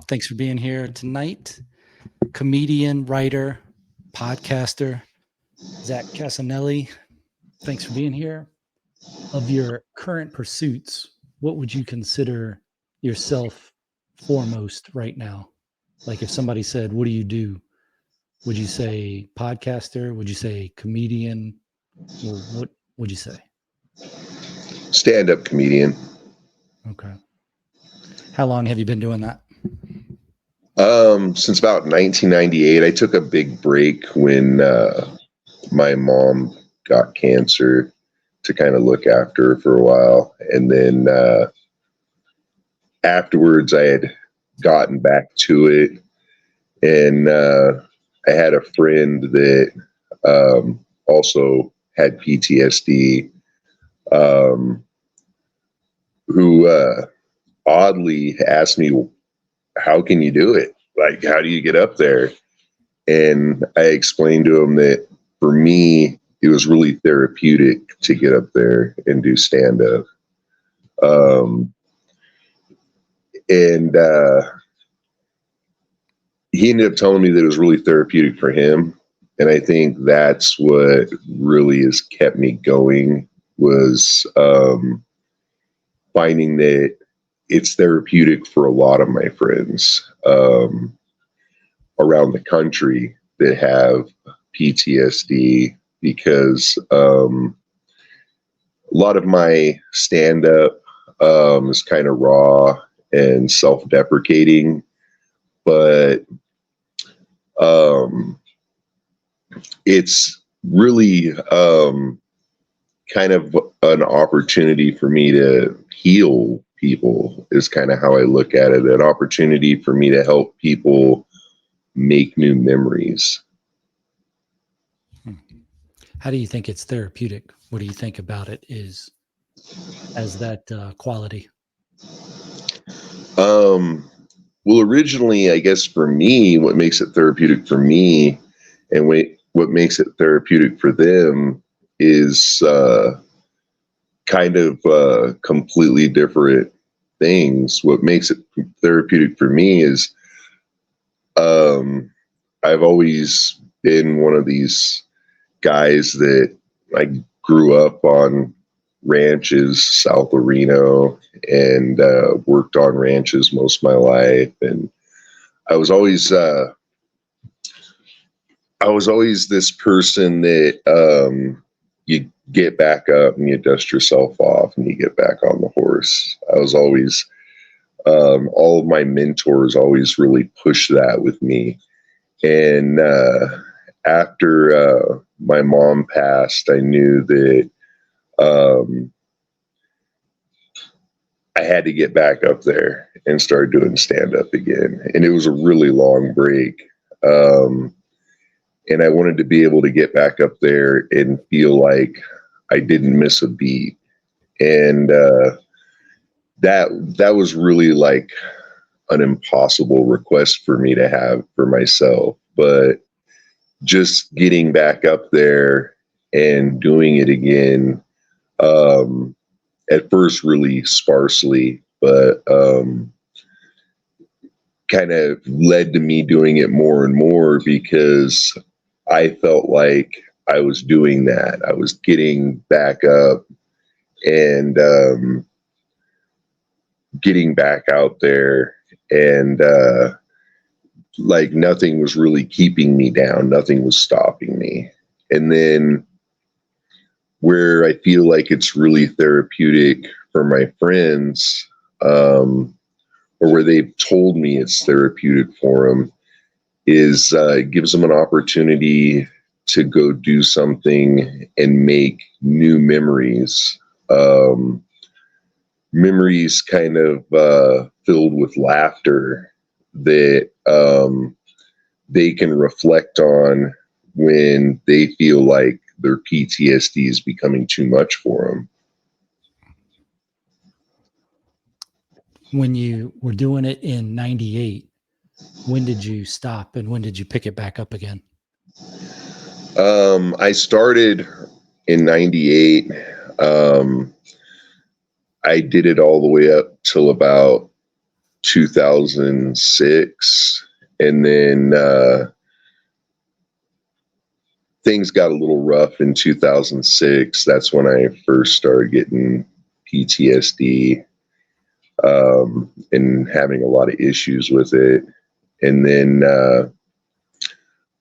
Thanks for being here tonight. Comedian, writer, podcaster, Zach Cassinelli. Thanks for being here. Of your current pursuits, what would you consider yourself foremost right now? Like if somebody said, "What do you do?" Would you say podcaster? Would you say comedian? Or what would you say? Stand-up comedian. Okay. How long have you been doing that? Since about 1998. I took a big break when my mom got cancer to kind of look after her for a while. And then afterwards, I had gotten back to it. And I had a friend that also had PTSD who oddly asked me, how can you do it? Like, how do you get up there? And I explained to him that for me, it was really therapeutic to get up there and do stand up. And he ended up telling me that it was really therapeutic for him. And I think that's what really has kept me going, was finding that it's therapeutic for a lot of my friends around the country that have PTSD, because a lot of my stand-up is kind of raw and self-deprecating, but it's really kind of an opportunity for me to heal people, is kind of how I look at it. An opportunity for me to help people make new memories. How do you think it's therapeutic? What do you think about it as that quality? Well, originally, I guess for me, what makes it therapeutic for me and what makes it therapeutic for them is kind of completely different things. What makes it therapeutic for me is I've always been one of these guys that I grew up on ranches south of Reno, and worked on ranches most of my life. And I was always this person that you get back up and you dust yourself off and you get back on the horse. I was always all of my mentors always really pushed that with me. And after my mom passed, I knew that I had to get back up there and start doing stand up again. And it was a really long break. And I wanted to be able to get back up there and feel like I didn't miss a beat. And that was really like an impossible request for me to have for myself. But just getting back up there and doing it again, at first really sparsely, but kind of led to me doing it more and more, because I felt like I was doing that. I was getting back up and getting back out there, and like nothing was really keeping me down. Nothing was stopping me. And then where I feel like it's really therapeutic for my friends, or where they've told me it's therapeutic for them, is it gives them an opportunity to go do something and make new memories. Memories kind of filled with laughter that they can reflect on when they feel like their PTSD is becoming too much for them. When you were doing it in 98, when did you stop and when did you pick it back up again? I started in 98. I did it all the way up till about 2006. And then things got a little rough in 2006. That's when I first started getting PTSD and having a lot of issues with it. And then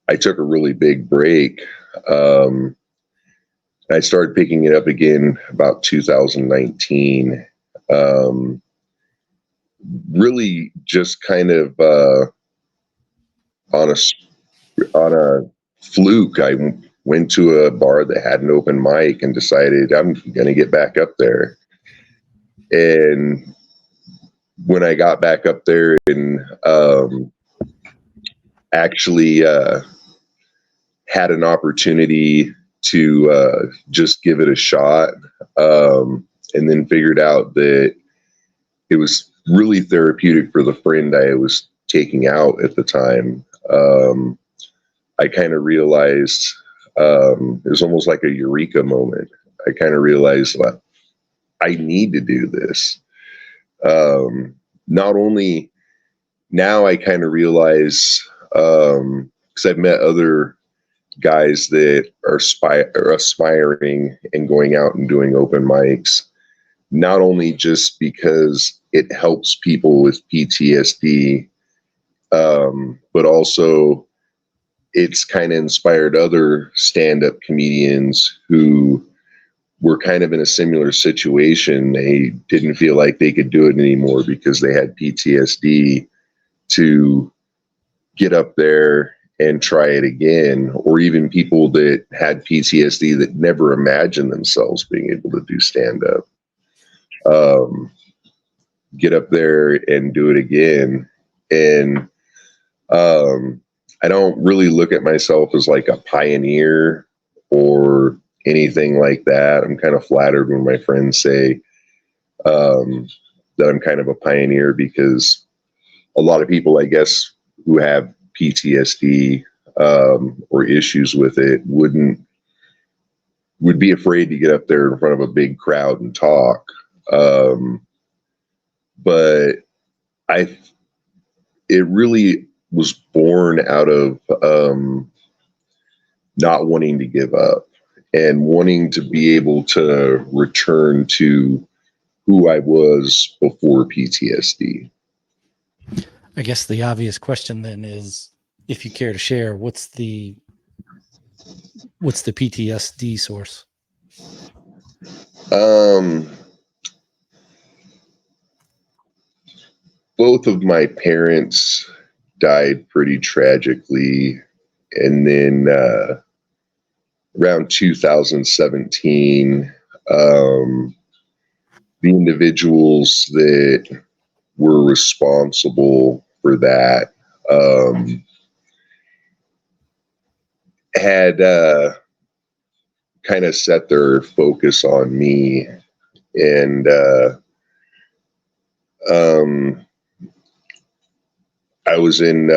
I took a really big break. I started picking it up again about 2019. Really just kind of on a fluke. I went to a bar that had an open mic and decided I'm going to get back up there. And when I got back up there and actually had an opportunity to just give it a shot, and then figured out that it was really therapeutic for the friend I was taking out at the time. I kind of realized it was almost like a eureka moment. I kind of realized that I need to do this. Not only now, I kind of realize, because I've met other guys that are aspiring and going out and doing open mics, not only just because it helps people with PTSD, but also it's kind of inspired other stand-up comedians who were kind of in a similar situation. They didn't feel like they could do it anymore because they had PTSD, to get up there and try it again. Or even people that had PTSD that never imagined themselves being able to do stand-up, get up there and do it again. And I don't really look at myself as like a pioneer or anything like that. I'm kind of flattered when my friends say that I'm kind of a pioneer, because a lot of people, I guess, who have PTSD or issues with it would be afraid to get up there in front of a big crowd and talk. But it really was born out of not wanting to give up and wanting to be able to return to who I was before PTSD. I guess the obvious question then is, if you care to share, what's the PTSD source? Both of my parents died pretty tragically. And then around 2017, the individuals that were responsible for that had kind of set their focus on me. And I was in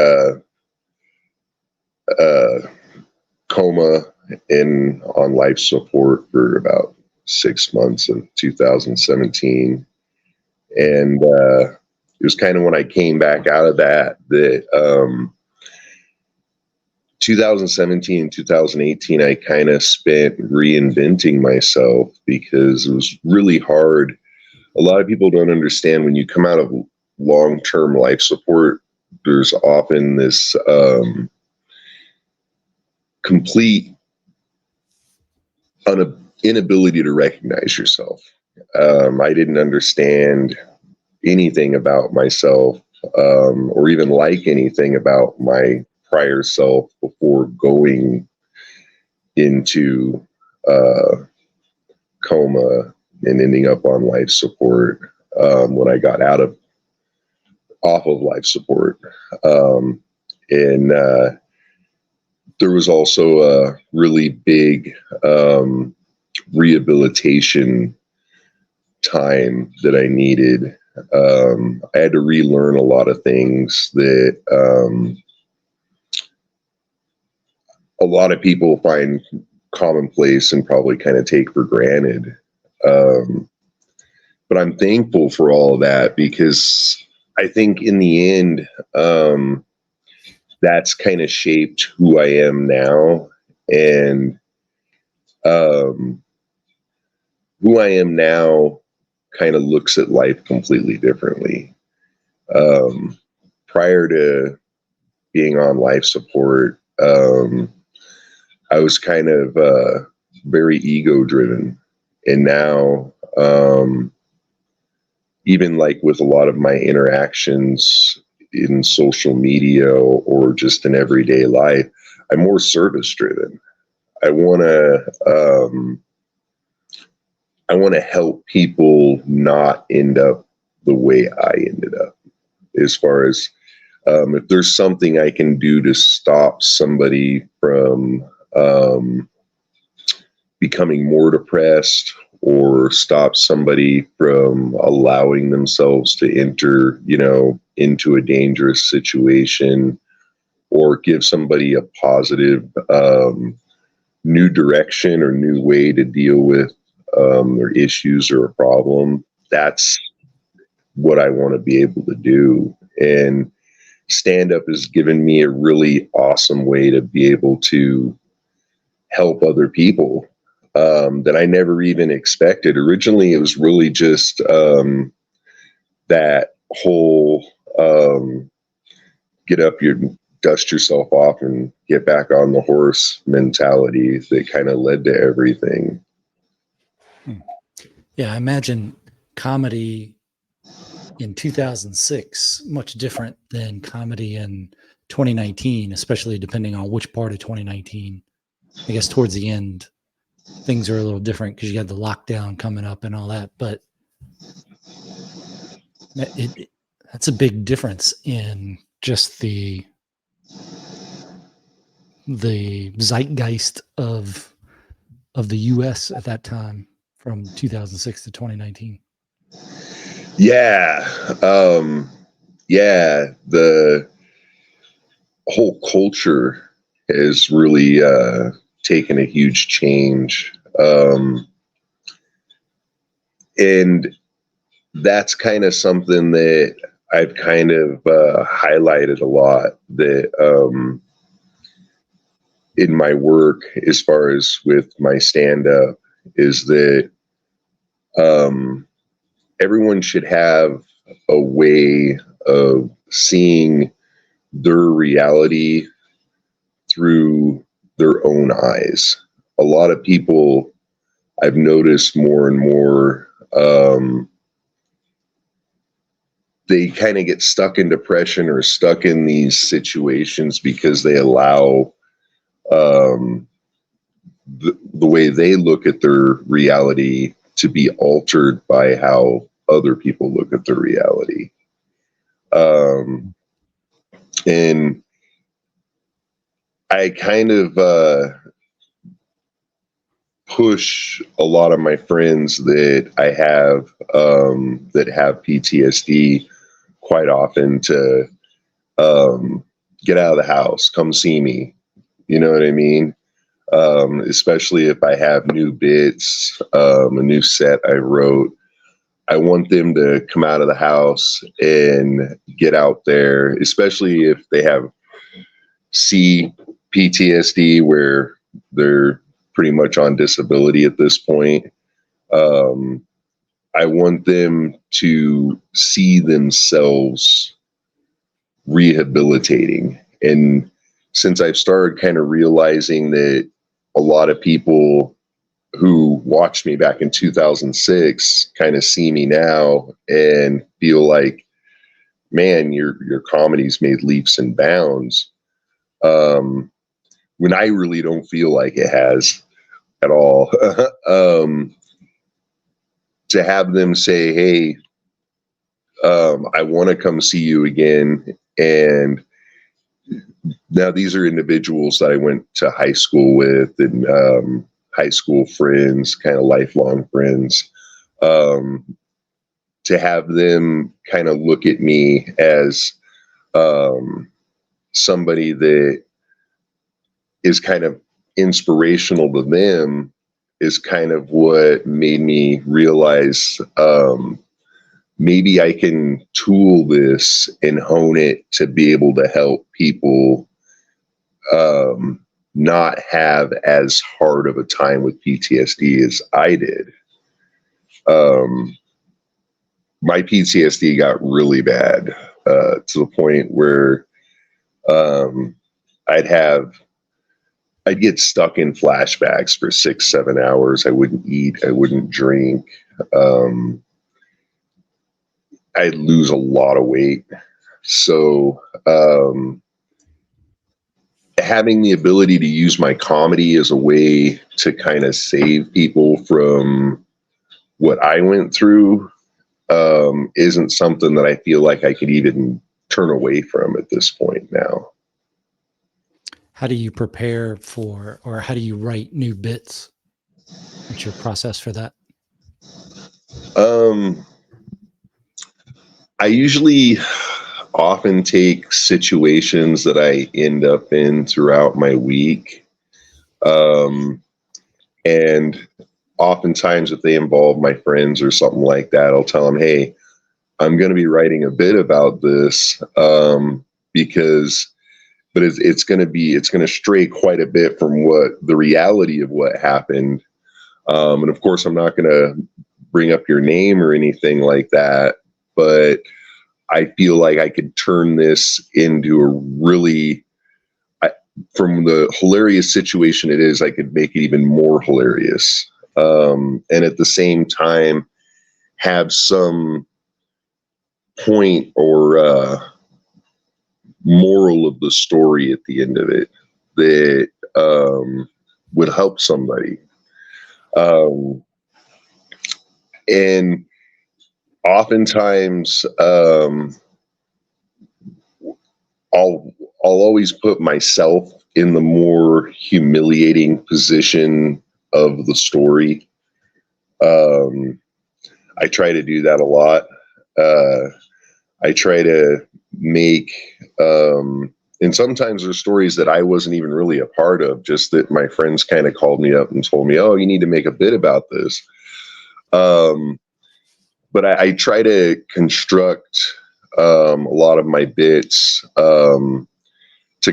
coma and on life support for about 6 months of 2017. And it was kind of when I came back out of that 2017 and 2018, I kind of spent reinventing myself, because it was really hard. A lot of people don't understand, when you come out of long-term life support, there's often this complete inability to recognize yourself. I didn't understand anything about myself, or even like anything about my prior self before going into coma and ending up on life support. When I got off of life support, and there was also a really big rehabilitation time that I needed. I had to relearn a lot of things that a lot of people find commonplace and probably kind of take for granted. But I'm thankful for all of that, because I think in the end, that's kind of shaped who I am now. And who I am now kind of looks at life completely differently. Prior to being on life support, I was kind of very ego driven. And now, even like with a lot of my interactions in social media or just in everyday life, I'm more service driven. I want to help people not end up the way I ended up. As far as if there's something I can do to stop somebody from becoming more depressed, or stop somebody from allowing themselves to enter, into a dangerous situation, or give somebody a positive new direction or new way to deal with their issues or a problem, that's what I want to be able to do. And stand up has given me a really awesome way to be able to help other people that I never even expected. Originally, it was really just that whole get up, dust yourself off and get back on the horse mentality that kind of led to everything. Yeah, I imagine comedy in 2006 much different than comedy in 2019, especially depending on which part of 2019. I guess towards the end, things are a little different because you had the lockdown coming up and all that. But that's a big difference in just the zeitgeist of the U.S. at that time, from 2006 to 2019. Yeah. Yeah. The whole culture has really taken a huge change. And that's kind of something that I've kind of highlighted a lot, that in my work, as far as with my stand-up, is that everyone should have a way of seeing their reality through their own eyes. A lot of people, I've noticed more and more, they kind of get stuck in depression or stuck in these situations because they allow the way they look at their reality to be altered by how other people look at their reality. And I kind of push a lot of my friends that I have that have PTSD quite often to get out of the house, come see me. You know what I mean? Especially if I have new bits, a new set I wrote. I want them to come out of the house and get out there, especially if they have PTSD, where they're pretty much on disability at this point. I want them to see themselves rehabilitating. And since I've started kind of realizing that a lot of people who watched me back in 2006 kind of see me now and feel like, man, your comedy's made leaps and bounds, when I really don't feel like it has at all. To have them say, hey, I want to come see you again. And now these are individuals that I went to high school with, and high school friends, kind of lifelong friends. To have them kind of look at me as somebody that is kind of inspirational to them is kind of what made me realize maybe I can tool this and hone it to be able to help people not have as hard of a time with PTSD as I did. My PTSD got really bad to the point where I'd get stuck in flashbacks for 6-7 hours. I wouldn't eat. I wouldn't drink. I'd lose a lot of weight. So having the ability to use my comedy as a way to kind of save people from what I went through isn't something that I feel like I could even turn away from at this point now. How do you prepare for, or how do you write new bits? What's your process for that? I usually often take situations that I end up in throughout my week. And oftentimes if they involve my friends or something like that, I'll tell them, hey, I'm going to be writing a bit about this but it's going to stray quite a bit from what the reality of what happened. And of course, I'm not going to bring up your name or anything like that, but I feel like I could turn this into a really, from the hilarious situation it is, I could make it even more hilarious. And at the same time, have some point or moral of the story at the end of it that would help somebody. And oftentimes, I'll always put myself in the more humiliating position of the story. I try to do that a lot. I try to make, and sometimes there's stories that I wasn't even really a part of, just that my friends kind of called me up and told me, oh, you need to make a bit about this. But I try to construct a lot of my bits to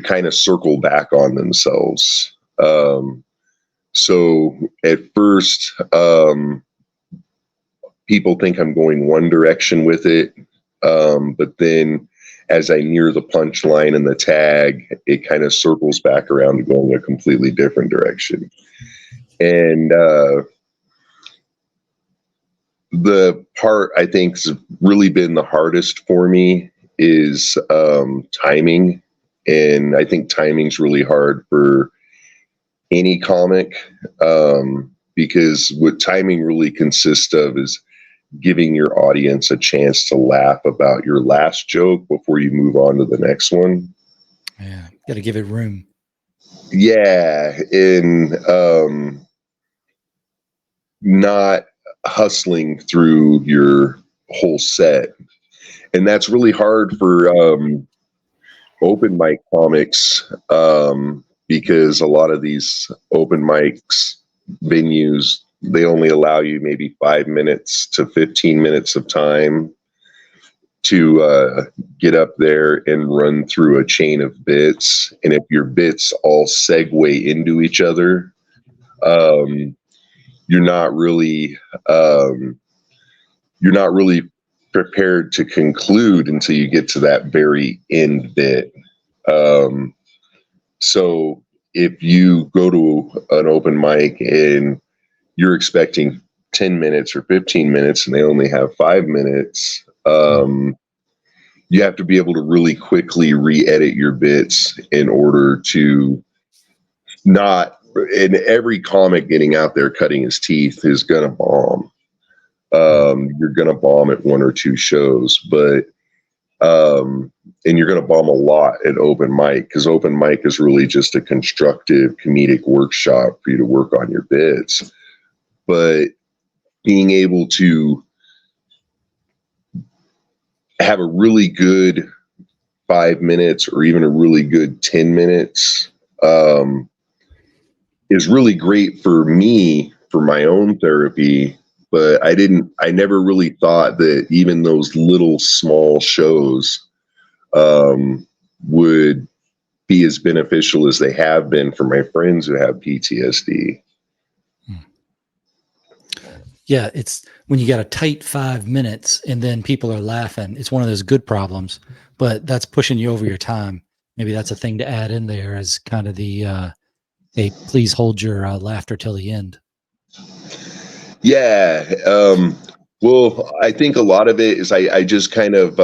kind of circle back on themselves. So at first, people think I'm going one direction with it. But then as I near the punchline and the tag, it kind of circles back around to going a completely different direction. And the part I think has really been the hardest for me is timing. And I think timing's really hard for any comic because what timing really consists of is giving your audience a chance to laugh about your last joke before you move on to the next one. Yeah, got to give it room. Yeah, and not hustling through your whole set. And that's really hard for open mic comics because a lot of these open mics venues, they only allow you maybe 5 minutes to 15 minutes of time to get up there and run through a chain of bits. And if your bits all segue into each other, you're not really prepared to conclude until you get to that very end bit. So if you go to an open mic and you're expecting 10 minutes or 15 minutes and they only have 5 minutes, you have to be able to really quickly re-edit your bits in order to not, and every comic getting out there cutting his teeth is going to bomb. You're going to bomb at 1 or 2 shows, but and you're going to bomb a lot at open mic because open mic is really just a constructive comedic workshop for you to work on your bits. But being able to have a really good 5 minutes or even a really good 10 minutes is really great for me, for my own therapy, but I never really thought that even those little small shows would be as beneficial as they have been for my friends who have PTSD. Yeah, it's when you got a tight 5 minutes and then people are laughing. It's one of those good problems, but that's pushing you over your time. Maybe that's a thing to add in there as kind of the hey, please hold your laughter till the end. Yeah. Well, I think a lot of it is I just kind of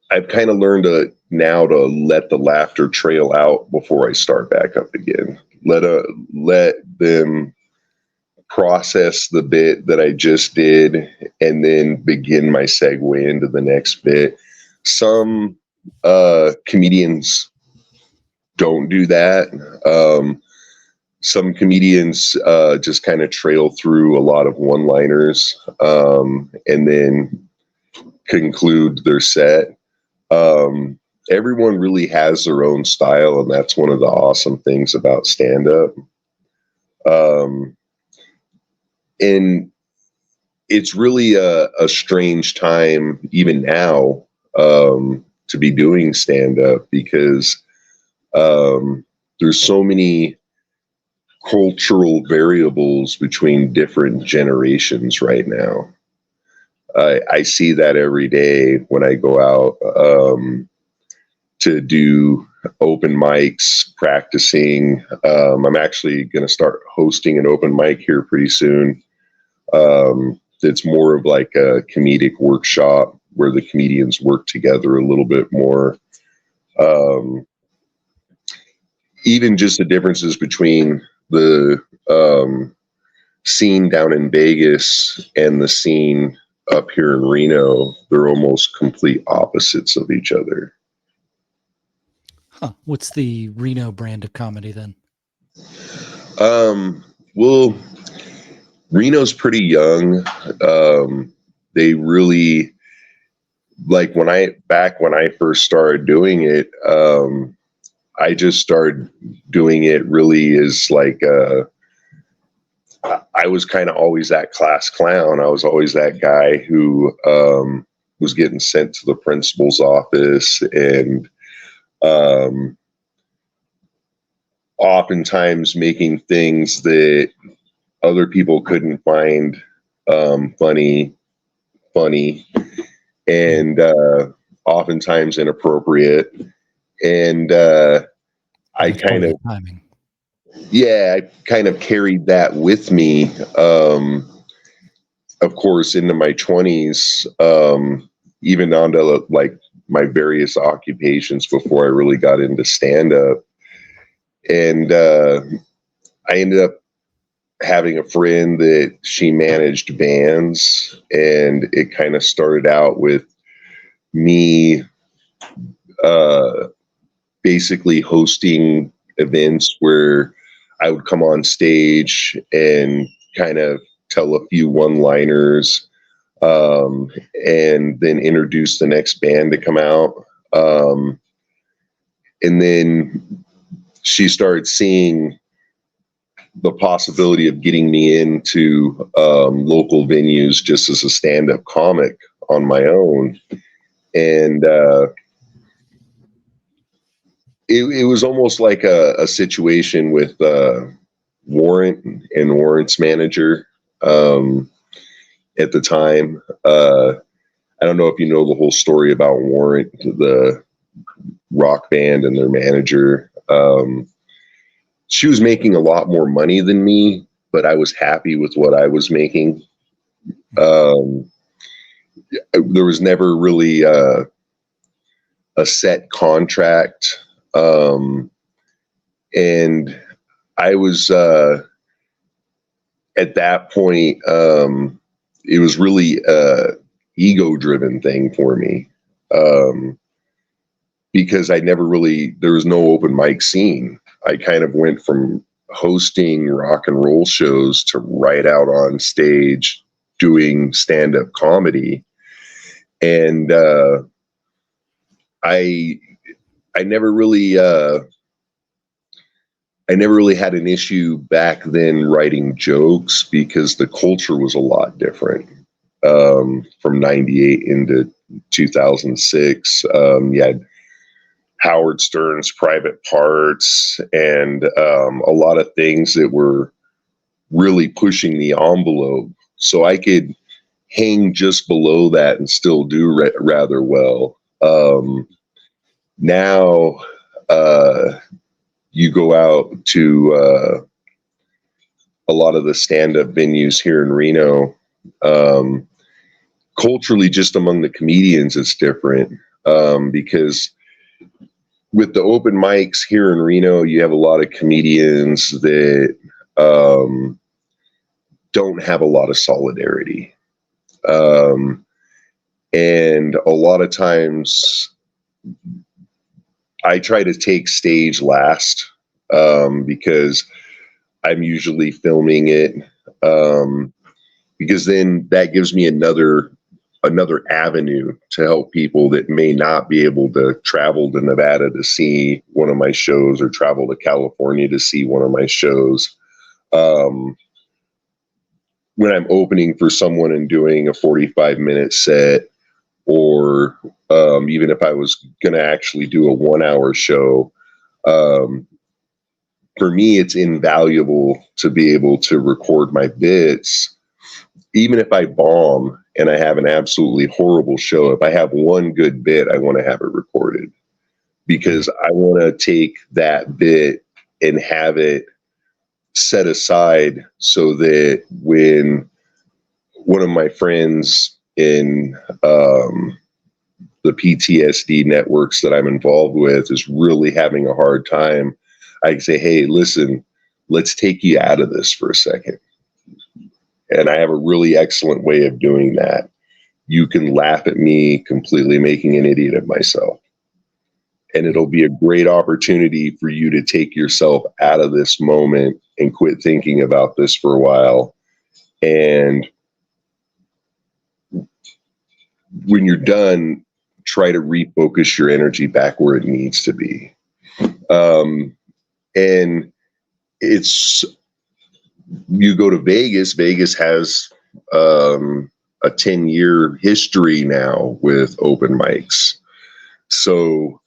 I've kind of learned now to let the laughter trail out before I start back up again. Let them process the bit that I just did and then begin my segue into the next bit. Some comedians don't do that. Some comedians just kind of trail through a lot of one-liners and then conclude their set. Everyone really has their own style, and that's one of the awesome things about stand-up. And it's really a strange time, even now, to be doing stand-up because there's so many cultural variables between different generations right now. I see that every day when I go out to do open mics, practicing. I'm actually going to start hosting an open mic here pretty soon. It's more of like a comedic workshop where the comedians work together a little bit more. Even just the differences between the scene down in Vegas and the scene up here in Reno, they're almost complete opposites of each other. Huh. What's the Reno brand of comedy then? Well, Reno's pretty young. They really, like when I first started doing it, I just started doing it really as like I was kind of always that class clown. I was always that guy who was getting sent to the principal's office and oftentimes making things that other people couldn't find funny, and oftentimes inappropriate. And I kind of timing. Yeah, I kind of carried that with me, of course, into my 20s, even onto like my various occupations before I really got into stand-up. And I ended up having a friend that she managed bands, and it kind of started out with me basically hosting events where I would come on stage and kind of tell a few one-liners, and then introduce the next band to come out. And then she started seeing the possibility of getting me into local venues just as a stand-up comic on my own. And it was almost like a situation with Warrant and Warrant's manager at the time. I don't know if you know the whole story about Warrant, the rock band, and their manager. She was making a lot more money than me, but I was happy with what I was making. There was never really a set contract. And I was at that point, it was really ego-driven thing for me, because I never really, there was no open mic scene. I kind of went from hosting rock and roll shows to right out on stage doing stand-up comedy. And I never really I never really had an issue back then writing jokes because the culture was a lot different. From 98 into 2006, you had Howard Stern's Private Parts and a lot of things that were really pushing the envelope. So I could hang just below that and still do rather well. Now, you go out to a lot of the stand-up venues here in Reno. Culturally, just among the comedians, it's different because with the open mics here in Reno, you have a lot of comedians that don't have a lot of solidarity. And a lot of times I try to take stage last because I'm usually filming it because then that gives me another avenue to help people that may not be able to travel to Nevada to see one of my shows or travel to California to see one of my shows. When I'm opening for someone and doing a 45-minute set, or even if I was going to actually do a 1-hour show, for me, it's invaluable to be able to record my bits. Even if I bomb and I have an absolutely horrible show, if I have one good bit, I want to have it recorded because I want to take that bit and have it set aside so that when one of my friends in the PTSD networks that I'm involved with is really having a hard time, I can say, hey, listen, let's take you out of this for a second. And I have a really excellent way of doing that. You can laugh at me completely making an idiot of myself. And it'll be a great opportunity for you to take yourself out of this moment and quit thinking about this for a while. And when you're done, try to refocus your energy back where it needs to be. And it's, you go to Vegas. Vegas has a 10-year history now with open mics. So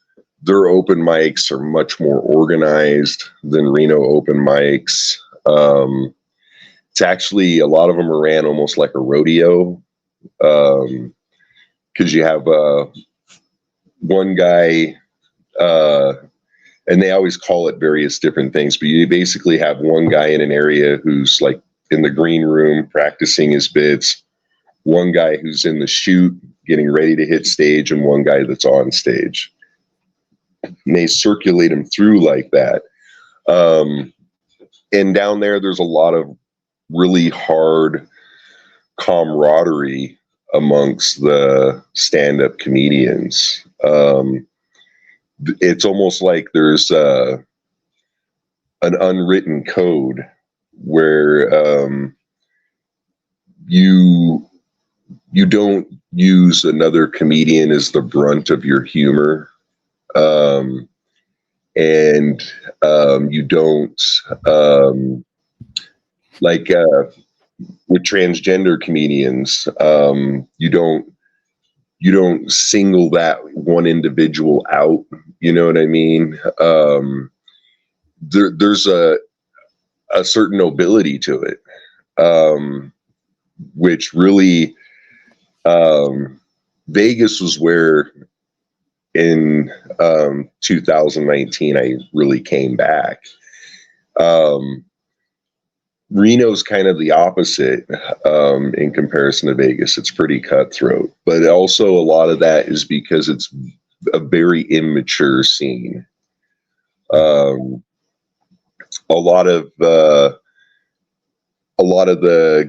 their open mics are much more organized than Reno open mics. It's actually, a lot of them are ran almost like a rodeo because you have one guy, and they always call it various different things, but you basically have one guy in an area who's like in the green room practicing his bits, one guy who's in the chute getting ready to hit stage, and one guy that's on stage. And they circulate them through like that. And down there's a lot of really hard camaraderie amongst the stand-up comedians. It's almost like there's an unwritten code where you don't use another comedian as the brunt of your humor, and you don't like with transgender comedians, you don't single that one individual out. You know what I mean? There's a certain nobility to it, which really, Vegas was where in 2019 I really came back. Reno's kind of the opposite in comparison to Vegas. It's pretty cutthroat, but also a lot of that is because it's a very immature scene. A lot of the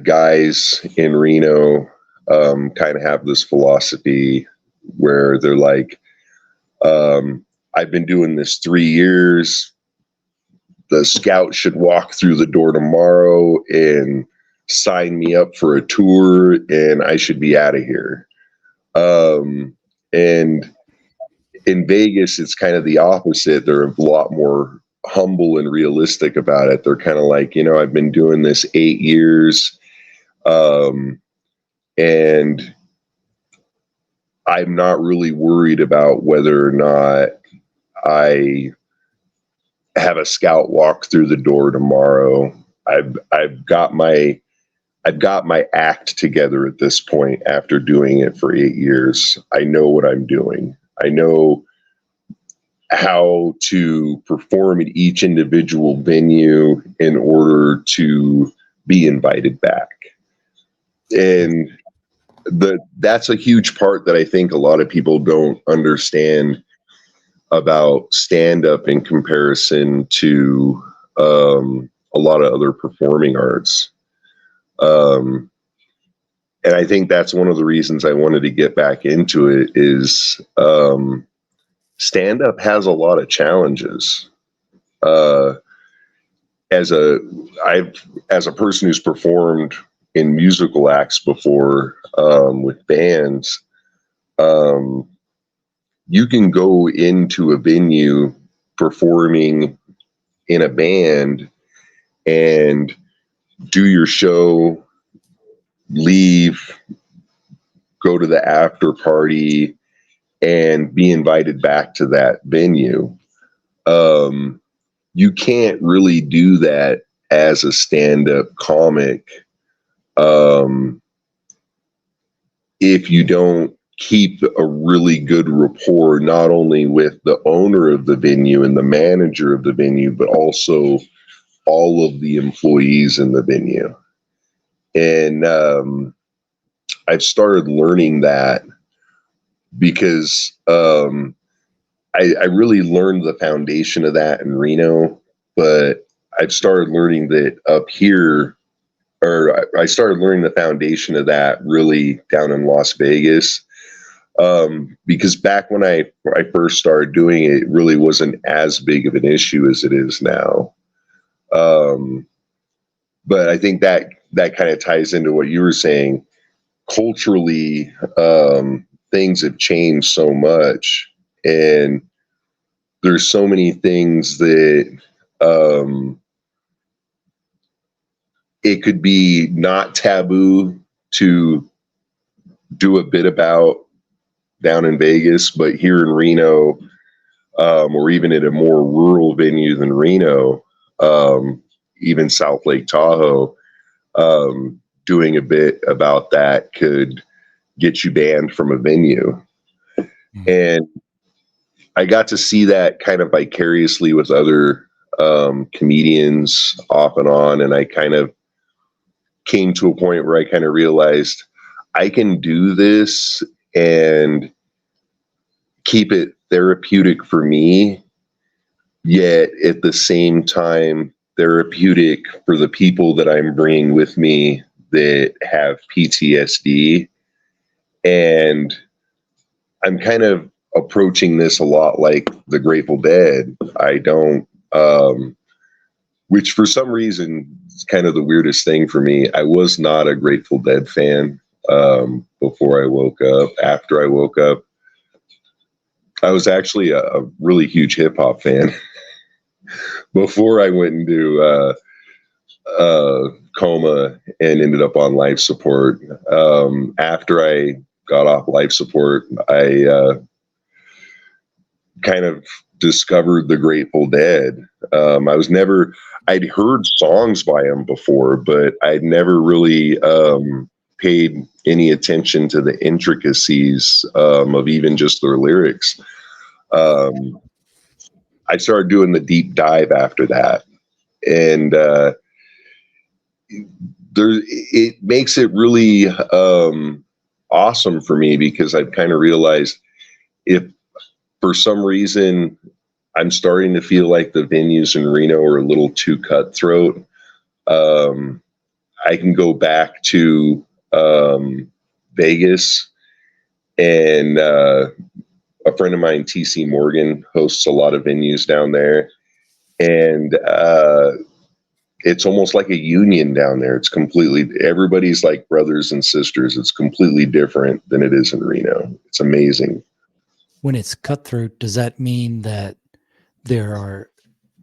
guys in Reno kind of have this philosophy where they're like, I've been doing this 3 years. The scout should walk through the door tomorrow and sign me up for a tour, and I should be out of here. And in Vegas, it's kind of the opposite. They're a lot more humble and realistic about it. They're kind of like, I've been doing this 8 years, and I'm not really worried about whether or not I have a scout walk through the door tomorrow. I've got my act together at this point after doing it for 8 years. I know what I'm doing. I know how to perform at each individual venue in order to be invited back. And that's a huge part that I think a lot of people don't understand about stand-up in comparison to a lot of other performing arts. And I think that's one of the reasons I wanted to get back into it is stand-up has a lot of challenges. As a person who's performed in musical acts before with bands, you can go into a venue performing in a band and do your show, leave, go to the after party, and be invited back to that venue. You can't really do that as a stand-up comic if you don't keep a really good rapport, not only with the owner of the venue and the manager of the venue, but also all of the employees in the venue. And I've started learning that because I really learned the foundation of that in Reno, but I've started learning that up here, or I started learning the foundation of that really down in Las Vegas. Because back when I first started doing it, it really wasn't as big of an issue as it is now. But I think that kind of ties into what you were saying. Culturally, things have changed so much, and there's so many things that it could be not taboo to do a bit about down in Vegas, but here in Reno, or even at a more rural venue than Reno, even South Lake Tahoe, doing a bit about that could get you banned from a venue. Mm-hmm. And I got to see that kind of vicariously with other comedians off and on, and I kind of came to a point where I kind of realized I can do this and keep it therapeutic for me, yet at the same time therapeutic for the people that I'm bringing with me that have PTSD. And I'm kind of approaching this a lot like the Grateful Dead. I don't, which for some reason is kind of the weirdest thing for me. I was not a Grateful Dead fan before I woke up. After I woke up, I was actually a really huge hip hop fan before I went into coma and ended up on life support. After I got off life support, I kind of discovered the Grateful Dead. I'd heard songs by them before, but I'd never really paid any attention to the intricacies of even just their lyrics. I started doing the deep dive after that, and it makes it really awesome for me, because I've kind of realized if for some reason I'm starting to feel like the venues in Reno are a little too cutthroat, I can go back to Vegas, and a friend of mine, TC Morgan, hosts a lot of venues down there, and it's almost like a union down there. It's everybody's like brothers and sisters. It's completely different than it is in Reno. It's amazing. When it's cutthroat, does that mean that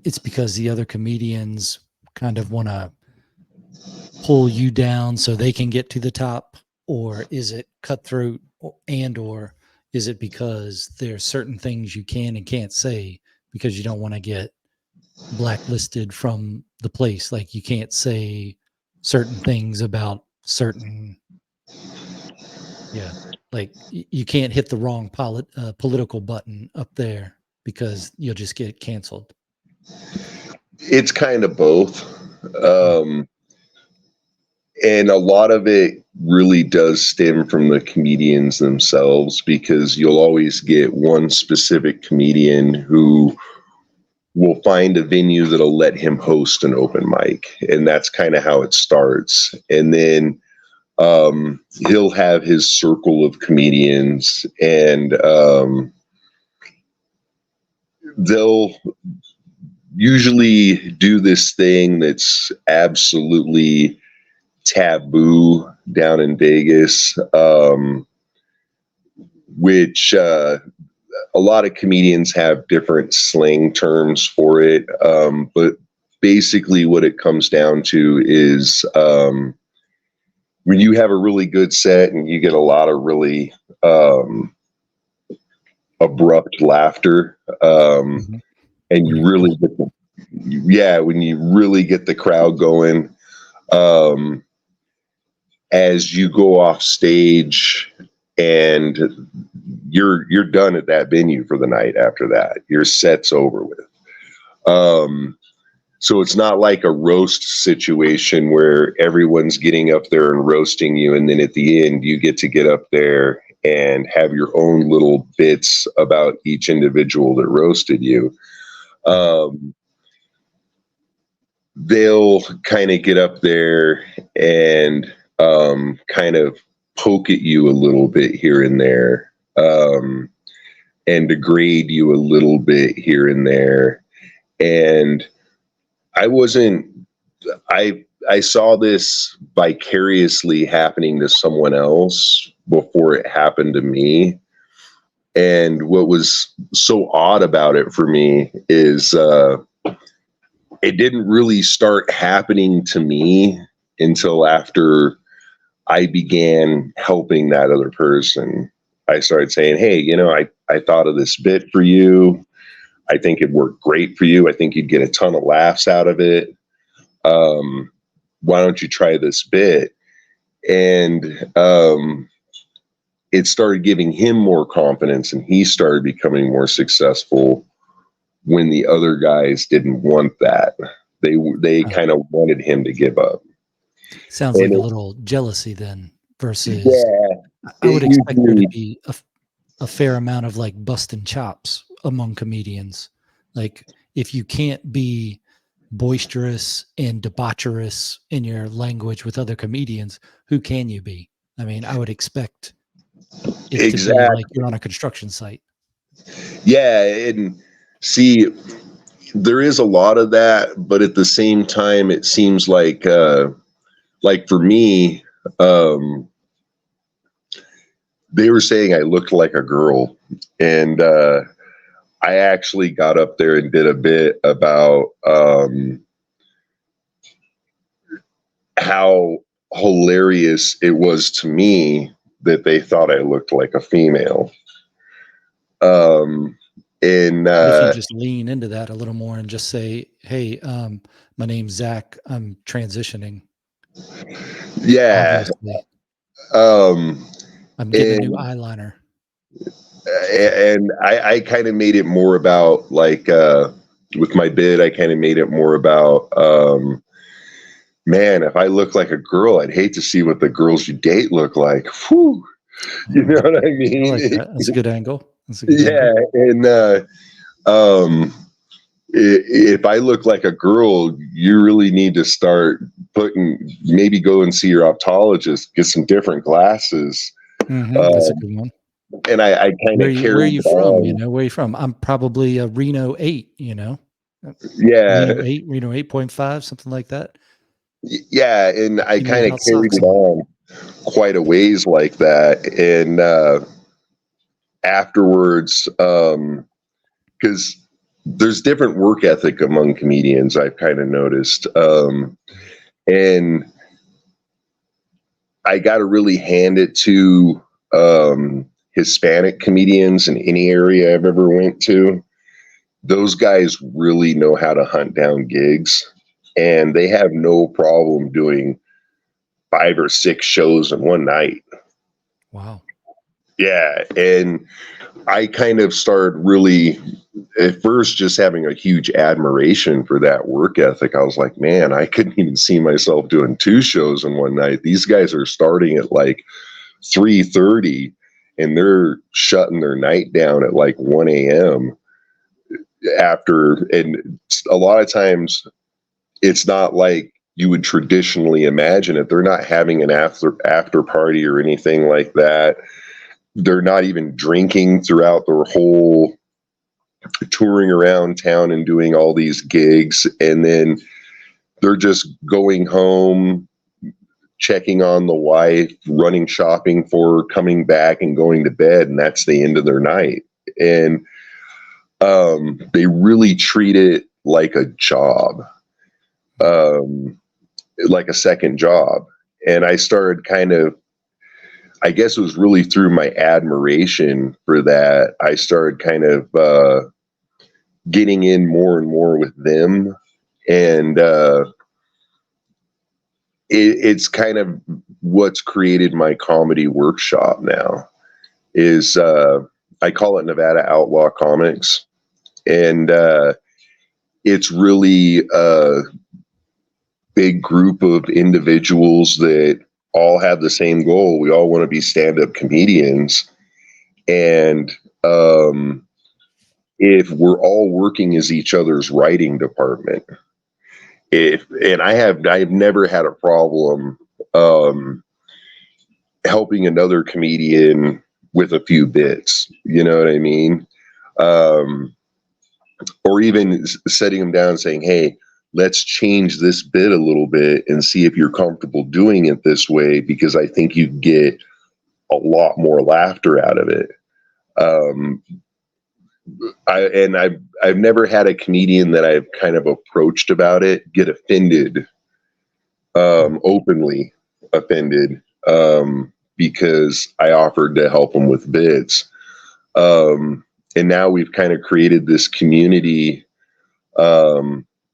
it's because the other comedians kind of want to pull you down so they can get to the top? Or is it cutthroat, or is it because there's certain things you can and can't say because you don't want to get blacklisted from the place? Like you can't say certain things about certain, like you can't hit the wrong political button up there because you'll just get canceled. It's kind of both. And a lot of it really does stem from the comedians themselves, because you'll always get one specific comedian who will find a venue that'll let him host an open mic. And that's kind of how it starts. And then he'll have his circle of comedians, and they'll usually do this thing that's absolutely taboo down in Vegas, which a lot of comedians have different slang terms for it. But basically what it comes down to is when you have a really good set and you get a lot of really abrupt laughter, and you really get when you really get the crowd going, as you go off stage and you're done at that venue for the night. After that, your set's over with. So it's not like a roast situation where everyone's getting up there and roasting you, and then at the end you get to get up there and have your own little bits about each individual that roasted you. They'll kind of get up there and kind of poke at you a little bit here and there, and degrade you a little bit here and there. And I saw this vicariously happening to someone else before it happened to me. And what was so odd about it for me is it didn't really start happening to me until after I began helping that other person. I started saying, hey, I thought of this bit for you. I think it worked great for you. I think you'd get a ton of laughs out of it. Why don't you try this bit? And it started giving him more confidence, and he started becoming more successful when the other guys didn't want that. They kind of wanted him to give up. Sounds like a little jealousy then versus, I would expect there to be a fair amount of like busting chops among comedians. Like if you can't be boisterous and debaucherous in your language with other comedians, who can you be? I mean, I would expect it to be like you're on a construction site. Yeah, and see, there is a lot of that, but at the same time, it seems like for me, they were saying I looked like a girl, and I actually got up there and did a bit about how hilarious it was to me that they thought I looked like a female. And if you just lean into that a little more and just say, hey, my name's Zach, I'm transitioning. Yeah. I'm getting a new eyeliner. And I kind of made it more about like with my bid, I kind of made it more about man, if I look like a girl, I'd hate to see what the girls you date look like. Whew. You know what I mean? I like that. That's a good angle. Angle. And if I look like a girl, you really need to start maybe go and see your optometrist, get some different glasses. That's a good one. And I kind of where are you from? Where are you from? I'm probably a Reno 8, Yeah. Reno 8.5, something like that. Yeah. And I kind of carried it on quite a ways like that. And afterwards, because there's different work ethic among comedians, I've kind of noticed. And I got to really hand it to Hispanic comedians in any area I've ever went to. Those guys really know how to hunt down gigs, and they have no problem doing 5 or 6 shows in one night. Wow. Yeah. And I kind of started really, at first, just having a huge admiration for that work ethic. I was like, man, I couldn't even see myself doing 2 shows in one night. These guys are starting at like 3:30 and they're shutting their night down at like 1 a.m. after. And a lot of times it's not like you would traditionally imagine it. They're not having an after party or anything like that. They're not even drinking throughout their whole touring around town and doing all these gigs. And then they're just going home, checking on the wife, running shopping for her, coming back and going to bed. And that's the end of their night. And they really treat it like a job, like a second job. And I started kind of, I guess it was really through my admiration for that, I started kind of getting in more and more with them. And it's kind of what's created my comedy workshop now is I call it Nevada Outlaw Comics. And it's really a big group of individuals that all have the same goal. We all want to be stand-up comedians. And if we're all working as each other's writing department, I've never had a problem helping another comedian with a few bits, you know what I mean? Or even setting them down and saying, hey, let's change this bit a little bit and see if you're comfortable doing it this way, because I think you get a lot more laughter out of it. I've never had a comedian that I've kind of approached about it get offended, openly offended, because I offered to help them with bits. And now we've kind of created this community.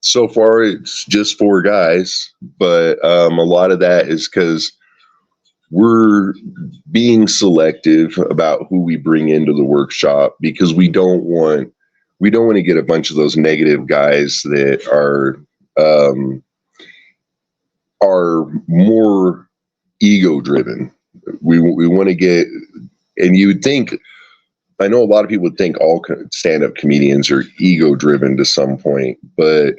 So far it's just 4 guys, but a lot of that is because we're being selective about who we bring into the workshop, because we don't want to get a bunch of those negative guys that are more ego driven. We want to get, and you would think, I know a lot of people would think all stand-up comedians are ego driven to some point, but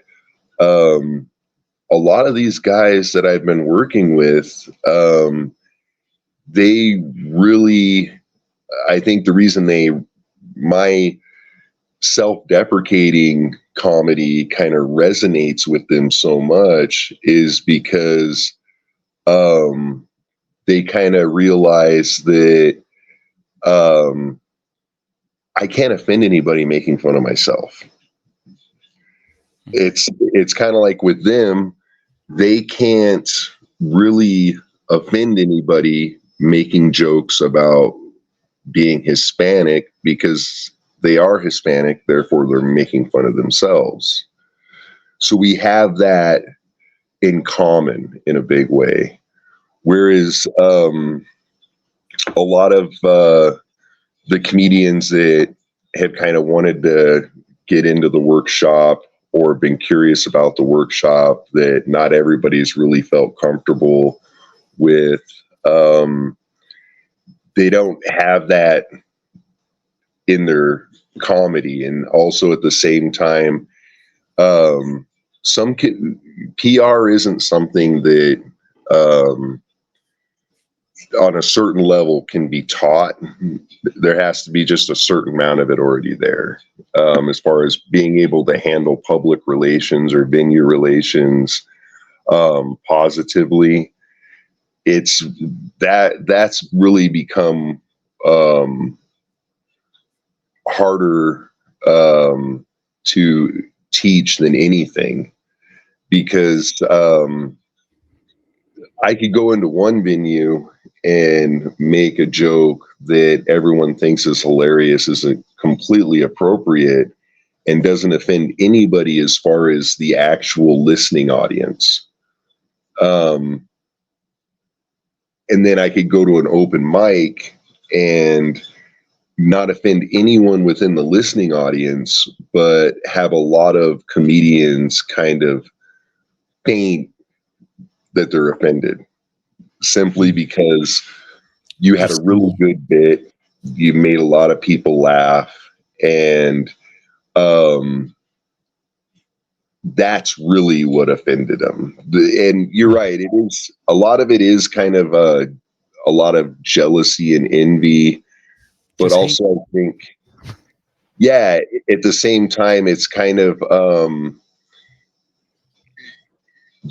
a lot of these guys that I've been working with, they really, I think the reason my self-deprecating comedy kind of resonates with them so much is because they kind of realize that I can't offend anybody making fun of myself. It's kind of like with them, they can't really offend anybody making jokes about being Hispanic, because they are Hispanic, therefore they're making fun of themselves. So we have that in common in a big way. Whereas a lot of the comedians that have kind of wanted to get into the workshop or been curious about the workshop, that not everybody's really felt comfortable with, they don't have that in their comedy. And also at the same time, PR isn't something that on a certain level can be taught. There has to be just a certain amount of it already there, as far as being able to handle public relations or venue relations positively. That's really become harder to teach than anything, because I could go into one venue and make a joke that everyone thinks is hilarious, is completely appropriate, and doesn't offend anybody as far as the actual listening audience. And then I could go to an open mic and not offend anyone within the listening audience, but have a lot of comedians kind of faint that they're offended, simply because you had a really good bit, you made a lot of people laugh, and that's really what offended them. And you're right, it is, a lot of it is kind of a lot of jealousy and envy, but Just also I think, yeah, at the same time, it's kind of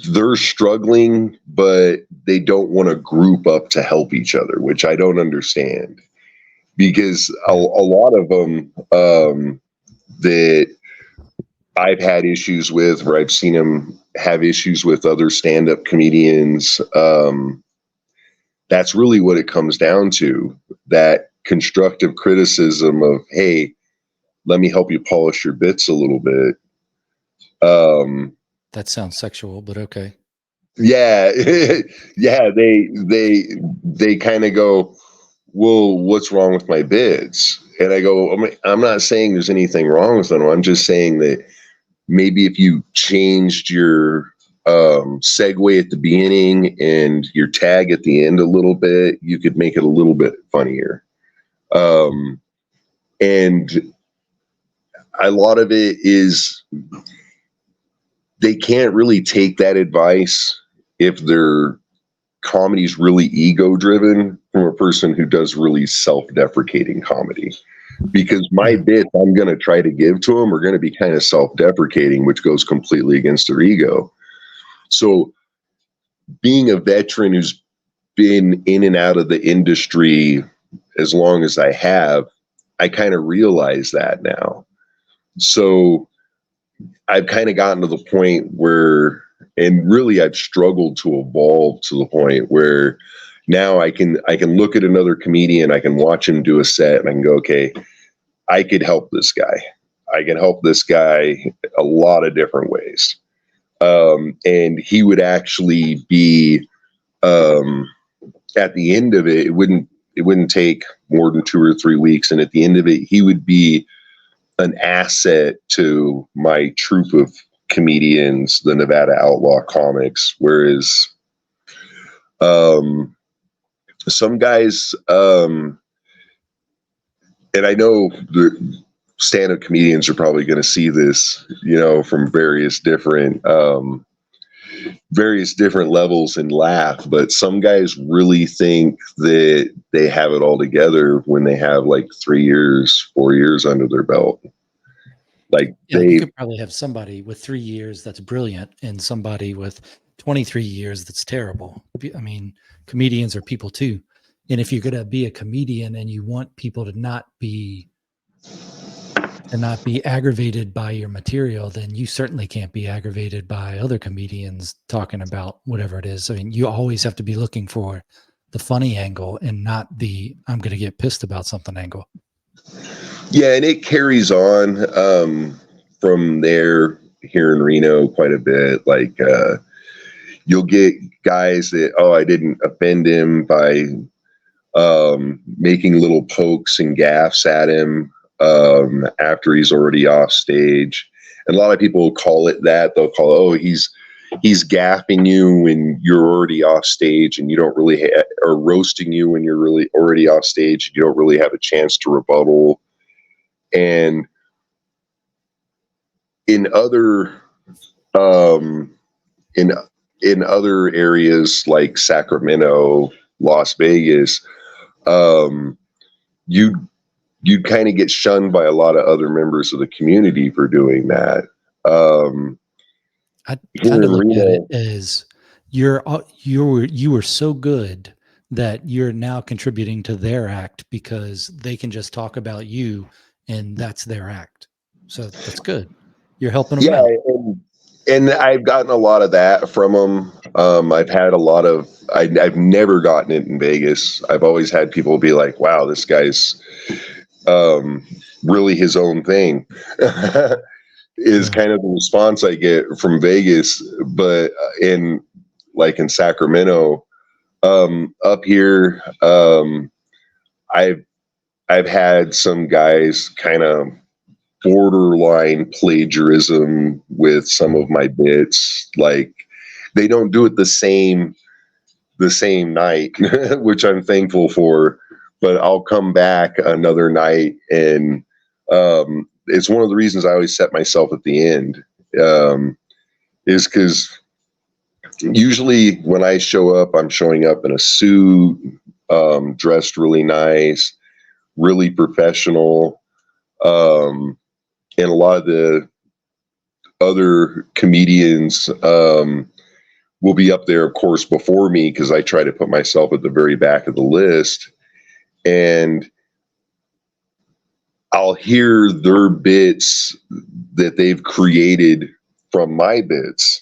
they're struggling, but they don't want to group up to help each other, which I don't understand, because a lot of them that I've had issues with, or I've seen them have issues with other stand-up comedians, that's really what it comes down to, that constructive criticism of, hey, let me help you polish your bits a little bit. That sounds sexual, but okay. Yeah. Yeah. They kind of go, well, what's wrong with my bits? And I go, I'm not saying there's anything wrong with them. I'm just saying that maybe if you changed your segue at the beginning and your tag at the end a little bit, you could make it a little bit funnier. And a lot of it is they can't really take that advice if their comedy's really ego driven from a person who does really self-deprecating comedy. Because my bits I'm going to try to give to them are going to be kind of self-deprecating, which goes completely against their ego. So being a veteran who's been in and out of the industry as long as I have, I kind of realize that now. So I've kind of gotten to the point where, and really I've struggled to evolve to the point where now I can look at another comedian, I can watch him do a set, and I can go, okay, I could help this guy. I can help this guy a lot of different ways. And he would actually be, at the end of it, it wouldn't take more than 2 or 3 weeks. And at the end of it, he would be an asset to my troupe of comedians, the Nevada Outlaw Comics. Whereas, some guys, and I know the stand-up comedians are probably going to see this, from various different levels and laugh, but some guys really think that they have it all together when they have like 3 years, 4 years under their belt. Like, you could probably have somebody with 3 years that's brilliant and somebody with 23 years that's terrible. I mean, comedians are people too. And if you're going to be a comedian and you want people to not be aggravated by your material, then you certainly can't be aggravated by other comedians talking about whatever it is. I mean, you always have to be looking for the funny angle and not the I'm going to get pissed about something angle. Yeah, and it carries on from there here in Reno quite a bit. Like, you'll get guys that, I didn't offend him by making little pokes and gaffes at him after he's already off stage. And a lot of people will call it that. They'll call, he's gaffing you when you're already off stage and you don't really or roasting you when you're really already off stage. You don't really have a chance to rebuttal. And in other in other areas like Sacramento, Las Vegas, you'd kind of get shunned by a lot of other members of the community for doing that. I kind of look at it as you were so good that you're now contributing to their act because they can just talk about you and that's their act. So that's good. you're helping them Yeah, out. and I've gotten a lot of that from them. I've had a lot of. I've never gotten it in Vegas. I've always had people be like, "Wow, this guy's really his own thing." Is kind of the response I get from Vegas, but in Sacramento, up here, I've had some guys kind of borderline plagiarism with some of my bits. Like they don't do it the same night, which I'm thankful for. But I'll come back another night, and it's one of the reasons I always set myself at the end. Is because usually when I show up, I'm showing up in a suit, dressed really nice, really professional. And a lot of the other comedians will be up there, of course, before me because I try to put myself at the very back of the list. And I'll hear their bits that they've created from my bits.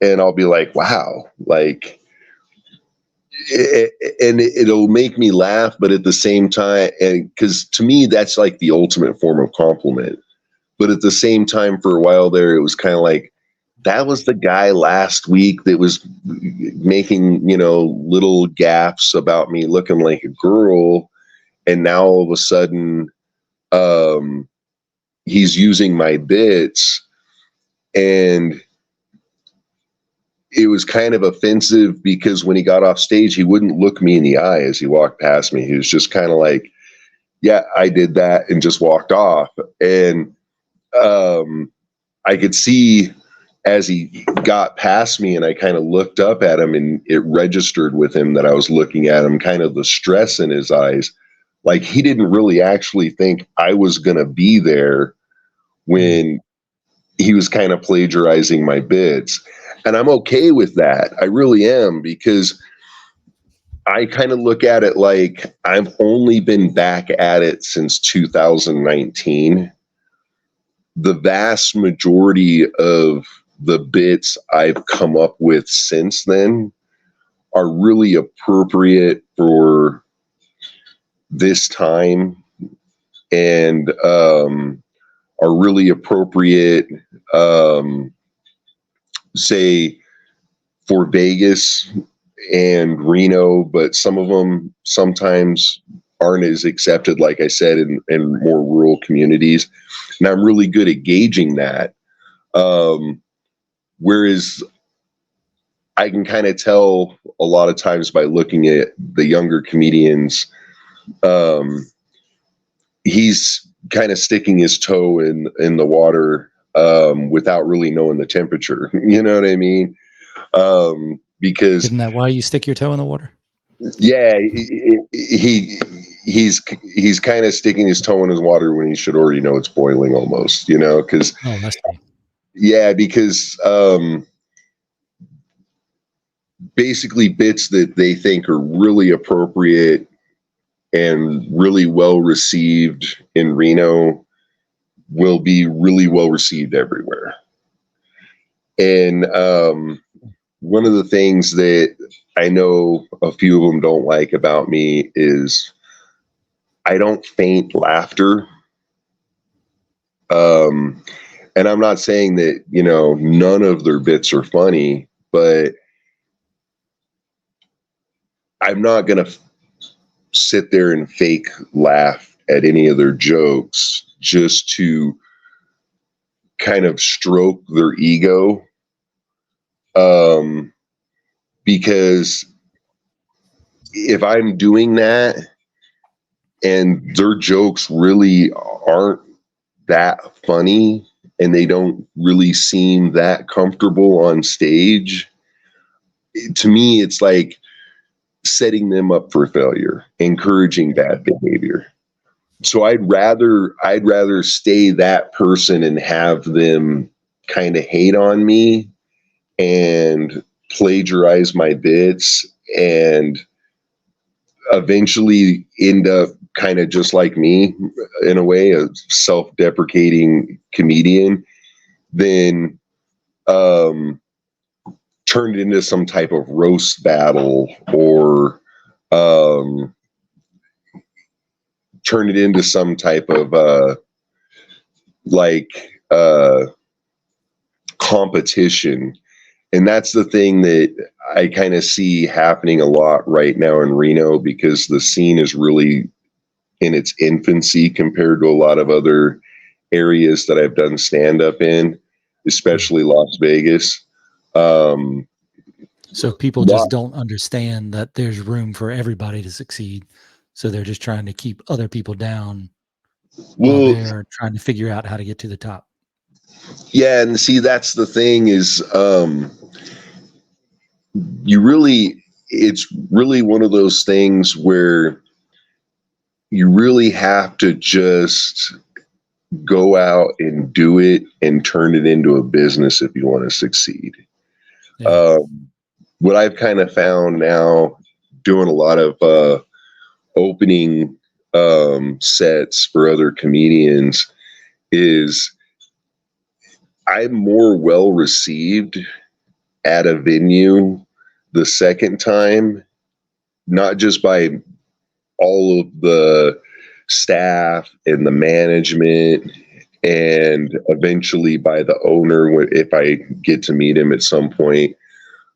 And I'll be like, wow, like, and it'll make me laugh, but at the same time, and because to me, that's like the ultimate form of compliment. But at the same time, for a while there, it was kind of like, that was the guy last week that was making, little gaffes about me looking like a girl. And now all of a sudden, he's using my bits. And it was kind of offensive because when he got off stage, he wouldn't look me in the eye as he walked past me. He was just kind of like, yeah, I did that, and just walked off. And I could see as he got past me and I kind of looked up at him, and it registered with him that I was looking at him, kind of the stress in his eyes. Like he didn't really actually think I was going to be there when he was kind of plagiarizing my bits. And I'm okay with that. I really am, because I kind of look at it like I've only been back at it since 2019. The vast majority of the bits I've come up with since then are really appropriate for this time, and are really appropriate, say, for Vegas and Reno, but some of them sometimes aren't as accepted, like I said, in more rural communities. And I'm really good at gauging that. Whereas I can kind of tell a lot of times by looking at the younger comedians, he's kind of sticking his toe in the water without really knowing the temperature. You know what I mean? Because isn't that why you stick your toe in the water? Yeah, he's kind of sticking his toe in his water when he should already know it's boiling almost. Because because basically bits that they think are really appropriate and really well received in Reno will be really well received everywhere. And one of the things that I know a few of them don't like about me is I don't feignt laughter. And I'm not saying that, none of their bits are funny, but I'm not going to sit there and fake laugh at any of their jokes just to kind of stroke their ego. Because if I'm doing that and their jokes really aren't that funny and they don't really seem that comfortable on stage, to me, it's like setting them up for failure, encouraging bad behavior. So I'd rather stay that person and have them kind of hate on me and plagiarize my bits and eventually end up kind of just like me, in a way, a self-deprecating comedian, then turned into some type of roast battle, or turn it into some type of competition. And that's the thing that I kind of see happening a lot right now in Reno, because the scene is really in its infancy compared to a lot of other areas that I've done stand up in, especially Las Vegas. So people just don't understand that there's room for everybody to succeed. So they're just trying to keep other people down while they're trying to figure out how to get to the top. Yeah, and see, that's the thing is, it's really one of those things where you really have to just go out and do it and turn it into a business if you want to succeed. Yeah. What I've kind of found now, doing a lot of opening sets for other comedians, is I'm more well received at a venue the second time, not just by all of the staff and the management, and eventually by the owner if I get to meet him at some point,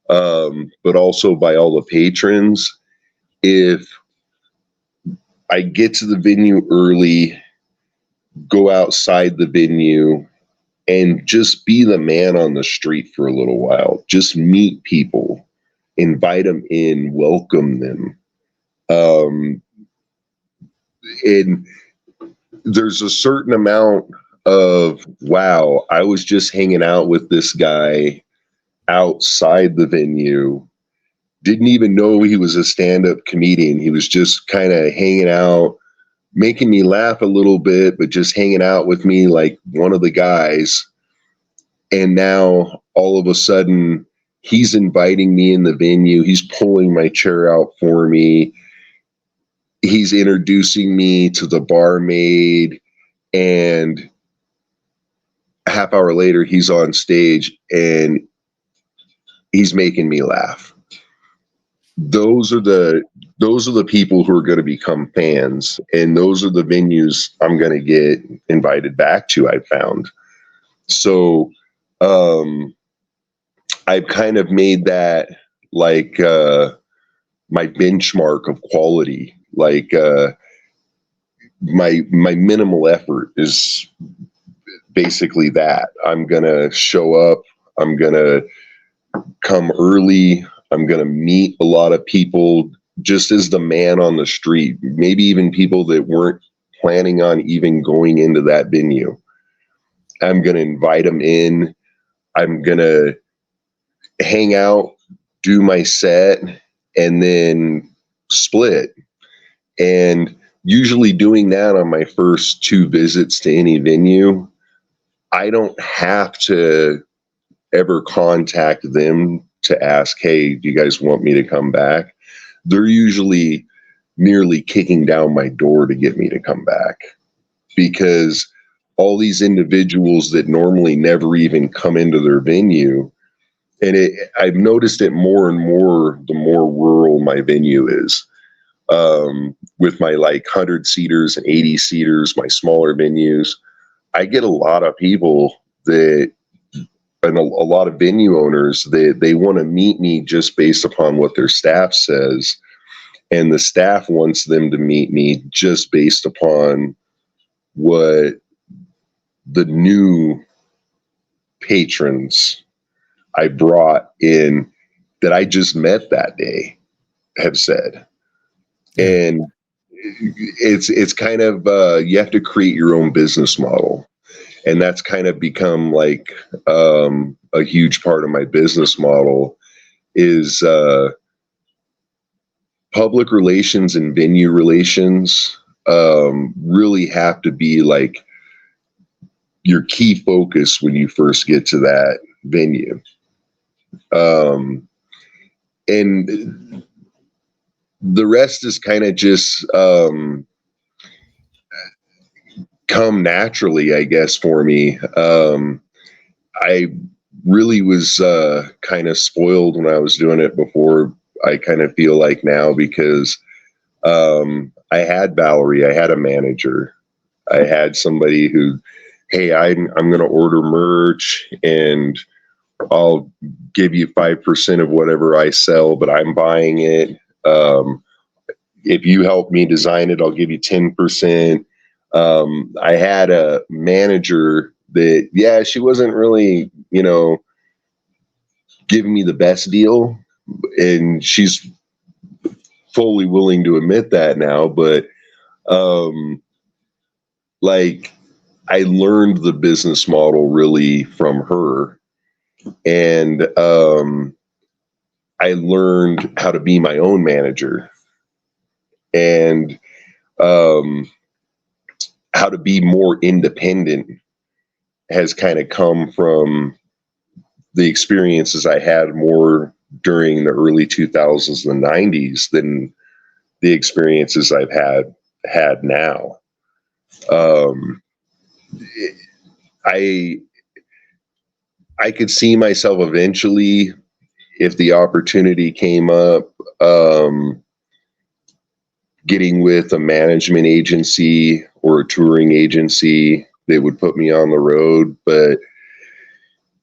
but also by all the patrons. If I get to the venue early, go outside the venue, and just be the man on the street for a little while, just meet people, invite them in, welcome them. And there's a certain amount of, wow, I was just hanging out with this guy outside the venue, didn't even know he was a stand-up comedian. He was just kind of hanging out, making me laugh a little bit, but just hanging out with me like one of the guys. And now all of a sudden he's inviting me in the venue. He's pulling my chair out for me. He's introducing me to the barmaid, and a half hour later he's on stage and he's making me laugh. Those are the people who are going to become fans, and those are the venues I'm going to get invited back to, I've found. So I've kind of made that like my benchmark of quality. Like my minimal effort is basically that. I'm gonna show up, I'm gonna come early, I'm gonna meet a lot of people just as the man on the street, maybe even people that weren't planning on even going into that venue. I'm gonna invite them in, I'm gonna hang out, do my set, and then split. And usually doing that on my first 2 visits to any venue, I don't have to ever contact them to ask, hey, do you guys want me to come back? They're usually merely kicking down my door to get me to come back, because all these individuals that normally never even come into their venue, and I've noticed it more and more the more rural my venue is. With my like 100-seaters and 80-seaters, my smaller venues, I get a lot of people and a lot of venue owners that they want to meet me just based upon what their staff says. And the staff wants them to meet me just based upon what the new patrons I brought in that I just met that day have said. And it's kind of you have to create your own business model, and that's kind of become like a huge part of my business model is public relations and venue relations really have to be like your key focus when you first get to that venue. And the rest is kind of just come naturally, I guess, for me. I really was kind of spoiled when I was doing it before. I kind of feel like now, because I had Valerie, I had a manager, I had somebody who, hey, I'm going to order merch and I'll give you 5% of whatever I sell, but I'm buying it. If you help me design it, I'll give you 10%. I had a manager that, yeah, she wasn't really, giving me the best deal, and she's fully willing to admit that now. But like, I learned the business model really from her, and I learned how to be my own manager, and how to be more independent has kind of come from the experiences I had more during the early 2000s and the 90s than the experiences I've had now. I could see myself eventually, if the opportunity came up, getting with a management agency or a touring agency that would put me on the road. But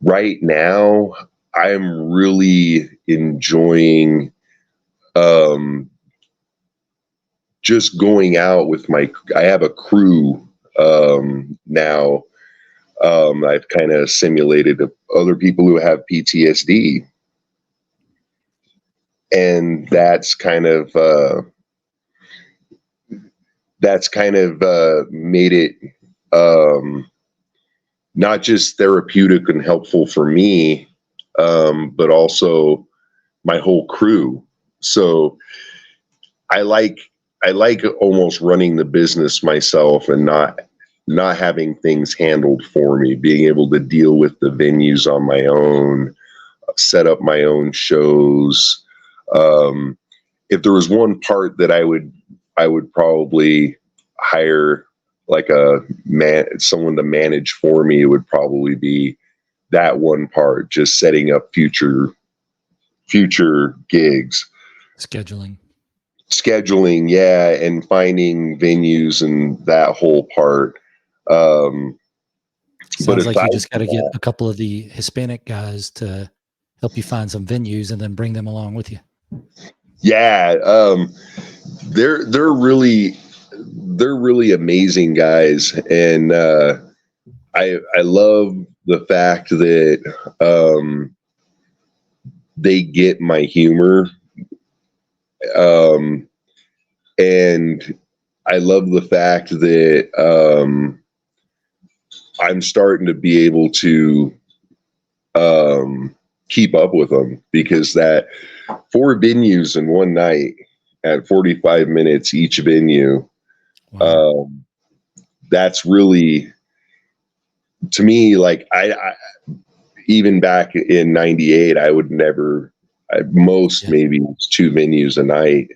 right now, I'm really enjoying just going out with I have a crew now. I've kind of simulated other people who have PTSD. And that's kind of made it not just therapeutic and helpful for me, but also my whole crew. So I like almost running the business myself and not having things handled for me, being able to deal with the venues on my own, set up my own shows. If there was one part that I would probably hire like someone to manage for me, it would probably be that one part, just setting up future gigs. Scheduling, yeah, and finding venues and that whole part. Sounds like you just got to get a couple of the Hispanic guys to help you find some venues and then bring them along with you. Yeah, they're really amazing guys, and I love the fact that they get my humor, and I love the fact that I'm starting to be able to keep up with them, because that 4 venues in one night at 45 minutes each venue, wow. That's really, to me, like I even back in 98, I would never, maybe 2 venues a night.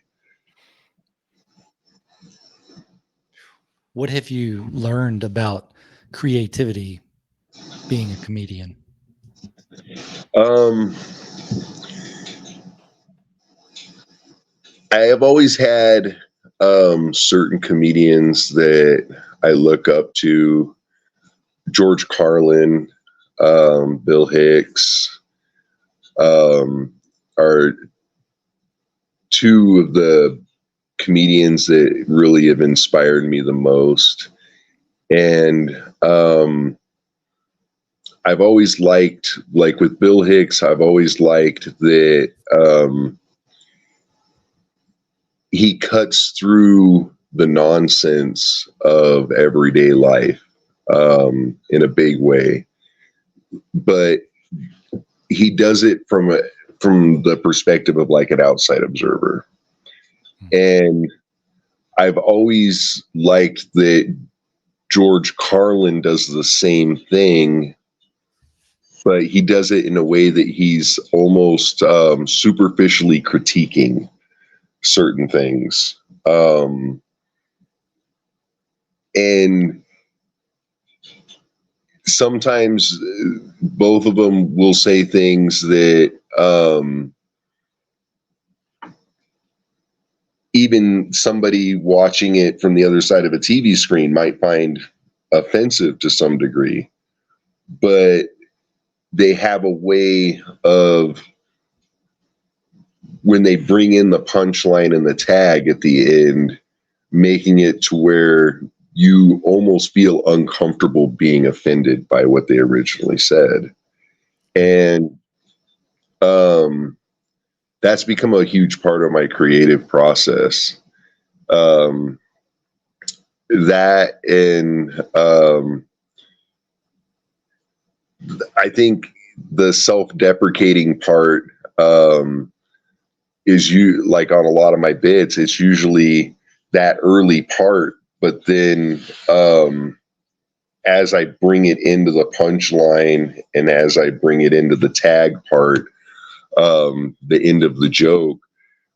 What have you learned about creativity being a comedian? I have always had certain comedians that I look up to. George Carlin, Bill Hicks, are 2 of the comedians that really have inspired me the most. And I've always liked, like with Bill Hicks, I've always liked that he cuts through the nonsense of everyday life in a big way, but he does it from the perspective of like an outside observer. And I've always liked that George Carlin does the same thing, but he does it in a way that he's almost superficially critiquing certain things. And sometimes both of them will say things that even somebody watching it from the other side of a TV screen might find offensive to some degree, but they have a way of, when they bring in the punchline and the tag at the end, making it to where you almost feel uncomfortable being offended by what they originally said. And that's become a huge part of my creative process. That and I think the self-deprecating part is, you like on a lot of my bits, it's usually that early part, but then as I bring it into the punchline and as I bring it into the tag part, the end of the joke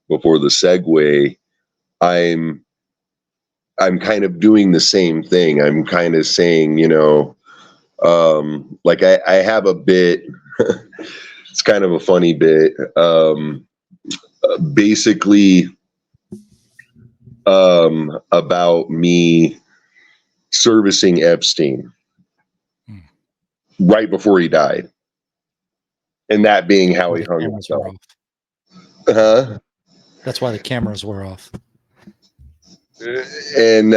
before the segue, I'm kind of doing the same thing. I'm kind of saying, like I have a bit, it's kind of a funny bit, basically about me servicing Epstein right before he died, and that being how he hung himself. That's why the cameras were off. And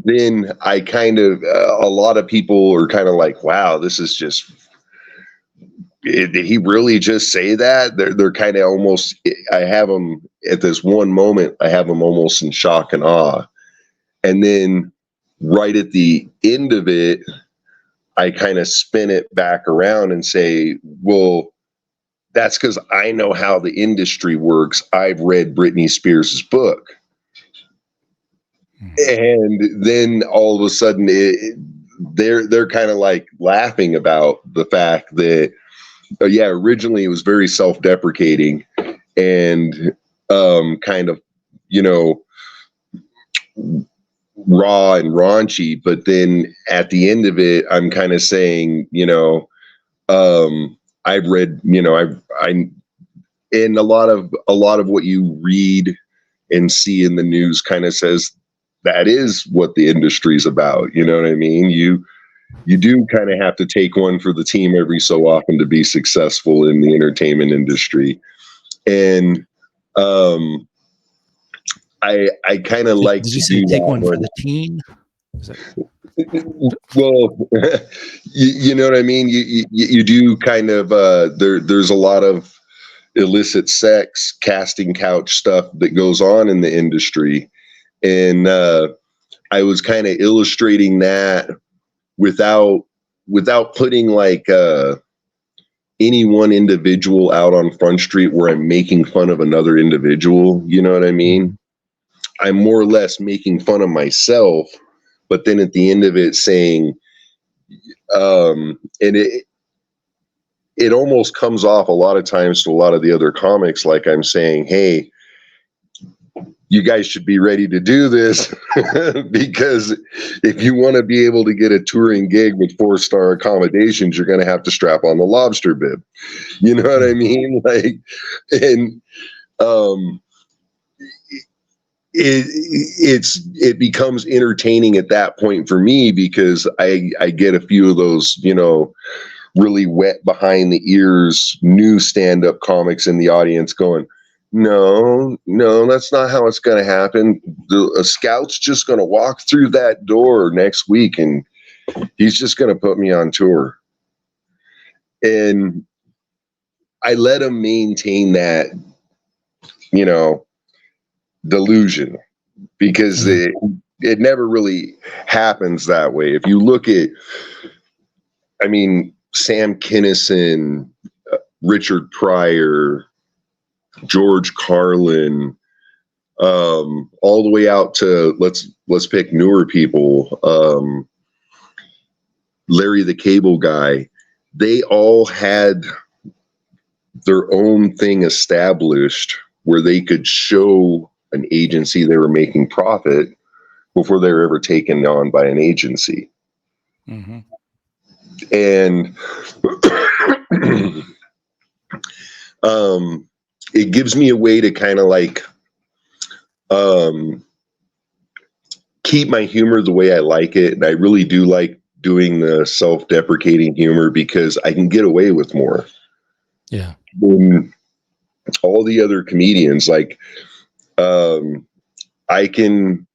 then I kind of, a lot of people are kind of like, wow, this is just, did he really just say that? They're kind of almost, I have them at this one moment, I have them almost in shock and awe. And then right at the end of it, I kind of spin it back around and say, well, that's because I know how the industry works. I've read Britney Spears' book. And then all of a sudden they're kind of like laughing about the fact that, yeah, originally it was very self-deprecating and kind of, raw and raunchy. But then at the end of it, I'm kind of saying, I've read, and a lot of what you read and see in the news kind of says that is what the industry is about. You know what I mean? You do kind of have to take one for the team every so often to be successful in the entertainment industry. And I kind of like Did to you say do take that one for the team? Well, you know what I mean? You do kind of, there's a lot of illicit sex, casting couch stuff that goes on in the industry. And I was kind of illustrating that without putting like any one individual out on Front Street where I'm making fun of another individual. You know what I mean? I'm more or less making fun of myself, but then at the end of it saying, and it almost comes off a lot of times to a lot of the other comics like I'm saying, hey, you guys should be ready to do this because if you want to be able to get a touring gig with 4-star accommodations, you're going to have to strap on the lobster bib. You know what I mean? Like, and it becomes entertaining at that point for me because I get a few of those, really wet behind the ears new stand-up comics in the audience going, no, that's not how it's going to happen. A scout's just going to walk through that door next week and he's just going to put me on tour. And I let him maintain that, delusion because it never really happens that way. If you look at, Sam Kinison, Richard Pryor, George Carlin, all the way out to let's pick newer people, Larry the Cable Guy. They all had their own thing established where they could show an agency they were making profit, before they were ever taken on by an agency. Mm-hmm. And it gives me a way to kind of like keep my humor the way I like it. And I really do like doing the self-deprecating humor because I can get away with more. Yeah. Than all the other comedians. Like, I can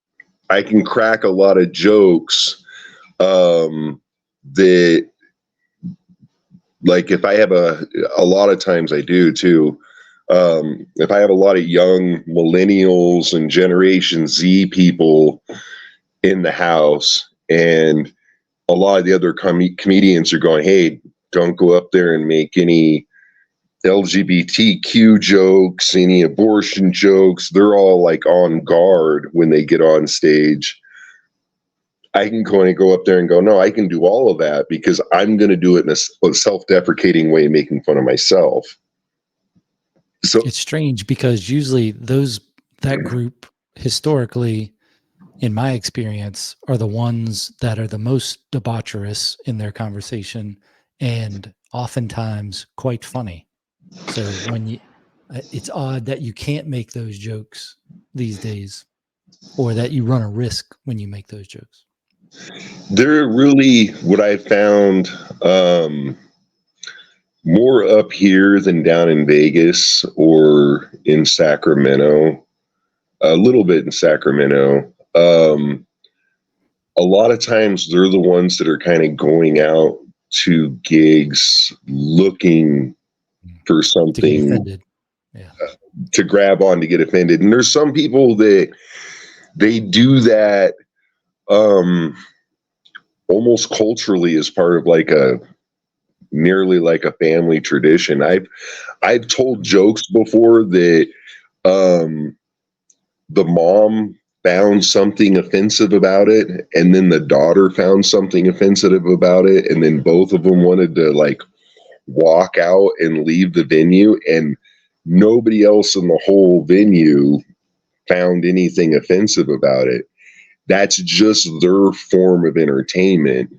crack a lot of jokes that, like, if I have a lot of times I do too. If I have a lot of young millennials and Generation Z people in the house, and a lot of the other comedians are going, "Hey, don't go up there and make any LGBTQ jokes, any abortion jokes." They're all like on guard when they get on stage. I can go up there and go, "No, I can do all of that because I'm going to do it in a self-deprecating way, making fun of myself." So It's strange because usually that group historically, in my experience, are the ones that are the most debaucherous in their conversation and oftentimes quite funny. So it's odd that you can't make those jokes these days, or that you run a risk when you make those jokes. they're really, what I found, more up here than down in Vegas or in Sacramento. A little bit in Sacramento. A lot of times they're the ones that are kind of going out to gigs looking for To get something offended. Yeah. to grab on to get offended. And there's some people that they do that almost culturally as part of like nearly like a family tradition. I've told jokes before that the mom found something offensive about it, and then the daughter found something offensive about it, and then both of them wanted to like walk out and leave the venue, and nobody else in the whole venue found anything offensive about it. That's just their form of entertainment,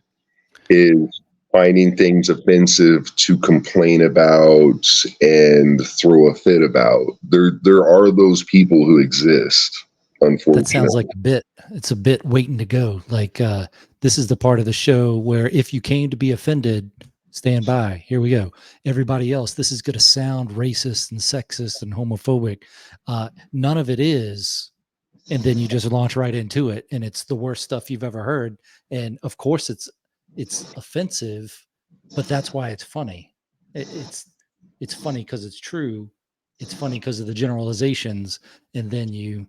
is finding things offensive to complain about and throw a fit about. There are those people who exist. That sounds Unfortunately. like a bit. It's a bit waiting to go. Like, this is the part of the show where if you came to be offended, stand by. Here we go. Everybody else, this is going to sound racist and sexist and homophobic. None of it is. And then you just launch right into it, and it's the worst stuff you've ever heard. And of course, it's offensive, but that's why it's funny. It's funny because it's true. It's funny because of the generalizations, and then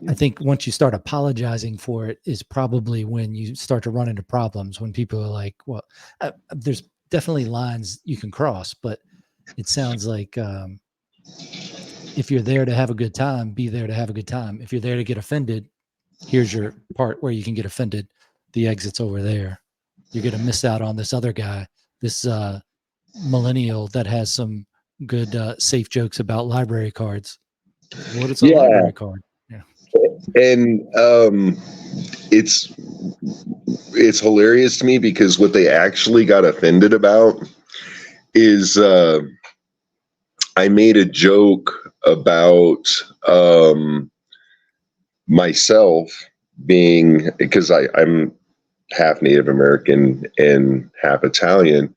I think once you start apologizing for it is probably when you start to run into problems, when people are like, well, there's definitely lines you can cross, but it sounds like if you're there to have a good time, be there to have a good time. If you're there to get offended, here's your part where you can get offended. The exit's over there. You're going to miss out on this other guy, this millennial that has some good safe jokes about library cards. What is a Yeah, library card? Yeah. and it's hilarious to me because what they actually got offended about is I made a joke about myself being, because I'm half Native American and half Italian.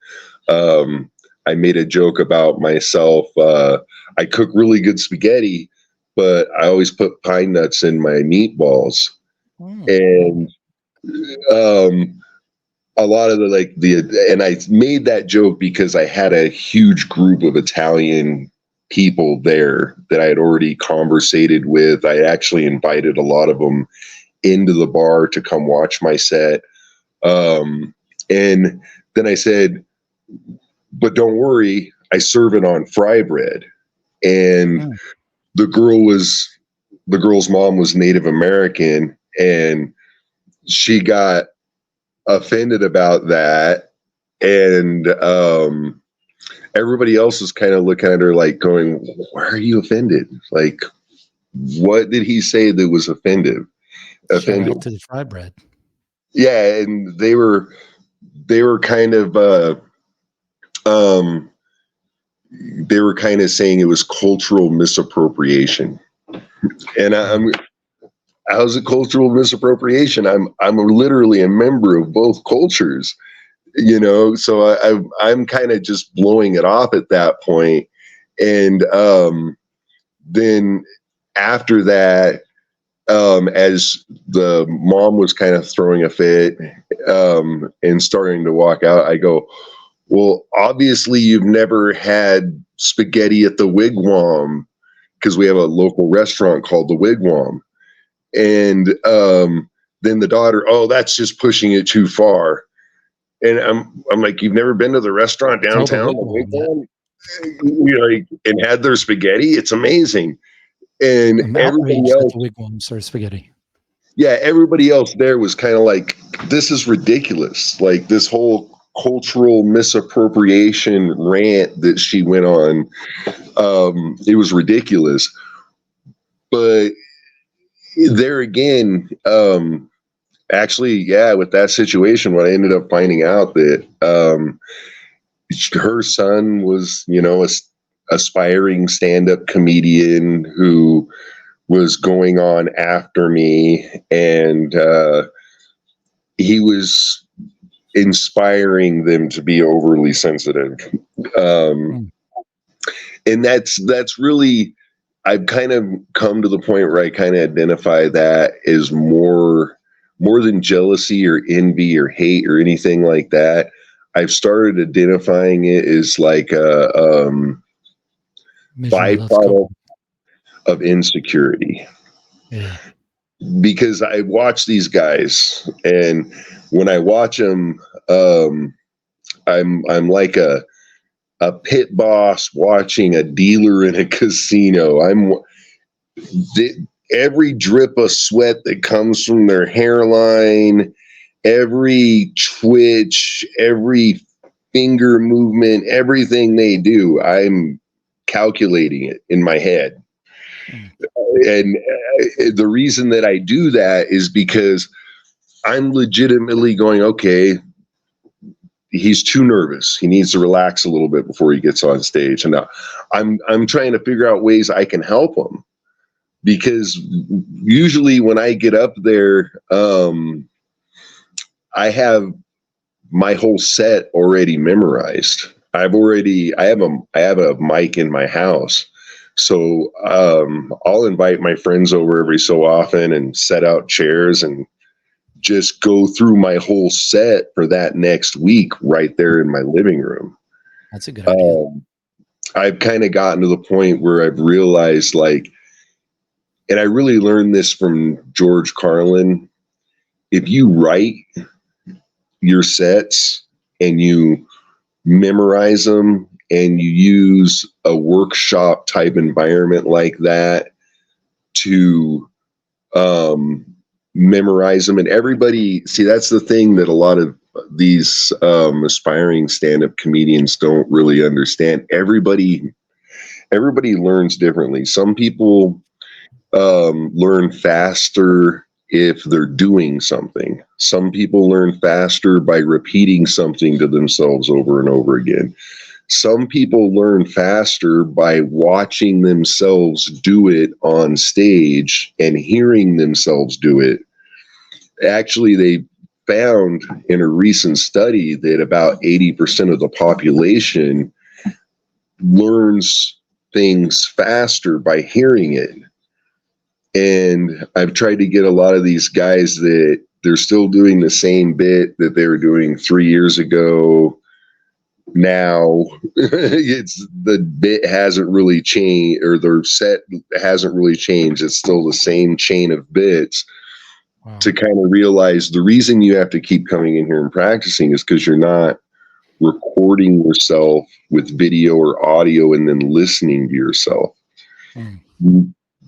I made a joke about myself. I cook really good spaghetti, but I always put pine nuts in my meatballs. And a lot of and I made that joke because I had a huge group of Italian people there that I had already conversated with. I actually invited a lot of them into the bar to come watch my set. And then I said, but don't worry, I serve it on fry bread. And the girl's mom was Native American, and she got offended about that. And everybody else was kind of looking at her like going, why are you offended? Like, what did he say that was offensive? Shout offended. out to the fry bread. Yeah, and they were kind of they were kind of saying it was cultural misappropriation. And how's it cultural misappropriation? I'm literally a member of both cultures, so I'm kind of just blowing it off at that point. And then after that, as the mom was kind of throwing a fit and starting to walk out, I go, well, obviously you've never had spaghetti at the Wigwam, because we have a local restaurant called the Wigwam. And then the daughter, oh, that's just pushing it too far. And I'm like, you've never been to the restaurant downtown, and had their spaghetti? It's amazing. And I'm everybody outraged else, that the Wigwam serves spaghetti. yeah, everybody else there was kind of like, this is ridiculous. Like this whole cultural misappropriation rant that she went on, it was ridiculous. But there again, actually, yeah, with that situation, what I ended up finding out that her son was, a aspiring stand-up comedian who was going on after me, and he was inspiring them to be overly sensitive. And that's really, I've kind of come to the point where I kind of identify that as more than jealousy or envy or hate or anything like that. I've started identifying it as like a byproduct of insecurity. Yeah. Because I watch these guys, and when I watch them, I'm like a pit boss watching a dealer in a casino. Every drip of sweat that comes from their hairline, every twitch, every finger movement, everything they do, I'm calculating it in my head. And the reason that I do that is because I'm legitimately going, okay, he's too nervous. He needs to relax a little bit before he gets on stage. And now I'm trying to figure out ways I can help him, because usually when I get up there, I have my whole set already memorized. I have a mic in my house. So I'll invite my friends over every so often and set out chairs and just go through my whole set for that next week right there in my living room. That's a good idea. I've kind of gotten to the point where I've realized, like, and I really learned this from George Carlin, if you write your sets and you memorize them and you use a workshop type environment like that to memorize them, and everybody, see, that's the thing that a lot of these aspiring stand-up comedians don't really understand. Everybody learns differently. Some people learn faster if they're doing something. Some people learn faster by repeating something to themselves over and over again. Some people learn faster by watching themselves do it on stage and hearing themselves do it. Actually, they found in a recent study that about 80% of the population learns things faster by hearing it. And I've tried to get a lot of these guys that they're still doing the same bit that they were doing 3 years ago. Now the bit hasn't really changed, or their set hasn't really changed. It's still the same chain of bits. Wow. To kind of realize the reason you have to keep coming in here and practicing is because you're not recording yourself with video or audio and then listening to yourself.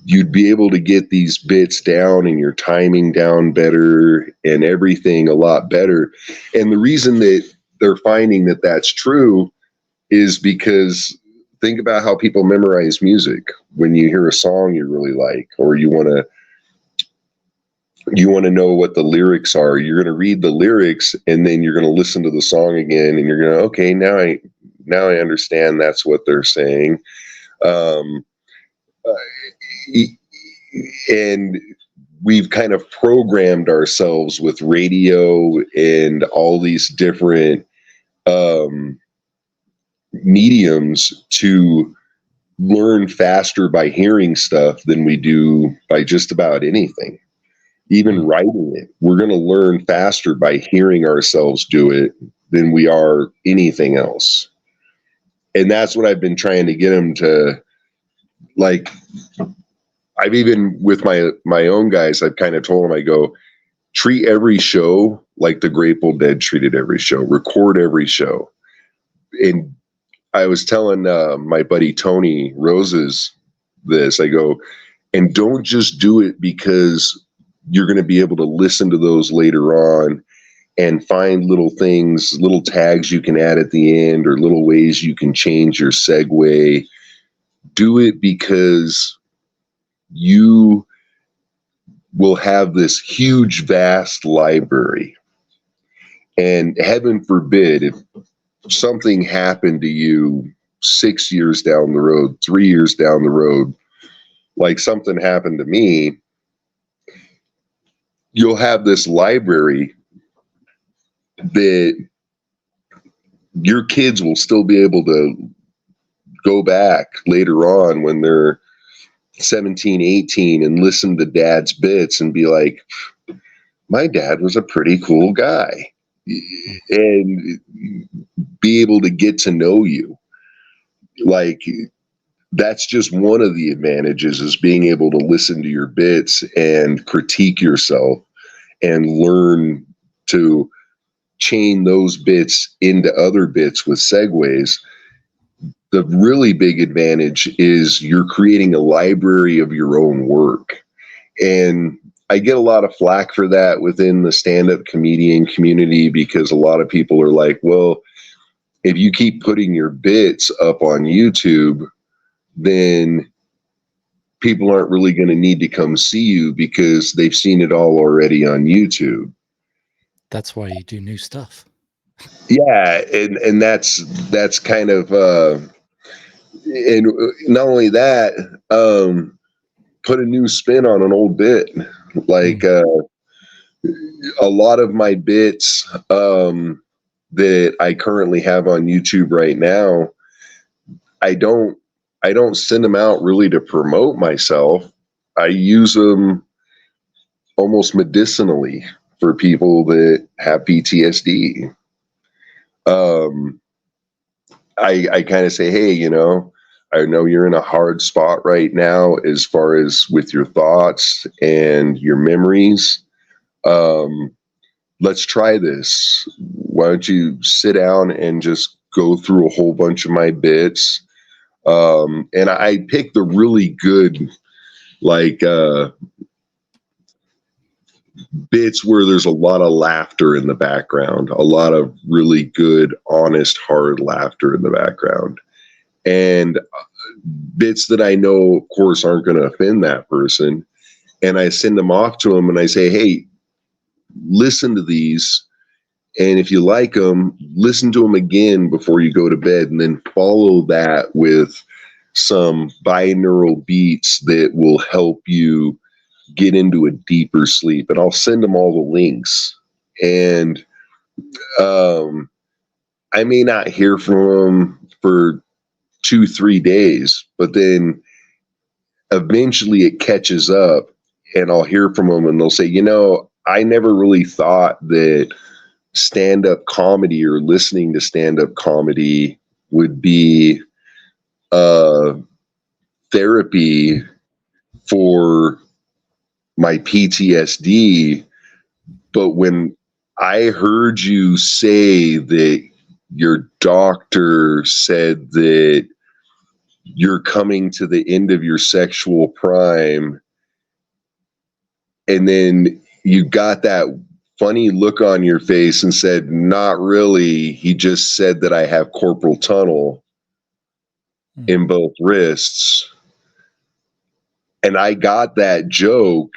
You'd be able to get these bits down and your timing down better and everything a lot better. And the reason that they're finding that that's true is because think about how people memorize music. When you hear a song you really like, or you want to, you want to know what the lyrics are. You're going to read the lyrics, and then you're going to listen to the song again, and you're going to, okay, now I understand that's what they're saying. Um, and we've kind of programmed ourselves with radio and all these different mediums to learn faster by hearing stuff than we do by just about anything. Even writing it, we're going to learn faster by hearing ourselves do it than we are anything else. And that's what I've been trying to get them to, like, I've even with my own guys, I've kind of told them, I go, treat every show like the Grateful Dead treated every show, record every show. And I was telling my buddy Tony Roses this, I go, and don't just do it because you're going to be able to listen to those later on and find little things, little tags you can add at the end or little ways you can change your segue. Do it because you will have this huge, vast library. And heaven forbid, if something happened to you 6 years down the road, 3 years down the road, like something happened to me, you'll have this library that your kids will still be able to go back later on when they're 17, 18 and listen to dad's bits and be like, my dad was a pretty cool guy, and be able to get to know you. Like, that's just one of the advantages, is being able to listen to your bits and critique yourself and learn to chain those bits into other bits with segues. The really big advantage is you're creating a library of your own work. And I get a lot of flack for that within the stand-up comedian community, because a lot of people are like, well, if you keep putting your bits up on YouTube, then people aren't really going to need to come see you because they've seen it all already on YouTube. That's why you do new stuff. Yeah, and that's kind of and not only that, put a new spin on an old bit. Like a lot of my bits that I currently have on YouTube right now, I don't send them out really to promote myself. I use them almost medicinally for people that have PTSD. I kind of say, hey, I know you're in a hard spot right now as far as with your thoughts and your memories. Let's try this. Why don't you sit down and just go through a whole bunch of my bits? And I picked the really good, like, bits where there's a lot of laughter in the background, a lot of really good, honest, hard laughter in the background. And bits that I know, of course, aren't going to offend that person. And I send them off to them and I say, hey, listen to these. And if you like them, listen to them again before you go to bed, and then follow that with some binaural beats that will help you get into a deeper sleep. And I'll send them all the links. And I may not hear from them for 2-3 days, but then eventually it catches up and I'll hear from them and they'll say, I never really thought that stand-up comedy or listening to stand-up comedy would be therapy for my PTSD. But when I heard you say that your doctor said that you're coming to the end of your sexual prime, and then you got that funny look on your face and said, not really, he just said that I have carpal tunnel in both wrists. And I got that joke,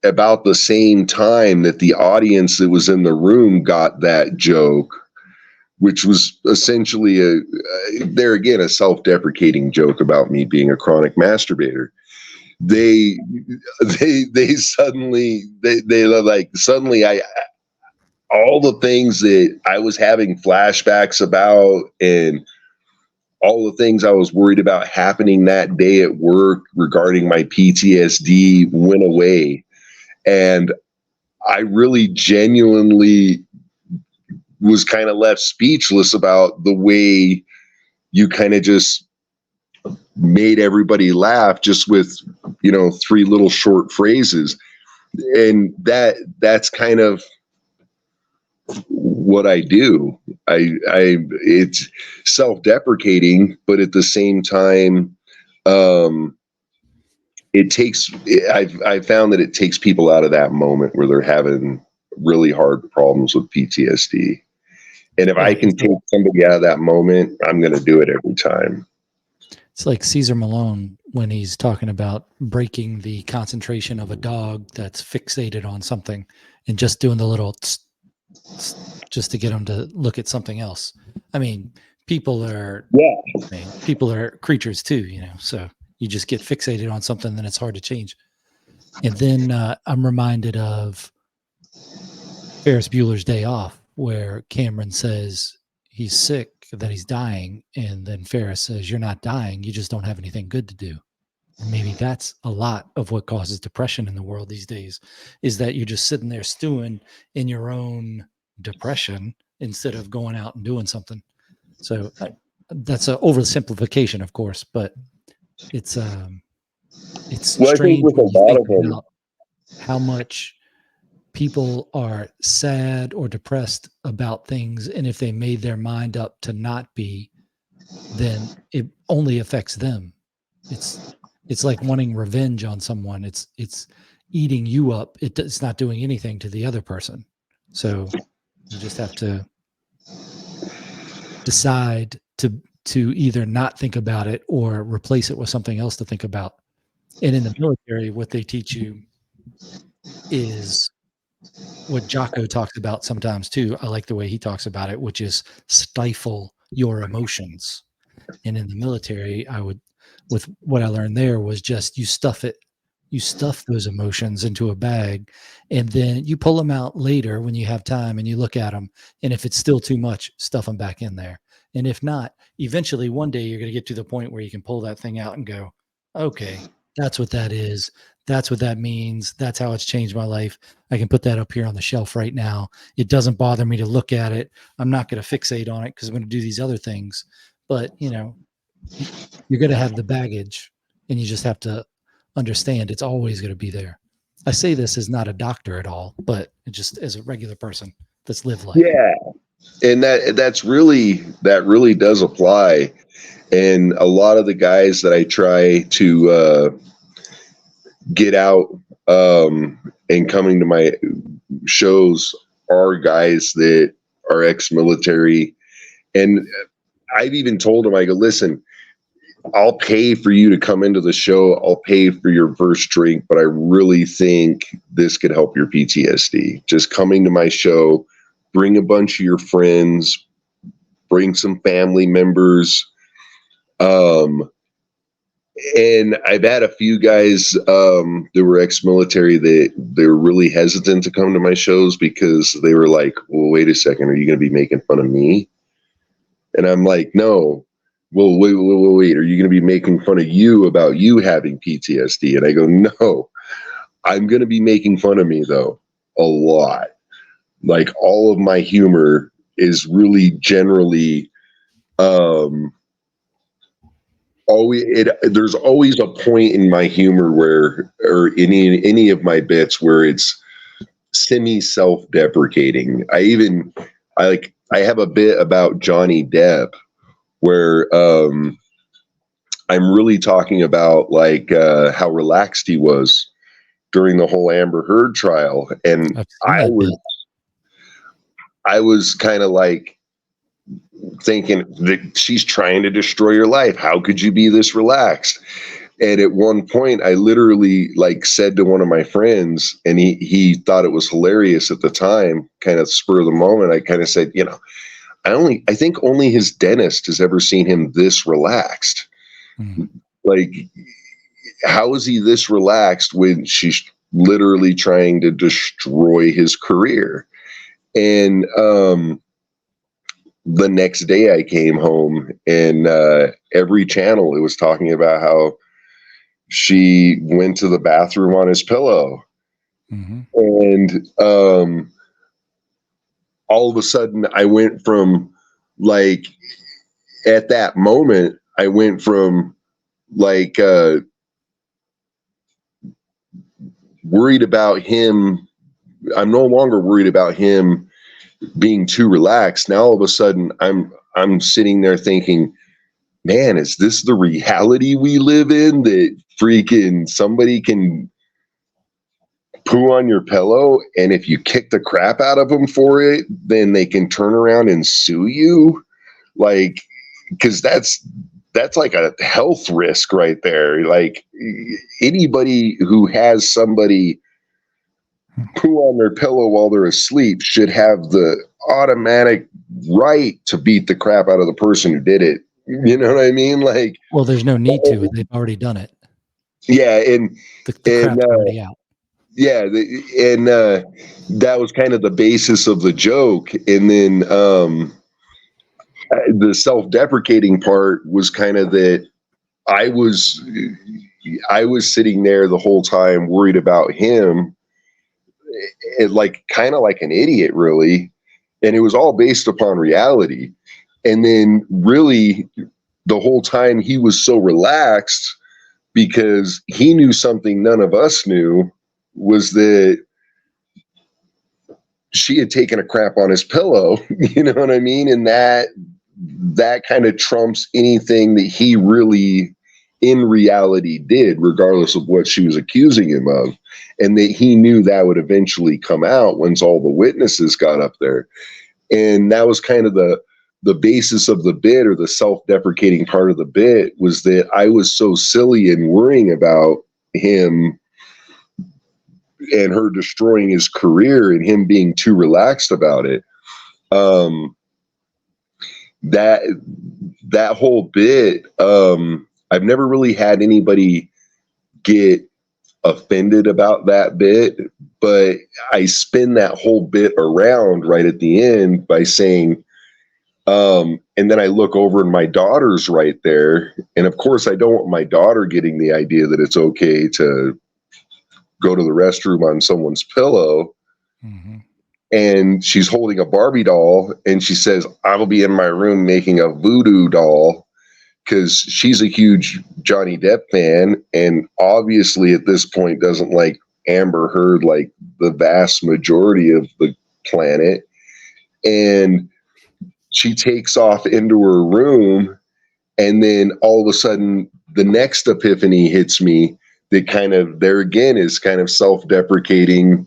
about the same time that the audience that was in the room got that joke, which was essentially there again, a self-deprecating joke about me being a chronic masturbator. They suddenly I all the things that I was having flashbacks about and all the things I was worried about happening that day at work regarding my PTSD went away. And I really genuinely was kind of left speechless about the way you kind of just made everybody laugh just with, 3 little short phrases. And that's kind of what I do. It's self-deprecating, but at the same time, I've found that it takes people out of that moment where they're having really hard problems with PTSD. And if I can take somebody out of that moment, I'm going to do it every time. It's like Caesar Malone when he's talking about breaking the concentration of a dog that's fixated on something and just doing the little just to get them to look at something else. I mean, people are creatures too, so you just get fixated on something, then it's hard to change. And then I'm reminded of Ferris Bueller's Day Off, where Cameron says he's sick, that he's dying, and then Ferris says, "You're not dying, you just don't have anything good to do." And maybe that's a lot of what causes depression in the world these days, is that you're just sitting there stewing in your own depression instead of going out and doing something. So that's an oversimplification, of course, but it's strange when you think about how much people are sad or depressed about things, and if they made their mind up to not be, then it only affects them. It's like wanting revenge on someone. It's eating you up. It's not doing anything to the other person. So you just have to decide to either not think about it or replace it with something else to think about. And in the military, what they teach you is what Jocko talks about sometimes too. I like the way he talks about it, which is stifle your emotions. And in the military, with what I learned there was just you stuff those emotions into a bag, and then you pull them out later when you have time and you look at them. And if it's still too much, stuff them back in there. And if not, eventually one day you're going to get to the point where you can pull that thing out and go, okay, that's what that is. That's what that means. That's how it's changed my life. I can put that up here on the shelf right now. It doesn't bother me to look at it. I'm not going to fixate on it because I'm going to do these other things. But, you're going to have the baggage, and you just have to understand it's always going to be there. I say this as not a doctor at all, but just as a regular person that's lived life. Yeah. And that really does apply. And a lot of the guys that I try to get out and coming to my shows are guys that are ex-military. And I've even told them, I go, listen, I'll pay for you to come into the show. I'll pay for your first drink, but I really think this could help your PTSD. Just coming to my show, bring a bunch of your friends, bring some family members. And I've had a few guys that were ex-military that they were really hesitant to come to my shows because they were like, well, wait a second, are you going to be making fun of me? And I'm like, no. Well, wait. Are you going to be making fun of you about you having PTSD? And I go, no. I'm going to be making fun of me, though, a lot. Like, all of my humor is really generally there's always a point in my humor where, or any of my bits where it's semi self-deprecating. I have a bit about Johnny Depp where I'm really talking about like how relaxed he was during the whole Amber Heard trial, and I was kind of like thinking that she's trying to destroy your life. How could you be this relaxed? And at one point I literally like said to one of my friends, and he thought it was hilarious at the time, kind of spur of the moment. I kind of said, you know, I think only his dentist has ever seen him this relaxed. Mm. Like, how is he this relaxed when she's literally trying to destroy his career? And the next day I came home, and every channel, it was talking about how she went to the bathroom on his pillow. Mm-hmm. And all of a sudden I went from, like, at that moment, I went from like worried about him. I'm no longer worried about him being too relaxed. Now all of a sudden I'm sitting there thinking, man, is this the reality we live in, that freaking somebody can poo on your pillow, and if you kick the crap out of them for it, then they can turn around and sue you? Like, because that's like a health risk right there. Like, anybody who has somebody poo on their pillow while they're asleep should have the automatic right to beat the crap out of the person who did it. You know what I mean? Like, Well, there's no need to. They've already done it. yeah, and The crap's already out. yeah, and that was kind of the basis of the joke. And then the self-deprecating part was kind of that I was sitting there the whole time worried about him, like kind of like an idiot, really. And it was all based upon reality. And then really the whole time he was so relaxed because he knew something none of us knew, was that she had taken a crap on his pillow. You know what I mean? And that kind of trumps anything that he really in reality did, regardless of what she was accusing him of. And that he knew that would eventually come out once all the witnesses got up there. And that was kind of the basis of the bit, or the self-deprecating part of the bit, was that I was so silly and worrying about him and her destroying his career and him being too relaxed about it. That whole bit, I've never really had anybody get offended about that bit, but I spin that whole bit around right at the end by saying, and then I look over and my daughter's right there. And of course I don't want my daughter getting the idea that it's okay to go to the restroom on someone's pillow. Mm-hmm. And she's holding a Barbie doll, and she says, I will be in my room making a voodoo doll, because she's a huge Johnny Depp fan, and obviously at this point doesn't like Amber Heard like the vast majority of the planet. And she takes off into her room, and then all of a sudden the next epiphany hits me that kind of, there again, is kind of self-deprecating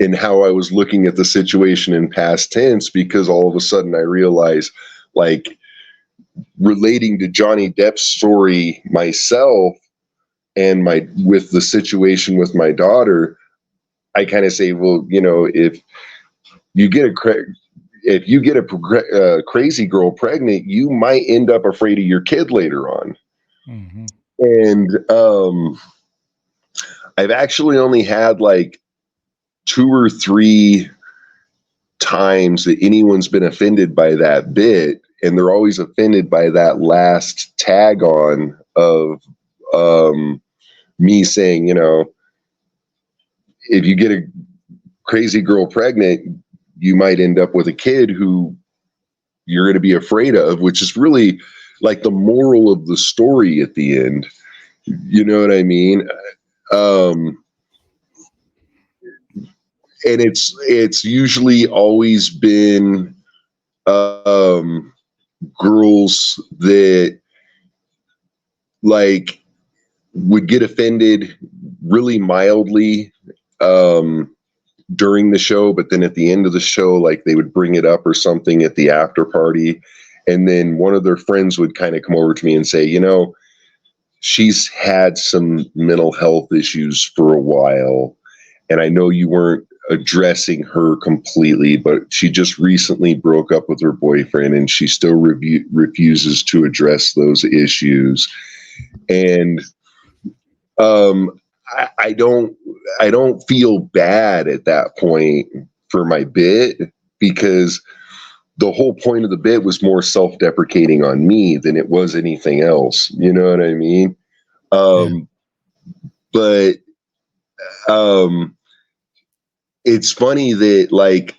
in how I was looking at the situation in past tense, because all of a sudden I realized, like, relating to Johnny Depp's story myself and with the situation with my daughter, I kind of say, well, you know, if you get a crazy girl pregnant, you might end up afraid of your kid later on. Mm-hmm. And I've actually only had like 2 or 3 times that anyone's been offended by that bit, and they're always offended by that last tag on of me saying, you know, if you get a crazy girl pregnant, you might end up with a kid who you're going to be afraid of, which is really like the moral of the story at the end. You know what I mean? And it's usually always been girls that like would get offended really mildly during the show, but then at the end of the show, like they would bring it up or something at the after party, and then one of their friends would kind of come over to me and say, you know, she's had some mental health issues for a while. And I know you weren't addressing her completely, but she just recently broke up with her boyfriend, and she still refuses to address those issues. And I don't feel bad at that point for my bit, because the whole point of the bit was more self-deprecating on me than it was anything else. You know what I mean? But it's funny that, like,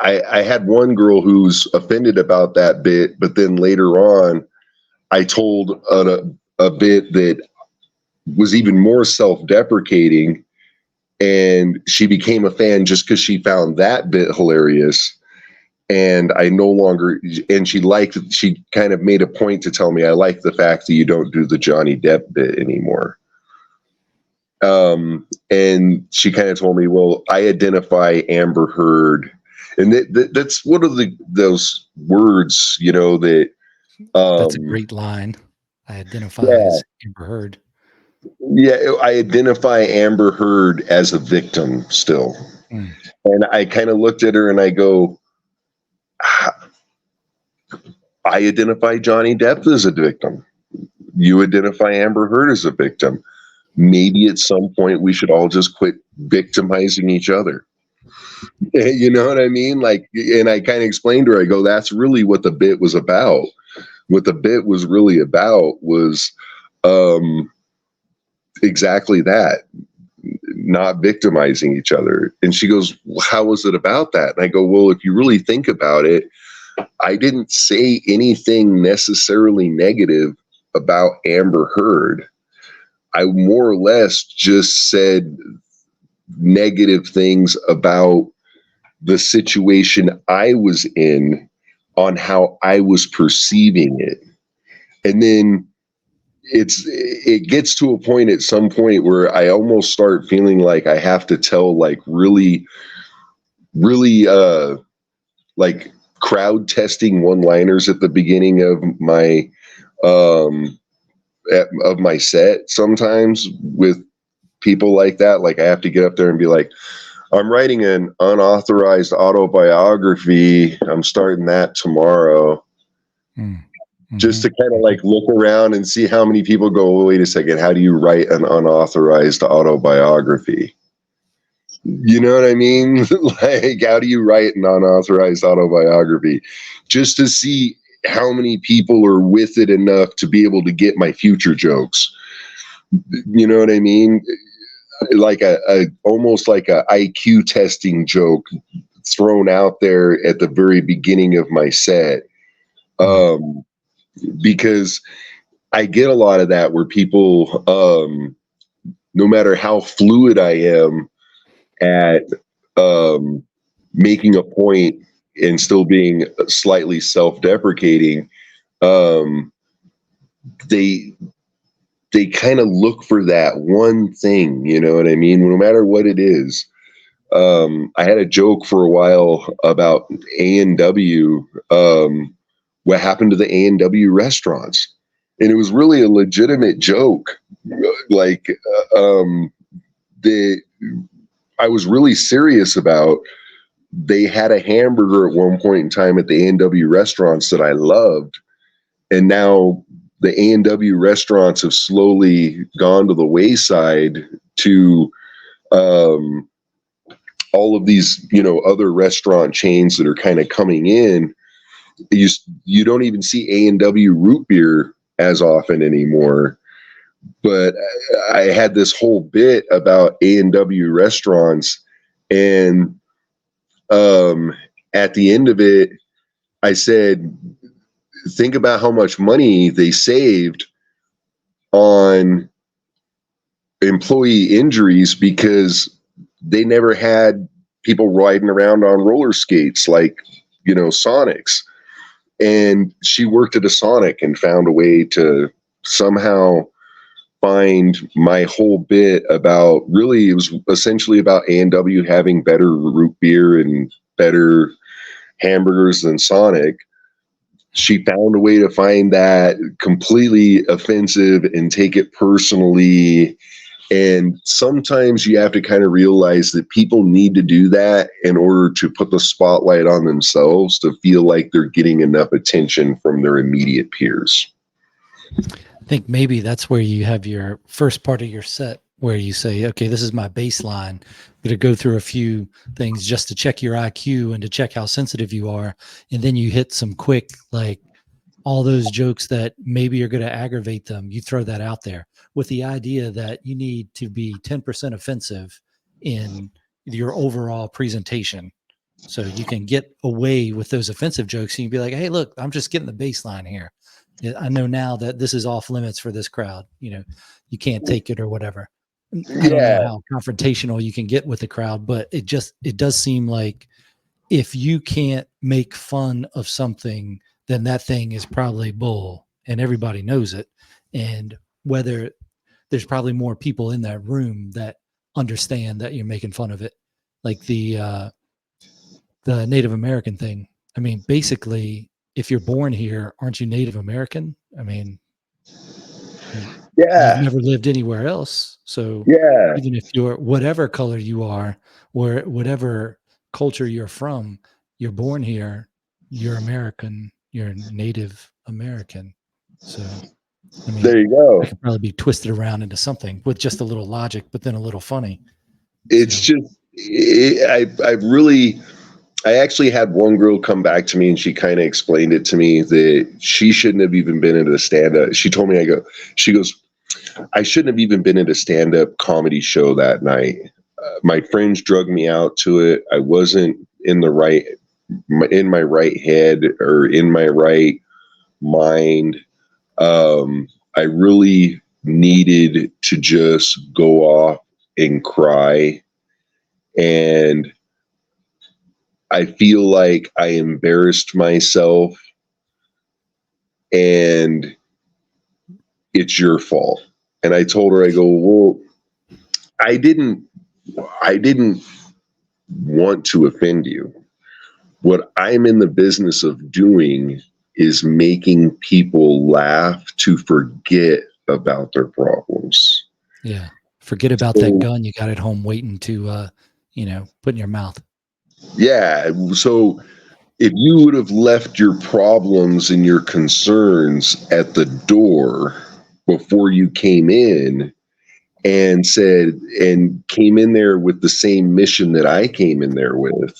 I had one girl who's offended about that bit, but then later on, I told a bit that was even more self-deprecating, and she became a fan just because she found that bit hilarious. And I no longer, and she kind of made a point to tell me, I like the fact that you don't do the Johnny Depp bit anymore. And she kind of told me, well, I identify Amber Heard. And that's one of those words, you know, that that's a great line. I identify as Amber Heard. Yeah, I identify Amber Heard as a victim still. And I kind of looked at her and I go, I identify Johnny Depp as a victim. You identify Amber Heard as a victim. Maybe at some point we should all just quit victimizing each other. You know what I mean? Like, and I kind of explained to her, I go, that's really what the bit was about. What the bit was really about was exactly that, not victimizing each other. And she goes, well, how was it about that? And I go, well, if you really think about it, I didn't say anything necessarily negative about Amber Heard. I more or less just said negative things about the situation I was in, on how I was perceiving it. And then it gets to a point at some point where I almost start feeling like I have to tell like really like crowd testing one-liners at the beginning of my set sometimes with people like that. Like I have to get up there and be like, I'm writing an unauthorized autobiography. I'm starting that tomorrow. Just to kind of like look around and see how many people go, well, wait a second, how do you write an unauthorized autobiography? You know what I mean? Like, how do you write an unauthorized autobiography? Just to see how many people are with it enough to be able to get my future jokes. You know what I mean? Like almost like a IQ testing joke thrown out there at the very beginning of my set. Because I get a lot of that where people, no matter how fluid I am at making a point and still being slightly self-deprecating, they kind of look for that one thing, you know what I mean? No matter what it is. I had a joke for a while about A&W, what happened to the A&W restaurants. And it was really a legitimate joke. Like, I was really serious about, they had a hamburger at one point in time at the A&W restaurants that I loved. And now the A&W restaurants have slowly gone to the wayside to all of these, you know, other restaurant chains that are kind of coming in. You don't even see A&W root beer as often anymore. But I had this whole bit about A&W restaurants, and at the end of it, I said, think about how much money they saved on employee injuries because they never had people riding around on roller skates like, you know, Sonics. And she worked at a Sonic and found a way to somehow find my whole bit about, really, it was essentially about A&W having better root beer and better hamburgers than Sonic. she found a way to find that completely offensive and take it personally. And sometimes you have to kind of realize that people need to do that in order to put the spotlight on themselves to feel like they're getting enough attention from their immediate peers. I think maybe that's where you have your first part of your set where you say, okay, this is my baseline. I'm going to go through a few things just to check your IQ and to check how sensitive you are. And then you hit some quick, like all those jokes that maybe are going to aggravate them. You throw that out there with the idea that you need to be 10% offensive in your overall presentation. So you can get away with those offensive jokes and you be like, hey, look, I'm just getting the baseline here. I know now that this is off limits for this crowd. You know, you can't take it or whatever. I don't know how confrontational you can get with the crowd, but it does seem like if you can't make fun of something, then that thing is probably bull and everybody knows it. And whether there's probably more people in that room that understand that you're making fun of it. Like the Native American thing. I mean, basically, if you're born here, aren't you Native American? I mean, you've never lived anywhere else. So even if you're whatever color you are, or whatever culture you're from, you're born here, you're American, you're Native American. So, I mean, there you go. it could probably be twisted around into something with just a little logic, but then a little funny. It's So. I actually had one girl come back to me and she kind of explained it to me that she shouldn't have even been in a stand-up. She told me, she goes, I shouldn't have even been in a stand-up comedy show that night. My friends drugged me out to it. I wasn't in my right head or in my right mind. I really needed to just go off and cry. And I feel like I embarrassed myself and it's your fault. And I told her, I go, well, I didn't want to offend you. What I'm in the business of doing is making people laugh to forget about their problems. Yeah. Forget about that gun you got at home waiting to, put in your mouth. Yeah. So if you would have left your problems and your concerns at the door before you came in and came in there with the same mission that I came in there with,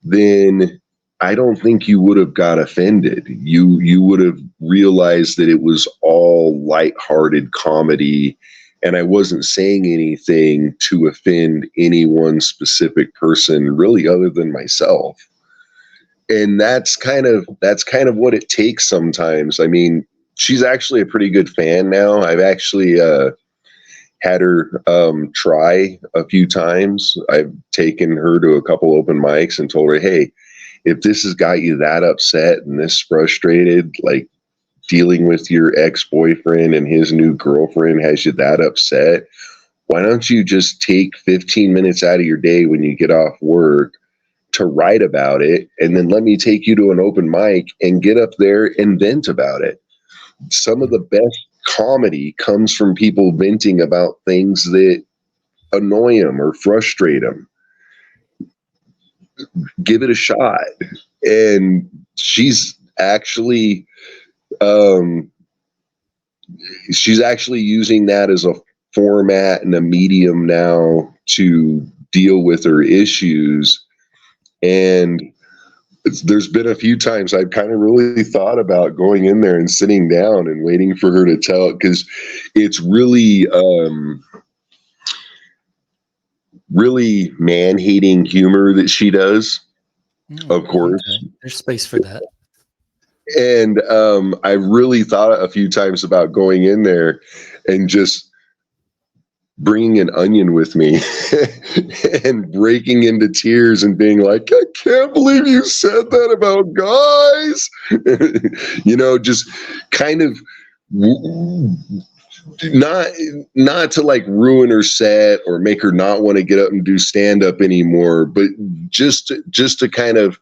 then I don't think you would have got offended. You would have realized that it was all lighthearted comedy and I wasn't saying anything to offend any one specific person really other than myself. And that's kind of what it takes sometimes. I mean, she's actually a pretty good fan now. I've actually had her try a few times. I've taken her to a couple open mics and told her, hey, if this has got you that upset and this frustrated, like dealing with your ex-boyfriend and his new girlfriend has you that upset, why don't you just take 15 minutes out of your day when you get off work to write about it, and then let me take you to an open mic and get up there and vent about it. Some of the best comedy comes from people venting about things that annoy them or frustrate them. Give it a shot. And she's actually using that as a format and a medium now to deal with her issues. And there's been a few times I've kind of really thought about going in there and sitting down and waiting for her to tell, because it's really, really man-hating humor that she does, of course. Okay. There's space for that. And I really thought a few times about going in there and just bringing an onion with me and breaking into tears and being like, I can't believe you said that about guys. Just kind of not to like ruin her set or make her not want to get up and do stand up anymore, but just to kind of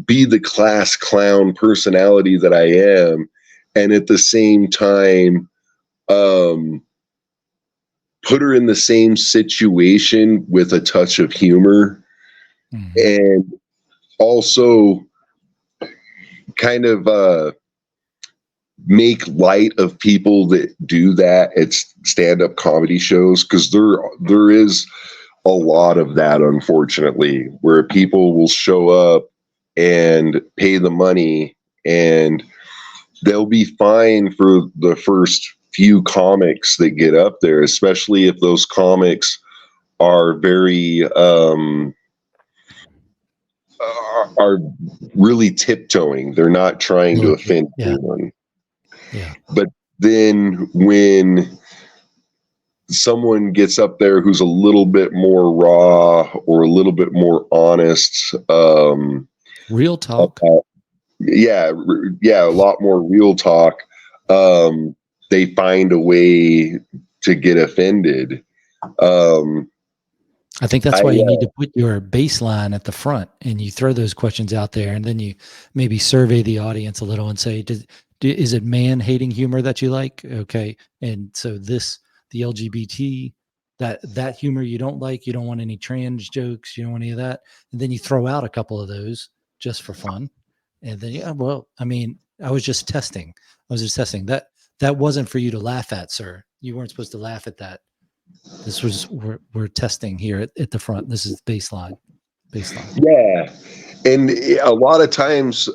be the class clown personality that I am, and at the same time, put her in the same situation with a touch of humor, and also kind of make light of people that do that at stand-up comedy shows, because there is a lot of that, unfortunately, where people will show up and pay the money, and they'll be fine for the first few comics that get up there, especially if those comics are very are really tiptoeing. They're not trying to offend anyone. Yeah. But then when someone gets up there who's a little bit more raw or a little bit more honest, real talk. a lot more real talk, they find a way to get offended. I think that's why you need to put your baseline at the front, and you throw those questions out there, and then you maybe survey the audience a little and say, is it man-hating humor that you like? Okay. And so the LGBT, that humor you don't like, you don't want any trans jokes, you don't want any of that. And then you throw out a couple of those just for fun. And then, I was just testing. That wasn't for you to laugh at, sir. You weren't supposed to laugh at that. This was, we're testing here at the front. This is baseline. Yeah. And a lot of times,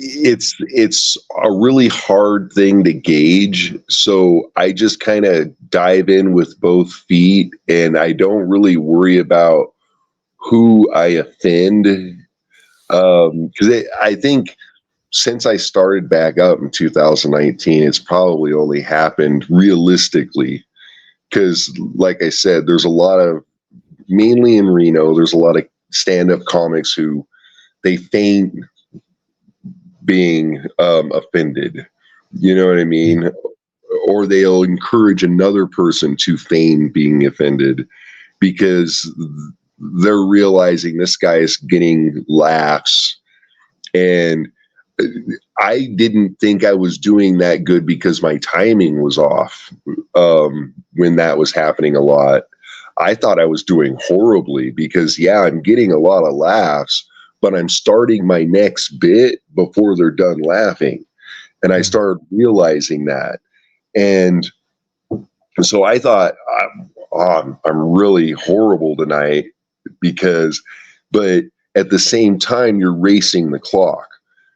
it's a really hard thing to gauge. So I just kind of dive in with both feet, and I don't really worry about who I offend. Because I think since I started back up in 2019, it's probably only happened realistically. Because like I said, there's a lot of, mainly in Reno, there's a lot of stand-up comics who they feign being offended, you know what I mean? Or they'll encourage another person to feign being offended because they're realizing this guy is getting laughs. And I didn't think I was doing that good because my timing was off when that was happening a lot. I thought I was doing horribly because, I'm getting a lot of laughs, but I'm starting my next bit before they're done laughing. And I started realizing that. And so I thought, I'm really horrible tonight but at the same time, you're racing the clock.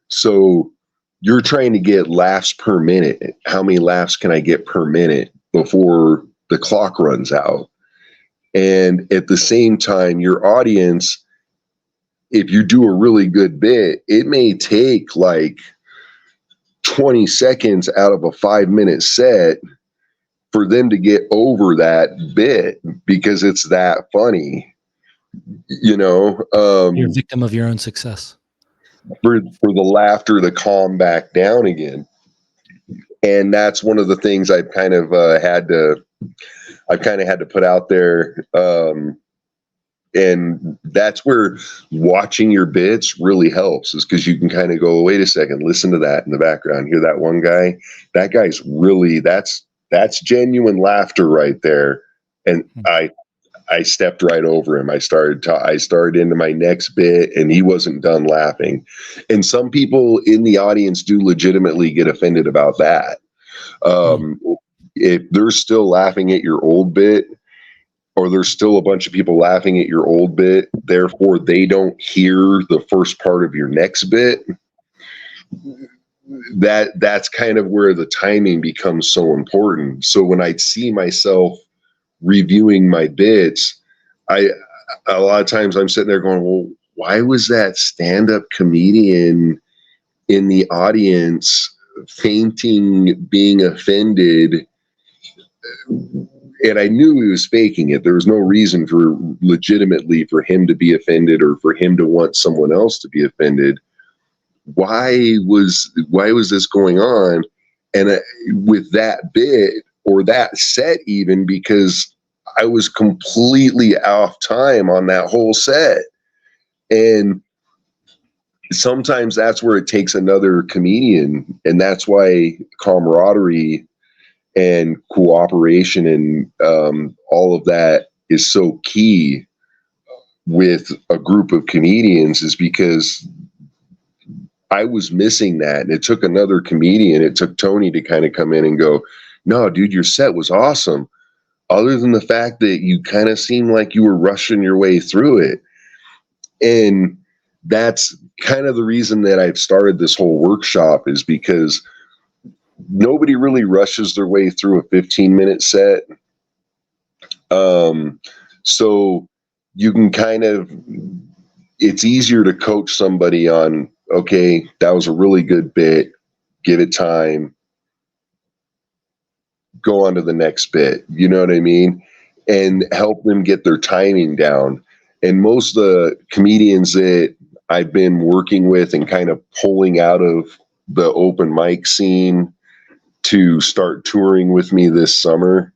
So you're trying to get laughs per minute. How many laughs can I get per minute before the clock runs out? And at the same time, your audience, if you do a really good bit, it may take like 20 seconds out of a 5-minute set for them to get over that bit because it's that funny, You're a victim of your own success. For the laughter to calm back down again. And that's one of the things I've kind of had to put out there. And that's where watching your bits really helps, is because you can kind of go, wait a second, listen to that in the background. Hear that one guy? That guy's really, that's genuine laughter right there. And I stepped right over him. I started into my next bit, and he wasn't done laughing. And some people in the audience do legitimately get offended about that. If they're still laughing at your old bit, or there's still a bunch of people laughing at your old bit, therefore they don't hear the first part of your next bit, that's kind of where the timing becomes so important. So when I see myself reviewing my bits, a lot of times I'm sitting there going, well, why was that stand-up comedian in the audience fainting, being offended? And I knew he was faking it. There was no reason legitimately for him to be offended or for him to want someone else to be offended. Why was this going on? And with that bit or that set, even, because I was completely off time on that whole set. And sometimes that's where it takes another comedian, and that's why camaraderie and cooperation and all of that is so key with a group of comedians, is because I was missing that. And it took another comedian, it took Tony to kind of come in and go, no, dude, your set was awesome. Other than the fact that you kind of seemed like you were rushing your way through it. And that's kind of the reason that I've started this whole workshop, is because nobody really rushes their way through a 15-minute set. So you can kind of, it's easier to coach somebody on, okay, that was a really good bit, give it time, go on to the next bit, you know what I mean? And help them get their timing down. And most of the comedians that I've been working with and kind of pulling out of the open mic scene to start touring with me this summer,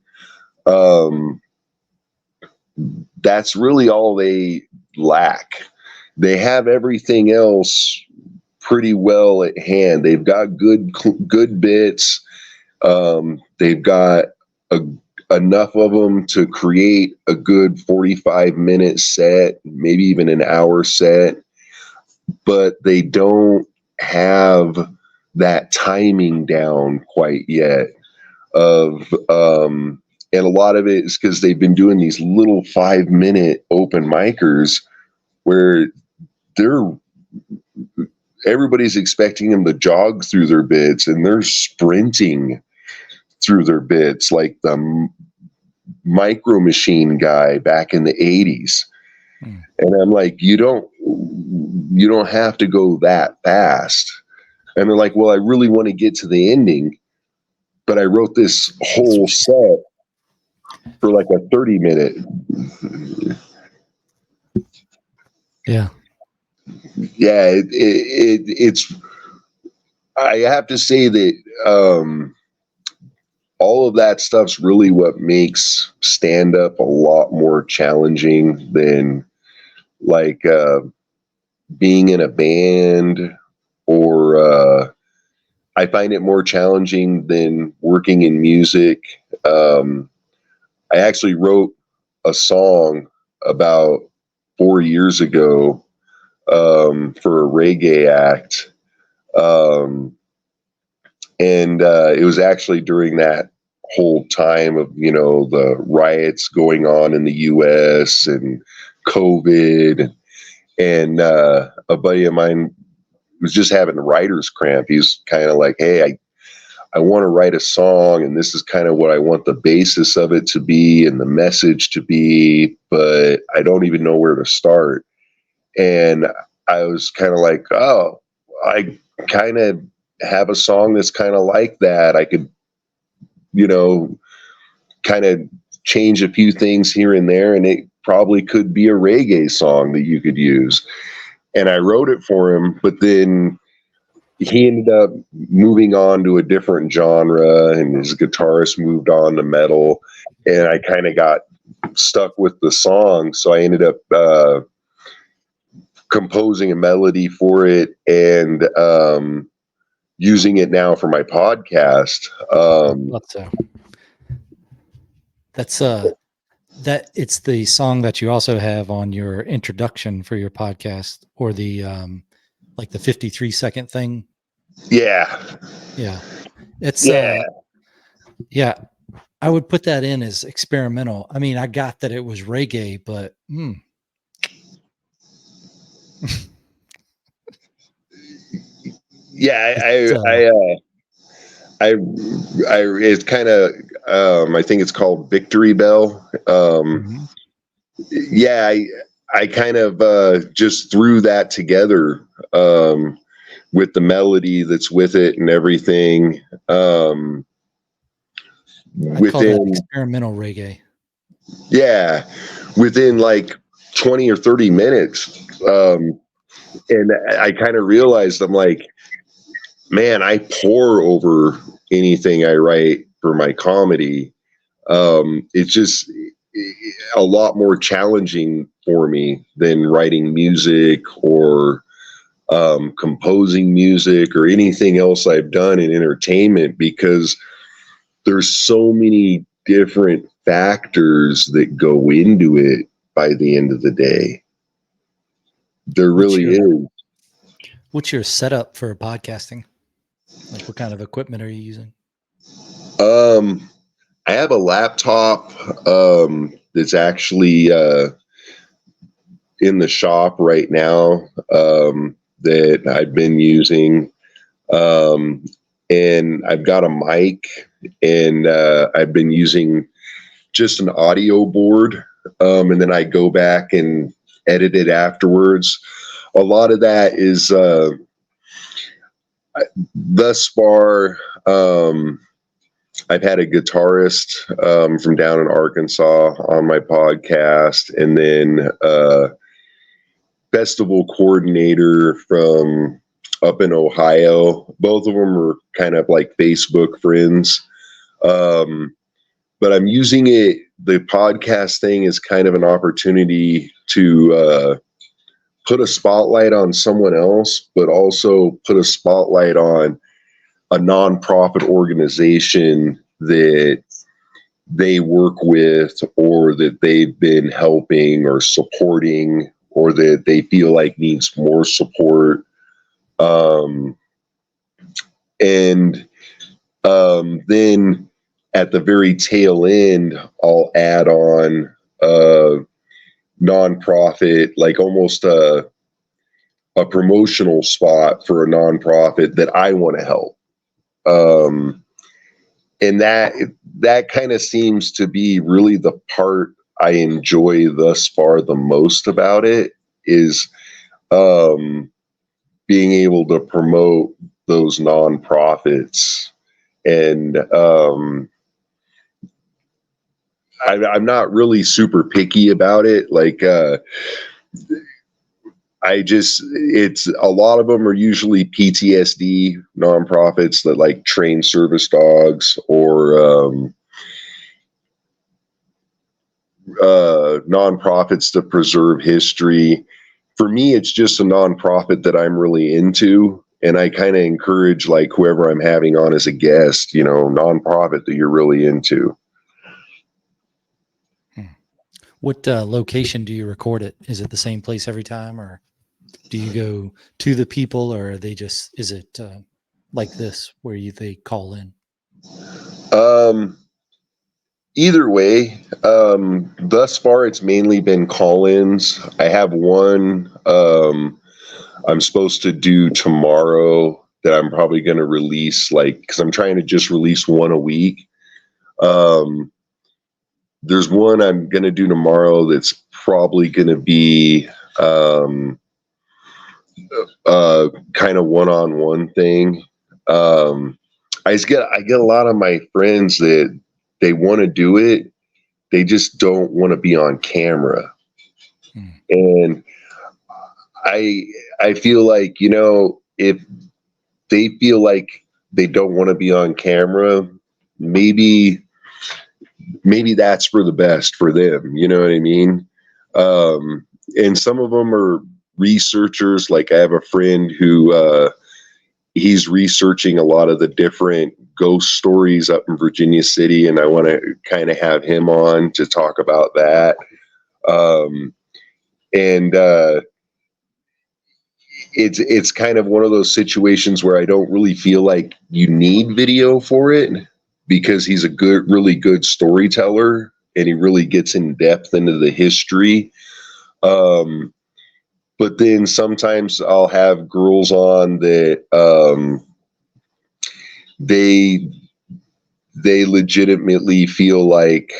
that's really all they lack. They have everything else pretty well at hand. They've got good bits. They've got enough of them to create a good 45-minute set, maybe even an hour set, but they don't have that timing down quite yet. And a lot of it is because they've been doing these little 5-minute open micers where everybody's expecting them to jog through their bits, and they're sprinting through their bits like the Micro Machine guy back in the 80s. And I'm like, you don't have to go that fast. And they're like, well, I really want to get to the ending, but I wrote this whole set for like a 30-minute. Yeah. Yeah. It's, I have to say that, all of that stuff's really what makes stand-up a lot more challenging than like being in a band, or I find it more challenging than working in music. I actually wrote a song about 4 years ago for a reggae act. And it was actually during that whole time of, the riots going on in the US and COVID. And a buddy of mine was just having writer's cramp. He's kind of like, hey, I want to write a song, and this is kind of what I want the basis of it to be and the message to be, but I don't even know where to start. And I was kind of like, oh, I kind of have a song that's kind of like that. I could, kind of change a few things here and there, and it probably could be a reggae song that you could use. And I wrote it for him, but then he ended up moving on to a different genre, and his guitarist moved on to metal, and I kind of got stuck with the song. So I ended up composing a melody for it and using it now for my podcast. That it's the song that you also have on your introduction for your podcast, or the like the 53-second thing. Yeah. It's yeah. I would put that in as experimental. I mean, I got that it was reggae, but yeah, I it's kind of I think it's called Victory Bell. Yeah, I kind of just threw that together with the melody that's with it and everything. I call that experimental reggae. Yeah, within like 20 or 30 minutes. And I kind of realized, I'm like, man, I pour over anything I write for my comedy. It's just, a lot more challenging for me than writing music or composing music or anything else I've done in entertainment, because there's so many different factors that go into it by the end of the day. There really is. What's your setup for podcasting? Like, what kind of equipment are you using? I have a laptop that's actually in the shop right now that I've been using. And I've got a mic, and I've been using just an audio board. And then I go back and edit it afterwards. A lot of that is thus far, I've had a guitarist from down in Arkansas on my podcast, and then festival coordinator from up in Ohio. Both of them are kind of like Facebook friends. But I'm using it, the podcast thing, is kind of an opportunity to put a spotlight on someone else, but also put a spotlight on a nonprofit organization that they work with, or that they've been helping or supporting, or that they feel like needs more support. Then at the very tail end, I'll add on nonprofit, like almost a promotional spot for a nonprofit that I want to help. And that kind of seems to be really the part I enjoy thus far the most about it, is being able to promote those nonprofits. And I'm not really super picky about it. Like, it's a lot of them are usually PTSD nonprofits that like train service dogs, or nonprofits to preserve history. For me, it's just a nonprofit that I'm really into. And I kind of encourage, like, whoever I'm having on as a guest, nonprofit that you're really into. What location do you record it? Is it the same place every time, or do you go to the people, or are they just, is it like this where they call in? Either way, thus far it's mainly been call-ins. I have one I'm supposed to do tomorrow that I'm probably going to release, because I'm trying to just release one a week. There's one I'm going to do tomorrow that's probably going to be kind of one-on-one thing. I get a lot of my friends that they want to do it, they just don't want to be on camera. And I feel like, if they feel like they don't want to be on camera, maybe that's for the best for them. You know what I mean? And some of them are researchers. Like, I have a friend who he's researching a lot of the different ghost stories up in Virginia City, and I want to kind of have him on to talk about that. It's kind of one of those situations where I don't really feel like you need video for it, because he's a really good storyteller, and he really gets in depth into the history. But then sometimes I'll have girls on that they legitimately feel like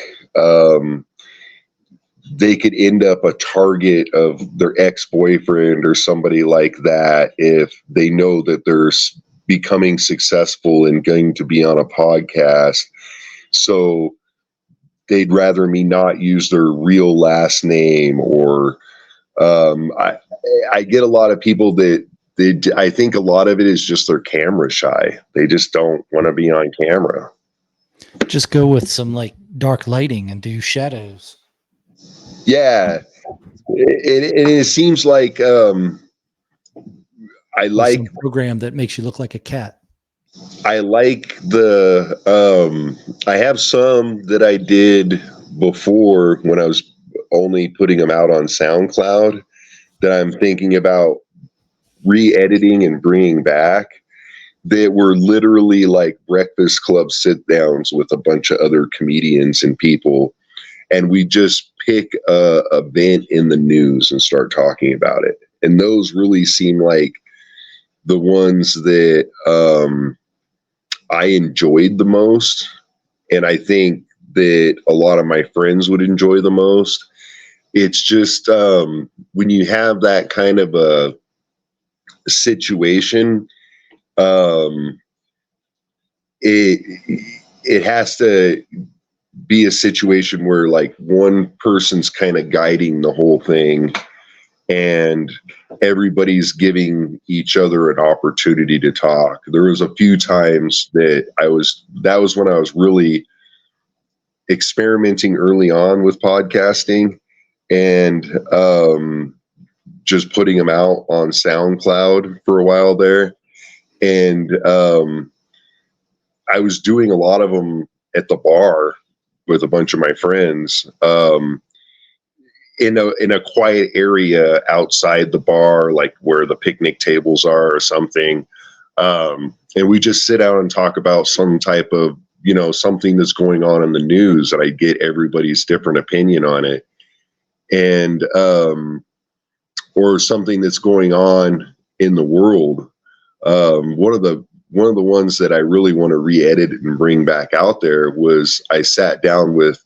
they could end up a target of their ex-boyfriend or somebody like that if they know that they're becoming successful and going to be on a podcast. So they'd rather me not use their real last name, or I get a lot of people that I think a lot of it is just they're camera shy. They just don't want to be on camera. Just go with some like dark lighting and do shadows. Yeah. It seems like I like some program that makes you look like a cat. I like I have some that I did before when I was only putting them out on SoundCloud that I'm thinking about re-editing and bringing back, that were literally like Breakfast Club sit downs with a bunch of other comedians and people, and we just pick a event in the news and start talking about it. And those really seem like the ones that I enjoyed the most, and I think that a lot of my friends would enjoy the most. It's just when you have that kind of a situation, it has to be a situation where like one person's kind of guiding the whole thing and everybody's giving each other an opportunity to talk. There was a few times that that was when I was really experimenting early on with podcasting, and just putting them out on SoundCloud for a while there. And I was doing a lot of them at the bar with a bunch of my friends, in a quiet area outside the bar, like where the picnic tables are or something. And we just sit down and talk about some type of, something that's going on in the news, and I get everybody's different opinion on it. And, or something that's going on in the world. One of the ones that I really want to re-edit and bring back out there was I sat down with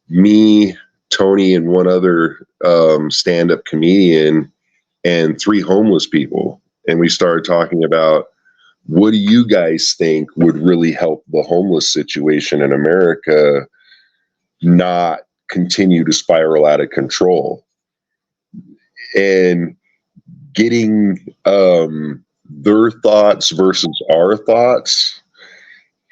me, Tony, and one other stand-up comedian and 3 homeless people. And we started talking about, what do you guys think would really help the homeless situation in America not continue to spiral out of control? And getting their thoughts versus our thoughts,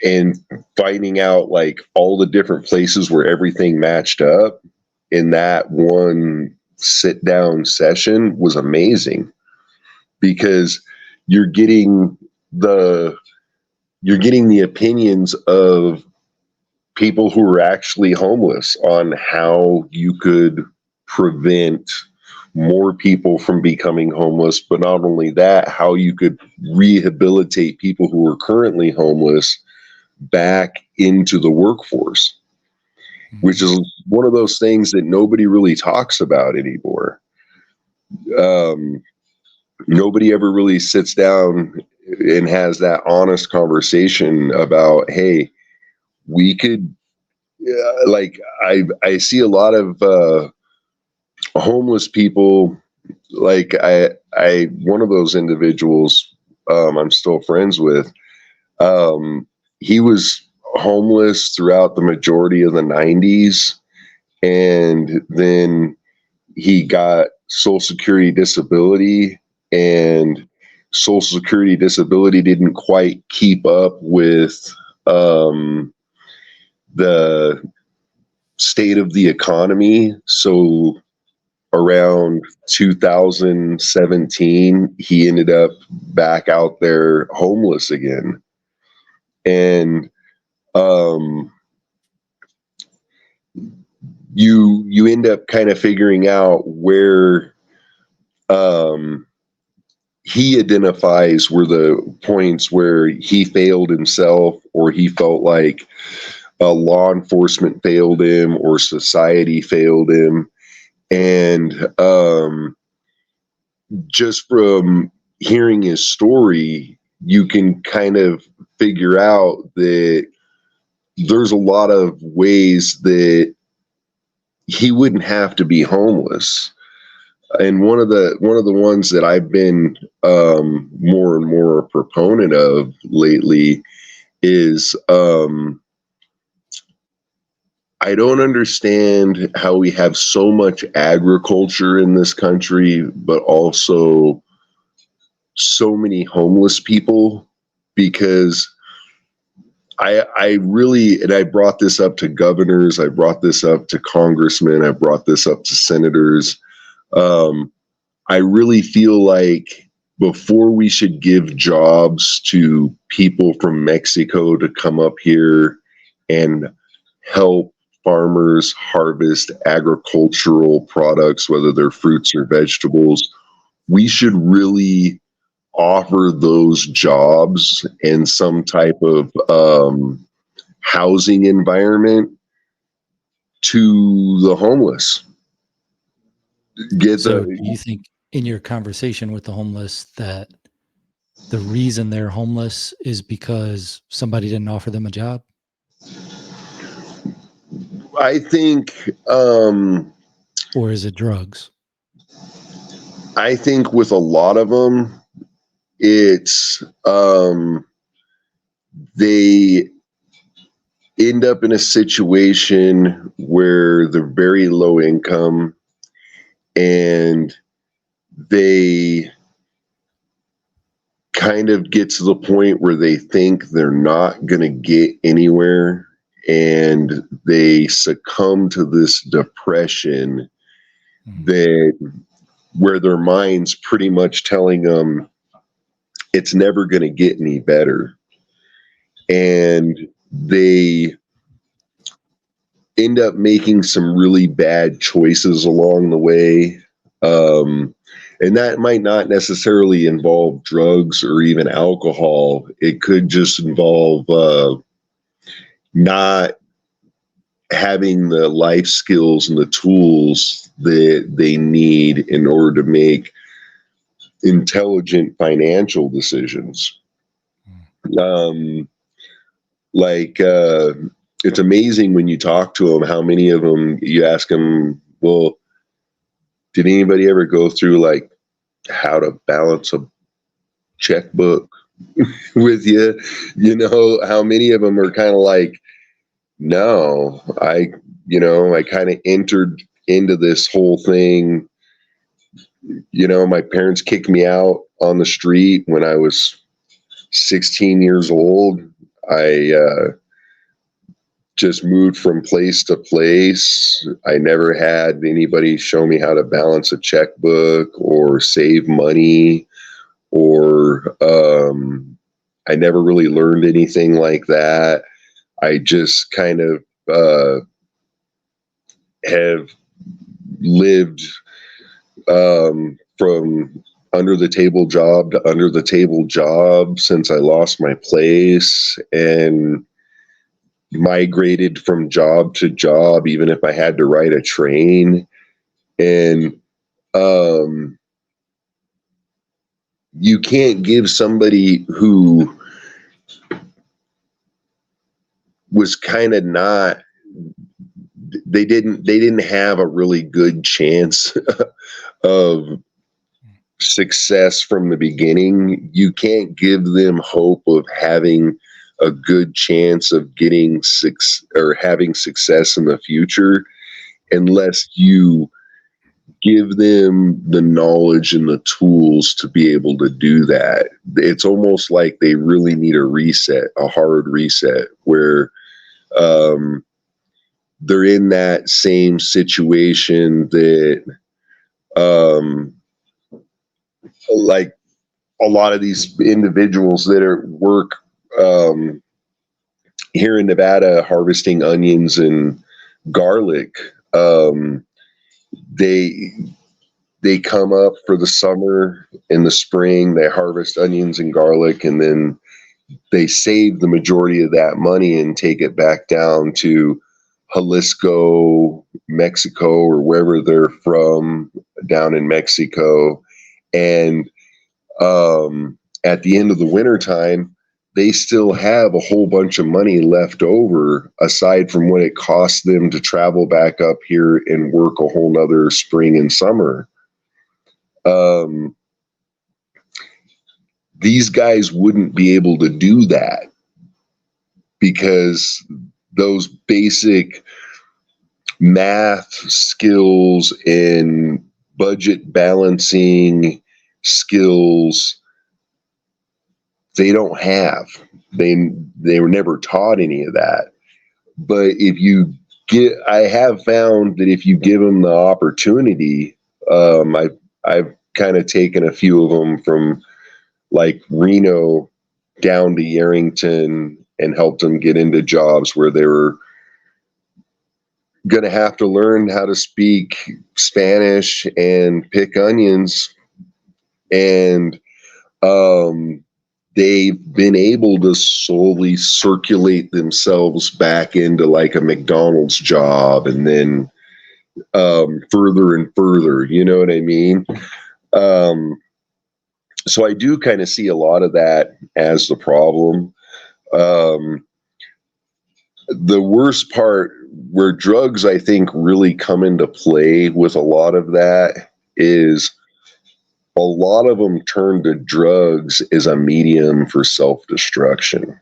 and finding out like all the different places where everything matched up in that one sit down session was amazing, because you're getting the opinions of people who are actually homeless on how you could prevent more people from becoming homeless, but not only that, how you could rehabilitate people who are currently homeless back into the workforce, which is one of those things that nobody really talks about anymore. Nobody ever really sits down and has that honest conversation about, hey, we could, like, I see a lot of homeless people. Like one of those individuals, I'm still friends with, he was homeless throughout the majority of the 90s. And then he got Social Security disability, and Social Security disability didn't quite keep up with the state of the economy. So around 2017, he ended up back out there homeless again. And you end up kind of figuring out where he identifies were the points where he failed himself, or he felt like law enforcement failed him or society failed him. And just from hearing his story, you can kind of figure out that there's a lot of ways that he wouldn't have to be homeless. And one of the ones that I've been more and more a proponent of lately is I don't understand how we have so much agriculture in this country, but also so many homeless people, because I really, and I brought this up to governors, I brought this up to congressmen, I brought this up to senators. I really feel like before we should give jobs to people from Mexico to come up here and help farmers harvest agricultural products, whether they're fruits or vegetables, we should really offer those jobs in some type of housing environment to the homeless. So do you think in your conversation with the homeless that the reason they're homeless is because somebody didn't offer them a job? I think or is it drugs? I think with a lot of them, it's they end up in a situation where they're very low income and they kind of get to the point where they think they're not going to get anywhere, and they succumb to this depression that where their mind's pretty much telling them it's never going to get any better. And they end up making some really bad choices along the way. And that might not necessarily involve drugs or even alcohol. It could just involve not having the life skills and the tools that they need in order to make intelligent financial decisions. It's amazing when you talk to them, how many of them you ask them, well, did anybody ever go through like how to balance a checkbook with you? You know, how many of them are kind of like, no, I kind of entered into this whole thing. You know, my parents kicked me out on the street when I was 16 years old. I just moved from place to place. I never had anybody show me how to balance a checkbook or save money, or I never really learned anything like that. I just kind of have lived from under the table job to under the table job since I lost my place, and migrated from job to job, even if I had to ride a train. And you can't give somebody who was kind of not, they didn't have a really good chance of success from the beginning. You can't give them hope of having a good chance of getting having success in the future unless you give them the knowledge and the tools to be able to do that. It's almost like they really need a reset, a hard reset, where they're in that same situation that like a lot of these individuals that are work here in Nevada harvesting onions and garlic. They come up for the summer. In the spring, they harvest onions and garlic, and then they save the majority of that money and take it back down to Jalisco, Mexico, or wherever they're from down in Mexico. And at the end of the winter time, they still have a whole bunch of money left over aside from what it costs them to travel back up here and work a whole nother spring and summer. These guys wouldn't be able to do that because those basic math skills and budget balancing skills they don't have. they were never taught any of that. But I have found that if you give them the opportunity, I've kind of taken a few of them from like Reno down to Yarrington and helped them get into jobs where they were going to have to learn how to speak Spanish and pick onions. And they've been able to slowly circulate themselves back into like a McDonald's job, and then further and further, you know what I mean? So I do kind of see a lot of that as the problem. The worst part, where drugs, I think, really come into play with a lot of that, is a lot of them turn to drugs as a medium for self-destruction.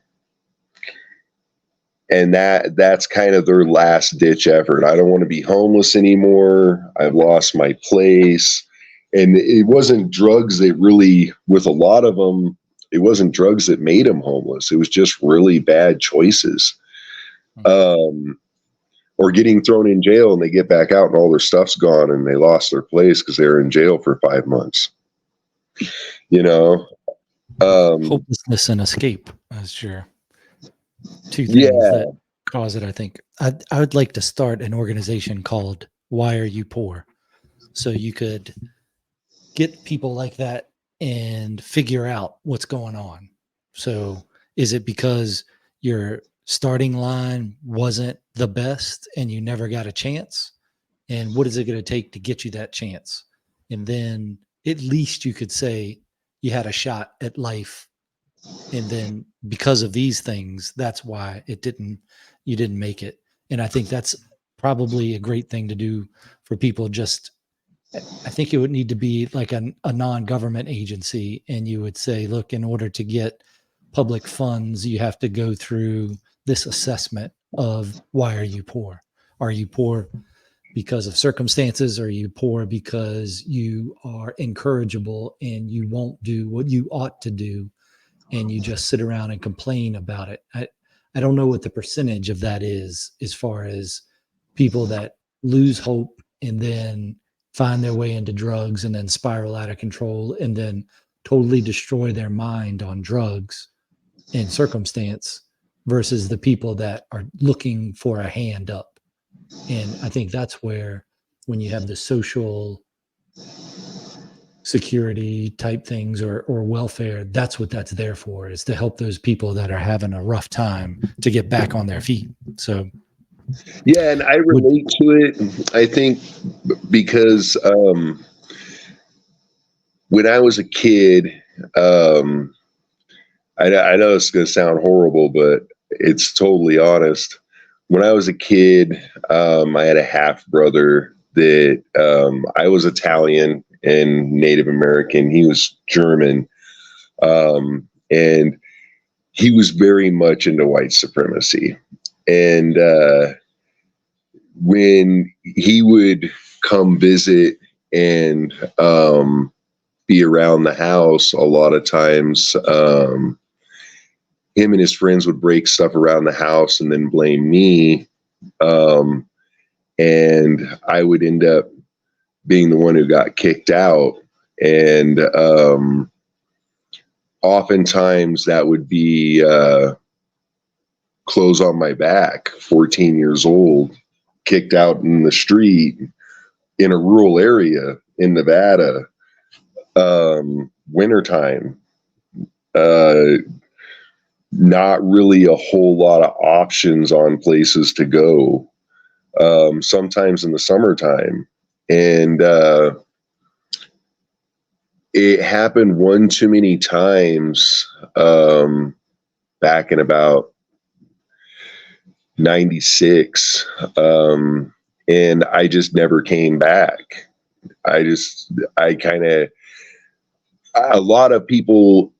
And that's kind of their last ditch effort. I don't want to be homeless anymore. I've lost my place. And it wasn't drugs that really, with a lot of them, it wasn't drugs that made them homeless. It was just really bad choices. Or getting thrown in jail and they get back out and all their stuff's gone and they lost their place because they were in jail for 5 months. You know, Hopelessness and escape as your two things that cause it. I think I would like to start an organization called Why Are You Poor? So you could get people like that and figure out what's going on. So is it because your starting line wasn't the best and you never got a chance? And what is it going to take to get you that chance? And then at least you could say you had a shot at life. And then because of these things, that's why you didn't make it. And I think that's probably a great thing to do for people. I think it would need to be like a non-government agency. And you would say, look, in order to get public funds, you have to go through this assessment of why are you poor? Are you poor because of circumstances? Are you poor because you are incorrigible and you won't do what you ought to do and you just sit around and complain about it? I don't know what the percentage of that is as far as people that lose hope and then find their way into drugs and then spiral out of control and then totally destroy their mind on drugs and circumstance versus the people that are looking for a hand up. And I think that's where, when you have the social security type things or welfare, that's what that's there for, is to help those people that are having a rough time to get back on their feet. So yeah, and I relate to it, I think, because when I was a kid, I know it's going to sound horrible, but it's totally honest. When I was a kid, I had a half brother that I was Italian and Native American. He was German. And he was very much into white supremacy. And when he would come visit and be around the house, a lot of times him and his friends would break stuff around the house and then blame me. And I would end up being the one who got kicked out. And oftentimes that would be clothes on my back, 14 years old, kicked out in the street in a rural area in Nevada, wintertime. Not really a whole lot of options on places to go, sometimes in the summertime. And it happened one too many times back in about 96. And I just never came back. A lot of people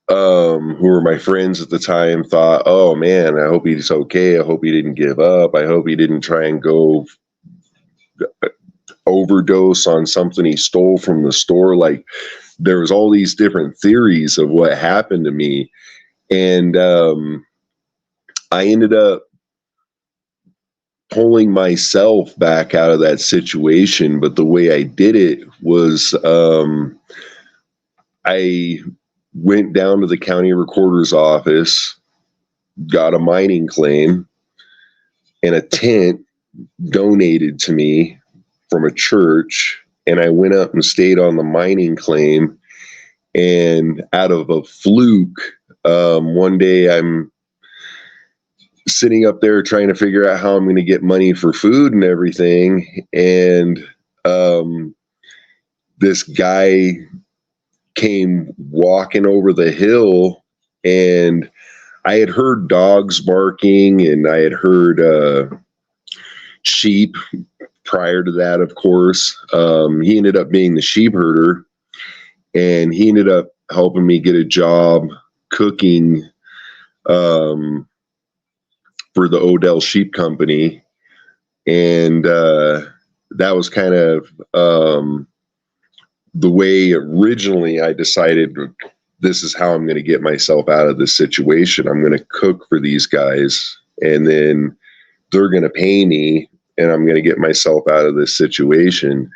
who were my friends at the time thought, oh man, I hope he's okay. I hope he didn't give up. I hope he didn't try and go overdose on something he stole from the store. Like, there was all these different theories of what happened to me. And I ended up pulling myself back out of that situation. But the way I did it was I went down to the county recorder's office, got a mining claim and a tent donated to me from a church. And I went up and stayed on the mining claim. And out of a fluke, one day I'm sitting up there trying to figure out how I'm going to get money for food and everything. And this guy came walking over the hill, and I had heard dogs barking and I had heard sheep prior to that, of course. He ended up being the sheep herder, and he ended up helping me get a job cooking for the Odell Sheep Company. And that was kind of the way originally I decided this is how I'm going to get myself out of this situation. I'm going to cook for these guys, and then they're going to pay me, and I'm going to get myself out of this situation.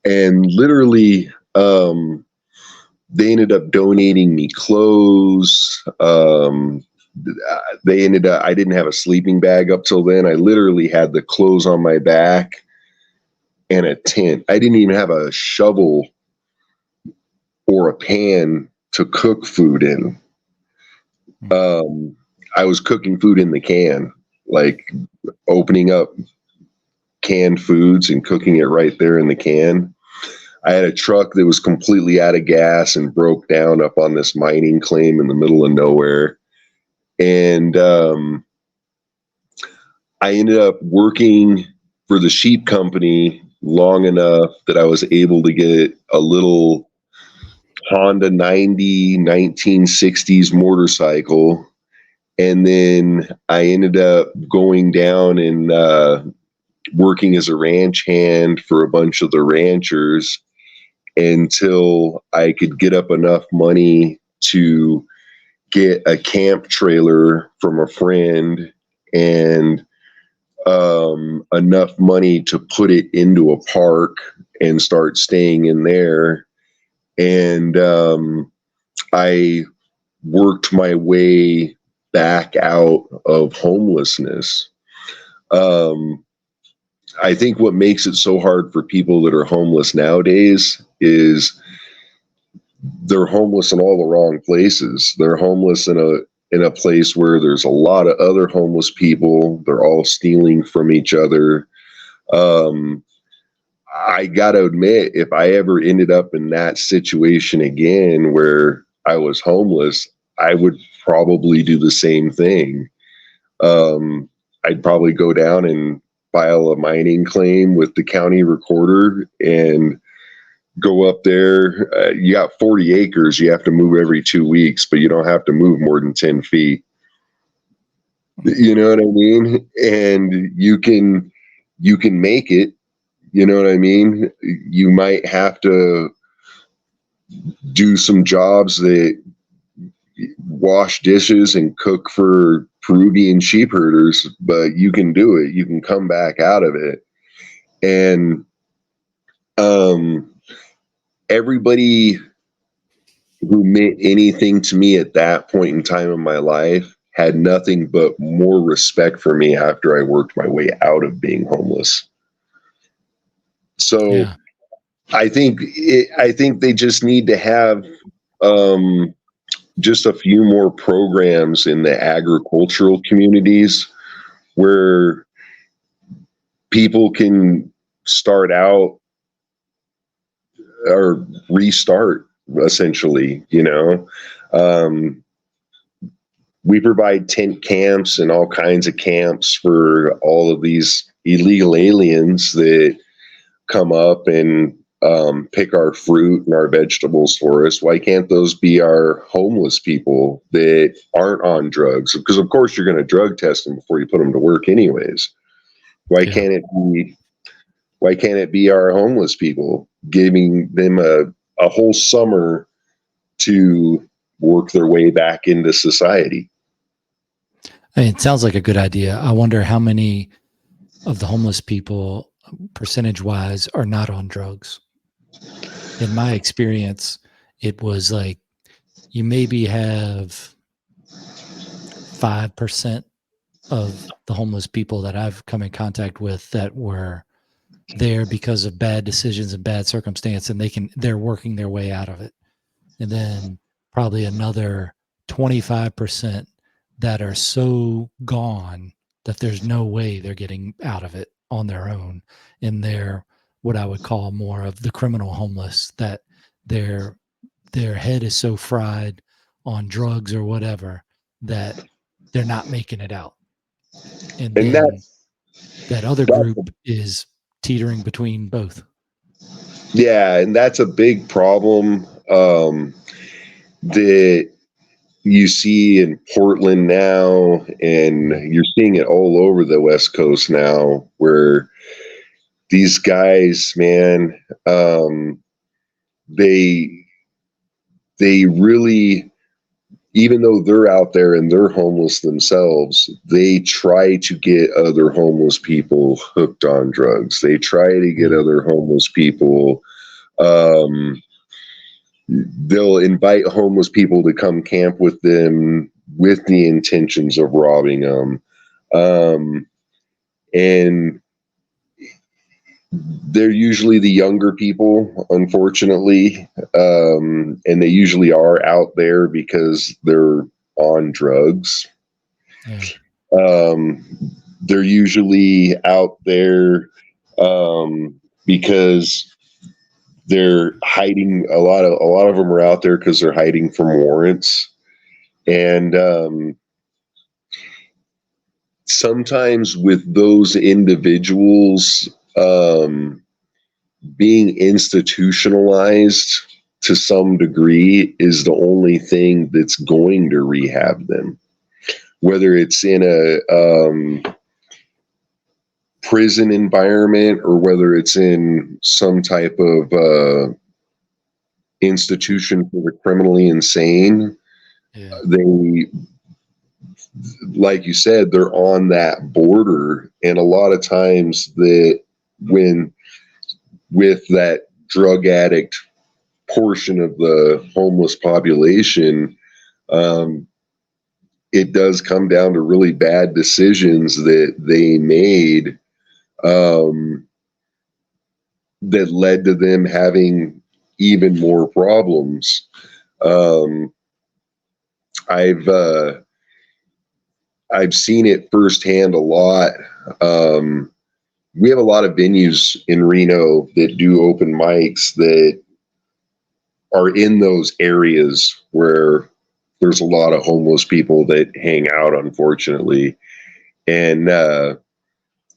And literally, they ended up donating me clothes. They ended up, I didn't have a sleeping bag up till then. I literally had the clothes on my back and a tent. I didn't even have a shovel or a pan to cook food in. I was cooking food in the can, like opening up canned foods and cooking it right there in the can. I had a truck that was completely out of gas and broke down up on this mining claim in the middle of nowhere. And I ended up working for the sheep company long enough that I was able to get a little Honda 90 1960s motorcycle. And then I ended up going down and working as a ranch hand for a bunch of the ranchers until I could get up enough money to get a camp trailer from a friend and enough money to put it into a park and start staying in there. And I worked my way back out of homelessness. I think what makes it so hard for people that are homeless nowadays is they're homeless in all the wrong places. They're homeless in a place where there's a lot of other homeless people. They're all stealing from each other. I got to admit, if I ever ended up in that situation again where I was homeless, I would probably do the same thing. I'd probably go down and file a mining claim with the county recorder and go up there. You got 40 acres. You have to move every 2 weeks, but you don't have to move more than 10 feet. You know what I mean? And you can make it. You know what I mean? You might have to do some jobs that wash dishes and cook for Peruvian sheep herders, but you can do it. You can come back out of it. And everybody who meant anything to me at that point in time in my life had nothing but more respect for me after I worked my way out of being homeless. So yeah. I think they just need to have just a few more programs in the agricultural communities where people can start out or restart, essentially. You know, we provide tent camps and all kinds of camps for all of these illegal aliens that come up and pick our fruit and our vegetables for us. Why can't those be our homeless people that aren't on drugs? Because of course you're going to drug test them before you put them to work anyways. Why can't it be our homeless people, giving them a whole summer to work their way back into society? I mean, it sounds like a good idea. I wonder how many of the homeless people, percentage wise, are not on drugs. In my experience, it was like you maybe have 5% of the homeless people that I've come in contact with that were there because of bad decisions and bad circumstance, and they're working their way out of it. And then probably another 25% that are so gone that there's no way they're getting out of it on their own. And they're what I would call more of the criminal homeless, that their head is so fried on drugs or whatever that they're not making it out. And And then that other that's group is teetering between both. yeah, and that's a big problem that you see in Portland now, and you're seeing it all over the West Coast now, where these guys, man, they really, even though they're out there and they're homeless themselves, they try to get other homeless people hooked on drugs. They try to get other homeless people. They'll invite homeless people to come camp with them with the intentions of robbing them. And they're usually the younger people, unfortunately. And they usually are out there because they're on drugs. Yeah. They're usually out there because they're hiding. A lot of them are out there because they're hiding from warrants. And sometimes with those individuals being institutionalized to some degree is the only thing that's going to rehab them, whether it's in a prison environment or whether it's in some type of institution for the criminally insane. Yeah. They, like you said, they're on that border. And a lot of times that when with that drug addict portion of the homeless population, it does come down to really bad decisions that they made that led to them having even more problems. I've seen it firsthand a lot. We have a lot of venues in Reno that do open mics that are in those areas where there's a lot of homeless people that hang out, unfortunately. And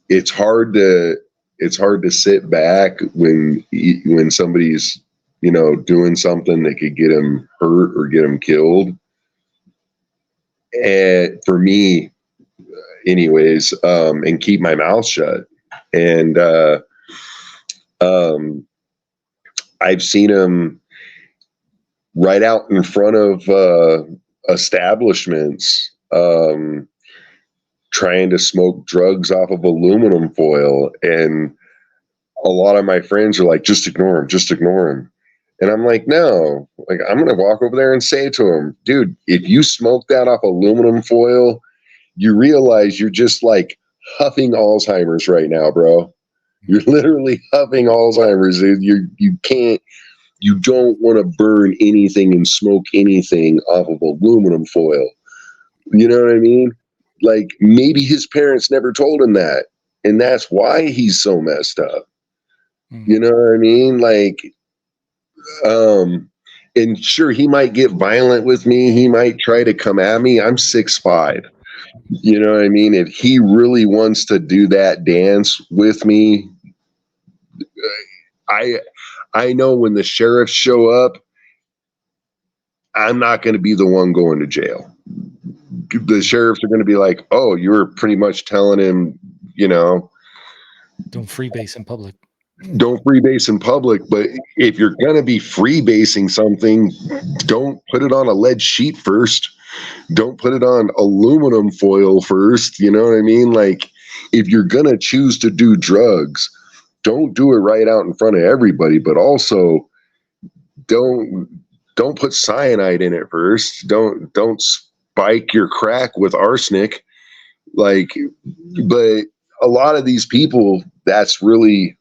it's hard to sit back when somebody's, doing something that could get them hurt or get them killed. And for me, anyways, and keep my mouth shut. And I've seen them right out in front of establishments trying to smoke drugs off of aluminum foil. And a lot of my friends are like, just ignore him, just ignore him. And I'm like, no, like, I'm going to walk over there and say to him, dude, if you smoke that off aluminum foil, you realize you're just like huffing Alzheimer's right now, bro. You're literally huffing Alzheimer's. You don't want to burn anything and smoke anything off of aluminum foil. You know what I mean? Like, maybe his parents never told him that, and that's why he's so messed up. You know what I mean? Like, and sure, he might get violent with me. He might try to come at me. I'm 6'5". You know what I mean? If he really wants to do that dance with me, I know when the sheriffs show up, I'm not going to be the one going to jail. The sheriffs are going to be like, oh, you were pretty much telling him, Don't freebase in public. Don't freebase in public. But if you're going to be freebasing something, don't put it on a lead sheet first. Don't put it on aluminum foil first. You know what I mean? Like, if you're going to choose to do drugs, don't do it right out in front of everybody, but also don't put cyanide in it first. Don't spike your crack with arsenic. Like, but a lot of these people, that's really,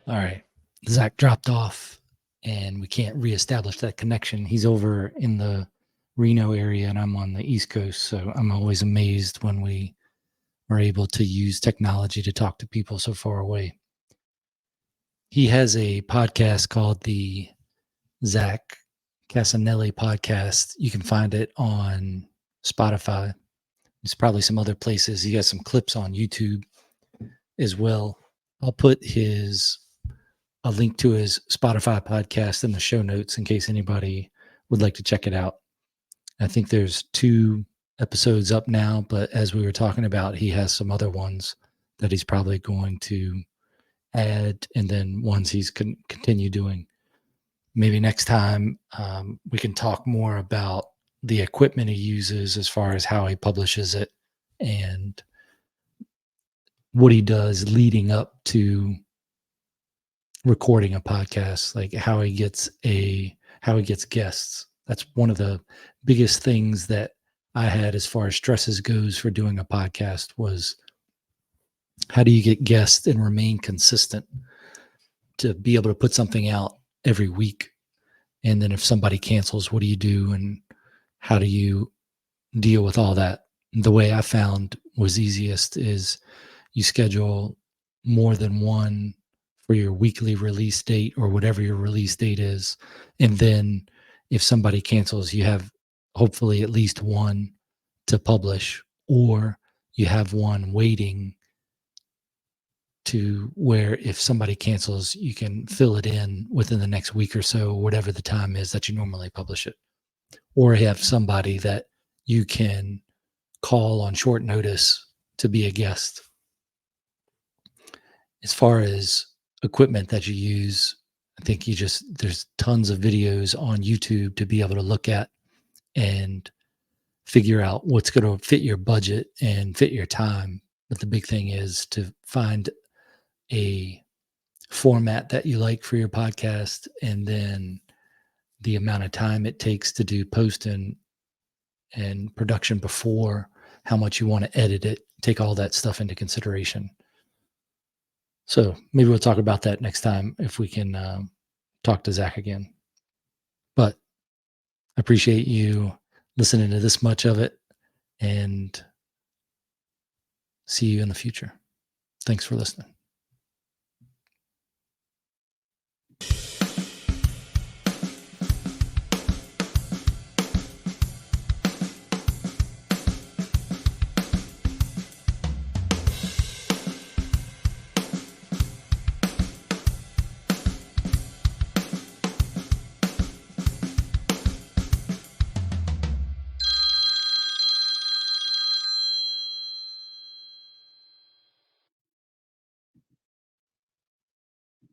All right. Zach dropped off and we can't reestablish that connection. He's over in the Reno area and I'm on the East Coast. So I'm always amazed when we are able to use technology to talk to people so far away. He has a podcast called the Zach Cassinelli podcast. You can find it on Spotify. There's probably some other places. He has some clips on YouTube as well. I'll put a link to his Spotify podcast in the show notes in case anybody would like to check it out. I think there's 2 episodes up now, but as we were talking about, he has some other ones that he's probably going to add, and then ones he's continue doing. Maybe next time we can talk more about the equipment he uses as far as how he publishes it and what he does leading up to recording a podcast, like how he gets guests. That's one of the biggest things that I had as far as stresses goes for doing a podcast was how do you get guests and remain consistent to be able to put something out every week? And then if somebody cancels, what do you do? And how do you deal with all that? The way I found was easiest is you schedule more than one for your weekly release date or whatever your release date is. And then if somebody cancels, you have hopefully at least one to publish, or you have one waiting to where if somebody cancels, you can fill it in within the next week or so, whatever the time is that you normally publish it, or have somebody that you can call on short notice to be a guest. As far as equipment that you use, I think there's tons of videos on YouTube to be able to look at and figure out what's going to fit your budget and fit your time. But the big thing is to find a format that you like for your podcast, and then the amount of time it takes to do post and production before, how much you want to edit it, take all that stuff into consideration. So maybe we'll talk about that next time if we can talk to Zach again. But I appreciate you listening to this much of it, and see you in the future. Thanks for listening.